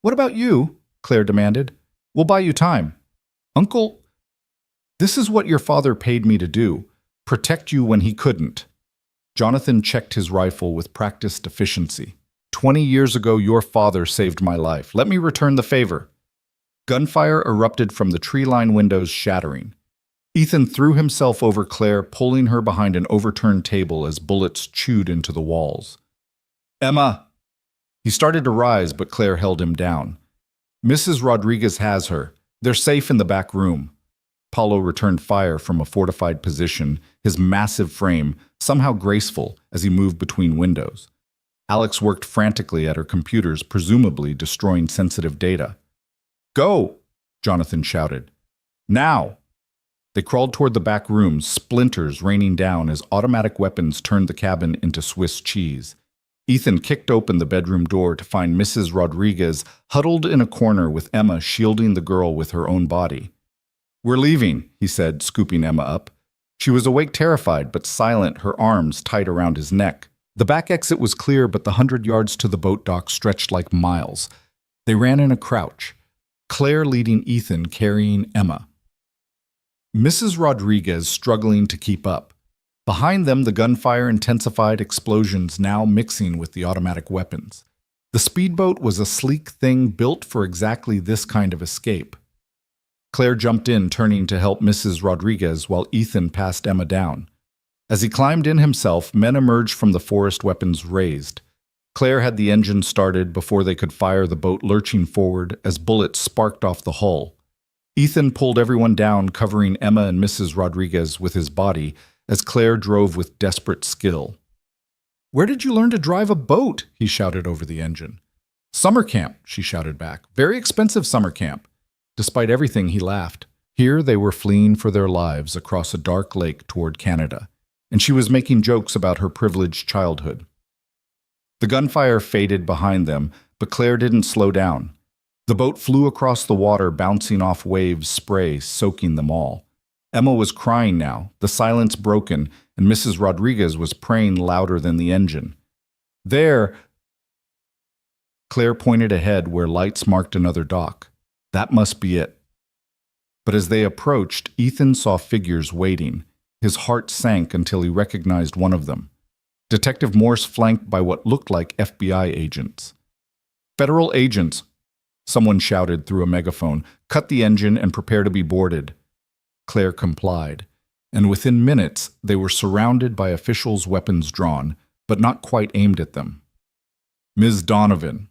What about you? Claire demanded. We'll buy you time. Uncle, this is what your father paid me to do. Protect you when he couldn't. Jonathan checked his rifle with practiced efficiency. 20 years ago, your father saved my life. Let me return the favor. Gunfire erupted from the tree-lined windows, shattering. Ethan threw himself over Claire, pulling her behind an overturned table as bullets chewed into the walls. Emma! He started to rise, but Claire held him down. Mrs. Rodriguez has her. They're safe in the back room. Paulo returned fire from a fortified position, his massive frame somehow graceful as he moved between windows. Alex worked frantically at her computers, presumably destroying sensitive data. Go! Jonathan shouted. Now! They crawled toward the back rooms, splinters raining down as automatic weapons turned the cabin into Swiss cheese. Ethan kicked open the bedroom door to find Mrs. Rodriguez huddled in a corner with Emma shielding the girl with her own body. We're leaving, he said, scooping Emma up. She was awake, terrified, but silent, her arms tight around his neck. The back exit was clear, but the 100 yards to the boat dock stretched like miles. They ran in a crouch, Claire leading Ethan, carrying Emma. Mrs. Rodriguez struggling to keep up. Behind them, the gunfire intensified, explosions now mixing with the automatic weapons. The speedboat was a sleek thing built for exactly this kind of escape. Claire jumped in, turning to help Mrs. Rodriguez while Ethan passed Emma down. As he climbed in himself, men emerged from the forest, weapons raised. Claire had the engine started before they could fire, the boat lurching forward as bullets sparked off the hull. Ethan pulled everyone down, covering Emma and Mrs. Rodriguez with his body as Claire drove with desperate skill. Where did you learn to drive a boat? He shouted over the engine. Summer camp, she shouted back. Very expensive summer camp. Despite everything, he laughed. Here they were fleeing for their lives across a dark lake toward Canada, and she was making jokes about her privileged childhood. The gunfire faded behind them, but Claire didn't slow down. The boat flew across the water, bouncing off waves, spray soaking them all. Emma was crying now, the silence broken, and Mrs. Rodriguez was praying louder than the engine. There! Claire pointed ahead where lights marked another dock. That must be it. But as they approached, Ethan saw figures waiting. His heart sank until he recognized one of them. Detective Morse, flanked by what looked like FBI agents. Federal agents, someone shouted through a megaphone. Cut the engine and prepare to be boarded. Claire complied, and within minutes they were surrounded by officials, weapons drawn, but not quite aimed at them. Ms. Donovan,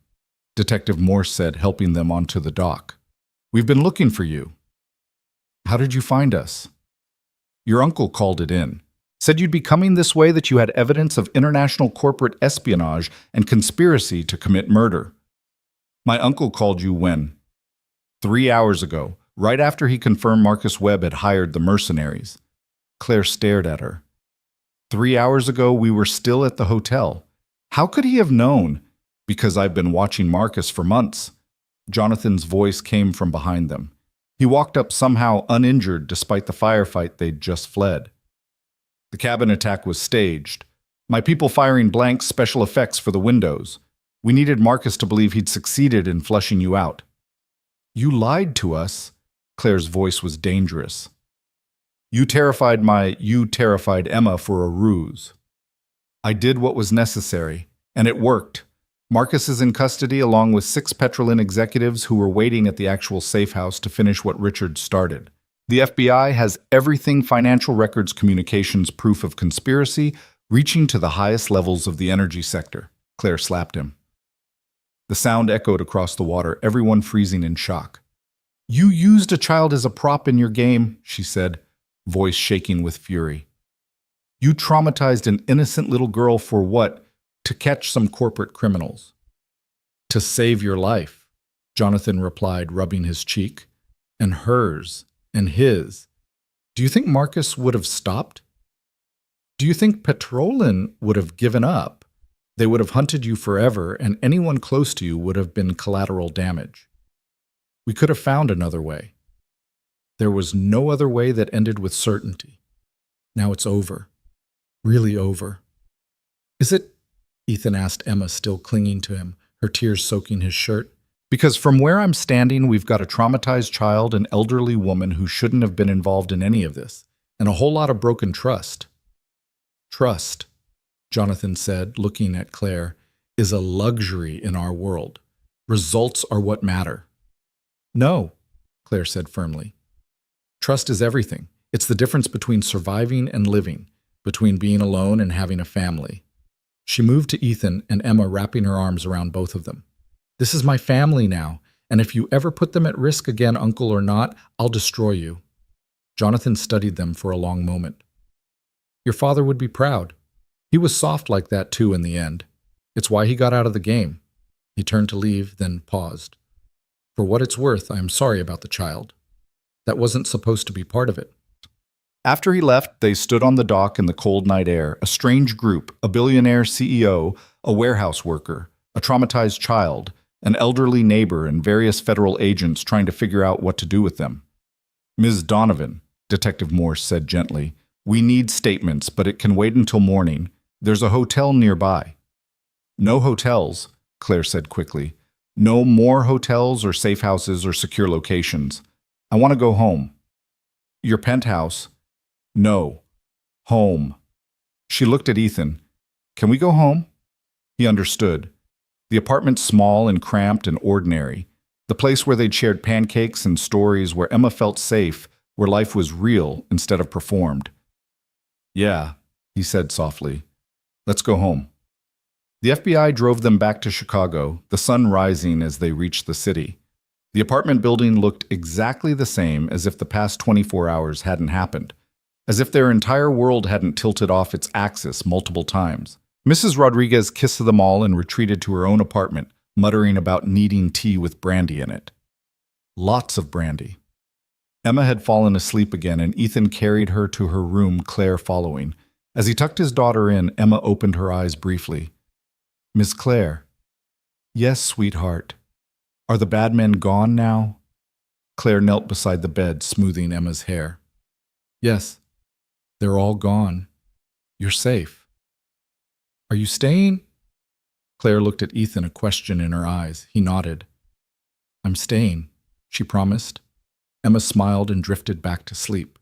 Detective Morse said, helping them onto the dock. We've been looking for you. How did you find us? Your uncle called it in. Said you'd be coming this way, that you had evidence of international corporate espionage and conspiracy to commit murder. My uncle called you when? 3 hours ago, right after he confirmed Marcus Webb had hired the mercenaries. Claire stared at her. 3 hours ago, we were still at the hotel. How could he have known? Because I've been watching Marcus for months. Jonathan's voice came from behind them. He walked up somehow uninjured despite the firefight they'd just fled. The cabin attack was staged. My people firing blank special effects for the windows. We needed Marcus to believe he'd succeeded in flushing you out. You lied to us. Claire's voice was dangerous. You terrified Emma for a ruse. I did what was necessary, and it worked. Marcus is in custody along with 6 Petrolin executives who were waiting at the actual safe house to finish what Richard started. The FBI has everything: financial records, communications, proof of conspiracy, reaching to the highest levels of the energy sector. Claire slapped him. The sound echoed across the water, everyone freezing in shock. You used a child as a prop in your game, she said, voice shaking with fury. You traumatized an innocent little girl for what? To catch some corporate criminals. To save your life, Jonathan replied, rubbing his cheek. And hers, and his. Do you think Marcus would have stopped? Do you think Petrolin would have given up? They would have hunted you forever, and anyone close to you would have been collateral damage. We could have found another way. There was no other way that ended with certainty. Now it's over. Really over. Is it? Ethan asked Emma, still clinging to him, her tears soaking his shirt. Because from where I'm standing, we've got a traumatized child, an elderly woman who shouldn't have been involved in any of this, and a whole lot of broken trust. Trust, Jonathan said, looking at Claire, is a luxury in our world. Results are what matter. No, Claire said firmly. Trust is everything. It's the difference between surviving and living, between being alone and having a family. She moved to Ethan and Emma, wrapping her arms around both of them. This is my family now, and if you ever put them at risk again, uncle or not, I'll destroy you. Jonathan studied them for a long moment. Your father would be proud. He was soft like that too in the end. It's why he got out of the game. He turned to leave, then paused. For what it's worth, I am sorry about the child. That wasn't supposed to be part of it. After he left, they stood on the dock in the cold night air, a strange group, a billionaire CEO, a warehouse worker, a traumatized child, an elderly neighbor, and various federal agents trying to figure out what to do with them. Ms. Donovan, Detective Morse said gently, we need statements, but it can wait until morning. There's a hotel nearby. No hotels, Claire said quickly. No more hotels or safe houses or secure locations. I want to go home. Your penthouse? No. Home. She looked at Ethan. Can we go home? He understood. The apartment small and cramped and ordinary. The place where they'd shared pancakes and stories, where Emma felt safe, where life was real instead of performed. Yeah, he said softly. Let's go home. The FBI drove them back to Chicago, the sun rising as they reached the city. The apartment building looked exactly the same as if the past 24 hours hadn't happened, as if their entire world hadn't tilted off its axis multiple times. Mrs. Rodriguez kissed them all and retreated to her own apartment, muttering about needing tea with brandy in it. Lots of brandy. Emma had fallen asleep again, and Ethan carried her to her room, Claire following. As he tucked his daughter in, Emma opened her eyes briefly. Miss Claire. Yes, sweetheart. Are the bad men gone now? Claire knelt beside the bed, smoothing Emma's hair. Yes, they're all gone. You're safe. Are you staying? Claire looked at Ethan, a question in her eyes. He nodded. I'm staying, she promised. Emma smiled and drifted back to sleep.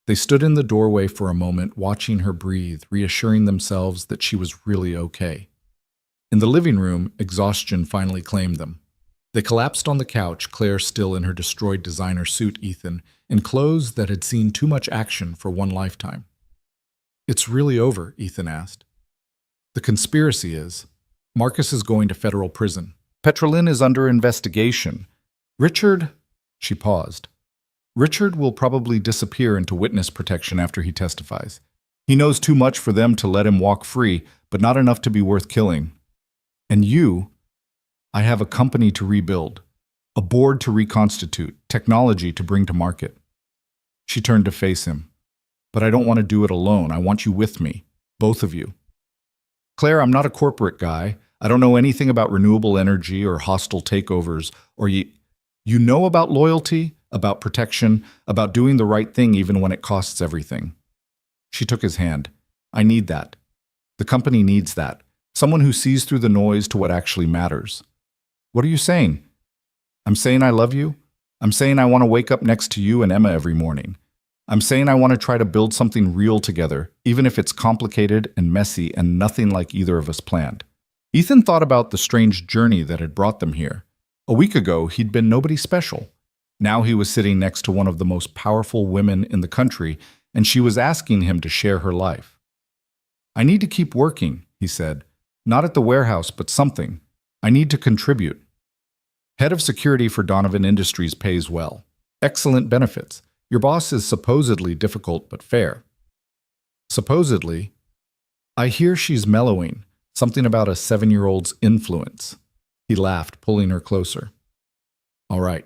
They stood in the doorway for a moment, watching her breathe, reassuring themselves that she was really okay. In the living room, exhaustion finally claimed them. They collapsed on the couch, Claire still in her destroyed designer suit, Ethan, in clothes that had seen too much action for one lifetime. It's really over, Ethan asked. The conspiracy is, Marcus is going to federal prison. Petrolin is under investigation. Richard, she paused. Richard will probably disappear into witness protection after he testifies. He knows too much for them to let him walk free, but not enough to be worth killing. And you I have a company to rebuild, a board to reconstitute, technology to bring to market. She turned to face him. But I don't want to do it alone. I want you with me, both of you. Claire, I'm not a corporate guy. I don't know anything about renewable energy or hostile takeovers, or you know about loyalty, about protection, about doing the right thing even when it costs everything. She took his hand. I need that. The company needs that. Someone who sees through the noise to what actually matters. What are you saying? I'm saying I love you. I'm saying I want to wake up next to you and Emma every morning. I'm saying I want to try to build something real together, even if it's complicated and messy and nothing like either of us planned. Ethan thought about the strange journey that had brought them here. A week ago, he'd been nobody special. Now he was sitting next to one of the most powerful women in the country, and she was asking him to share her life. I need to keep working, he said. Not at the warehouse, but something. I need to contribute. Head of security for Donovan Industries pays well. Excellent benefits. Your boss is supposedly difficult but fair. Supposedly? I hear she's mellowing, something about a 7-year-old's influence. He laughed, pulling her closer. All right,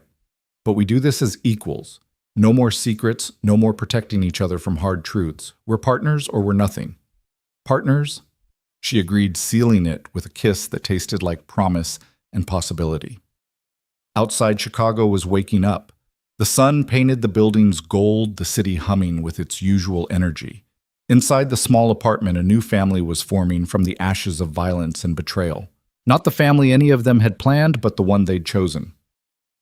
but we do this as equals. No more secrets, no more protecting each other from hard truths. We're partners or we're nothing. Partners? She agreed, sealing it with a kiss that tasted like promise and possibility. Outside Chicago was waking up. The sun painted the buildings gold, the city humming with its usual energy. Inside the small apartment, a new family was forming from the ashes of violence and betrayal. Not the family any of them had planned, but the one they'd chosen.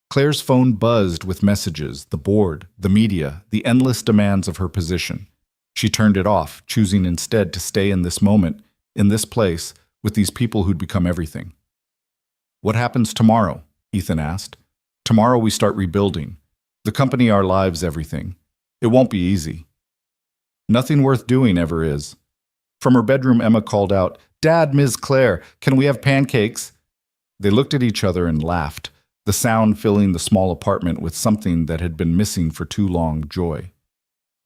Claire's phone buzzed with messages, the board, the media, the endless demands of her position. She turned it off, choosing instead to stay in this moment, in this place, with these people who'd become everything. What happens tomorrow? Ethan asked. Tomorrow we start rebuilding. The company, our lives, everything. It won't be easy. Nothing worth doing ever is. From her bedroom, Emma called out, Dad, Ms. Claire, can we have pancakes? They looked at each other and laughed, the sound filling the small apartment with something that had been missing for too long, joy.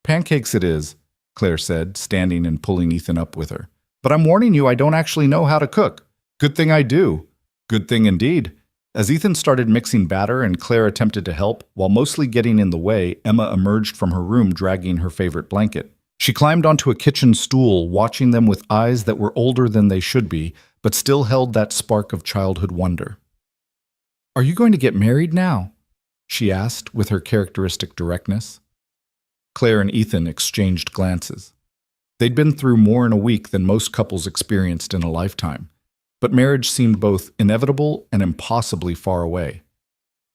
Pancakes it is, Claire said, standing and pulling Ethan up with her. But I'm warning you, I don't actually know how to cook. Good thing I do. Good thing indeed. As Ethan started mixing batter and Claire attempted to help, while mostly getting in the way, Emma emerged from her room dragging her favorite blanket. She climbed onto a kitchen stool, watching them with eyes that were older than they should be, but still held that spark of childhood wonder. Are you going to get married now? She asked with her characteristic directness. Claire and Ethan exchanged glances. They'd been through more in a week than most couples experienced in a lifetime. But marriage seemed both inevitable and impossibly far away.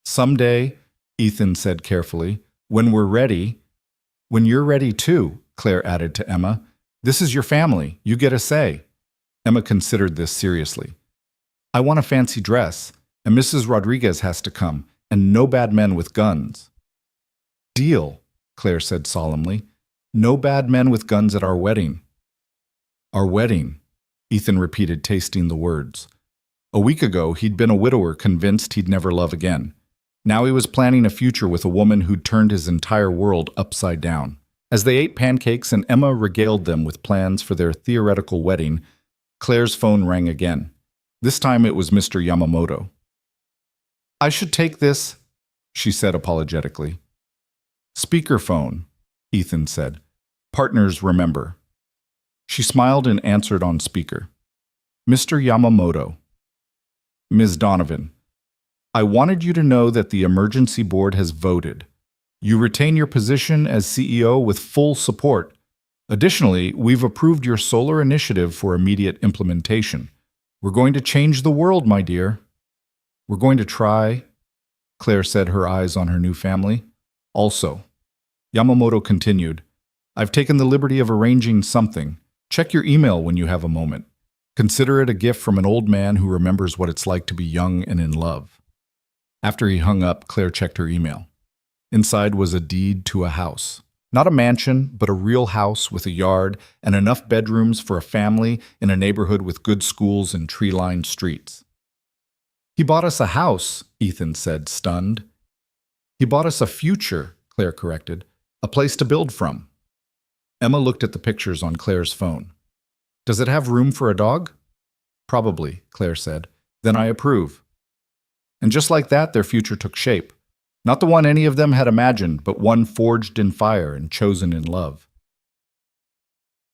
Someday, Ethan said carefully, when we're ready, when you're ready too, Claire added to Emma. This is your family. You get a say. Emma considered this seriously. I want a fancy dress, and Mrs. Rodriguez has to come, and no bad men with guns. Deal, Claire said solemnly. No bad men with guns at our wedding. Our wedding. Ethan repeated, tasting the words. A week ago, he'd been a widower convinced he'd never love again. Now he was planning a future with a woman who'd turned his entire world upside down. As they ate pancakes and Emma regaled them with plans for their theoretical wedding, Claire's phone rang again. This time it was Mr. Yamamoto. I should take this, she said apologetically. Speakerphone, Ethan said. Partners remember. She smiled and answered on speaker. Mr. Yamamoto. Ms. Donovan, I wanted you to know that the emergency board has voted. You retain your position as CEO with full support. Additionally, we've approved your solar initiative for immediate implementation. We're going to change the world, my dear. We're going to try, Claire said, her eyes on her new family. Also, Yamamoto continued, I've taken the liberty of arranging something. Check your email when you have a moment. Consider it a gift from an old man who remembers what it's like to be young and in love. After he hung up, Claire checked her email. Inside was a deed to a house. Not a mansion, but a real house with a yard and enough bedrooms for a family in a neighborhood with good schools and tree-lined streets. He bought us a house, Ethan said, stunned. He bought us a future, Claire corrected, a place to build from. Emma looked at the pictures on Claire's phone. Does it have room for a dog? Probably, Claire said. Then I approve. And just like that, their future took shape. Not the one any of them had imagined, but one forged in fire and chosen in love.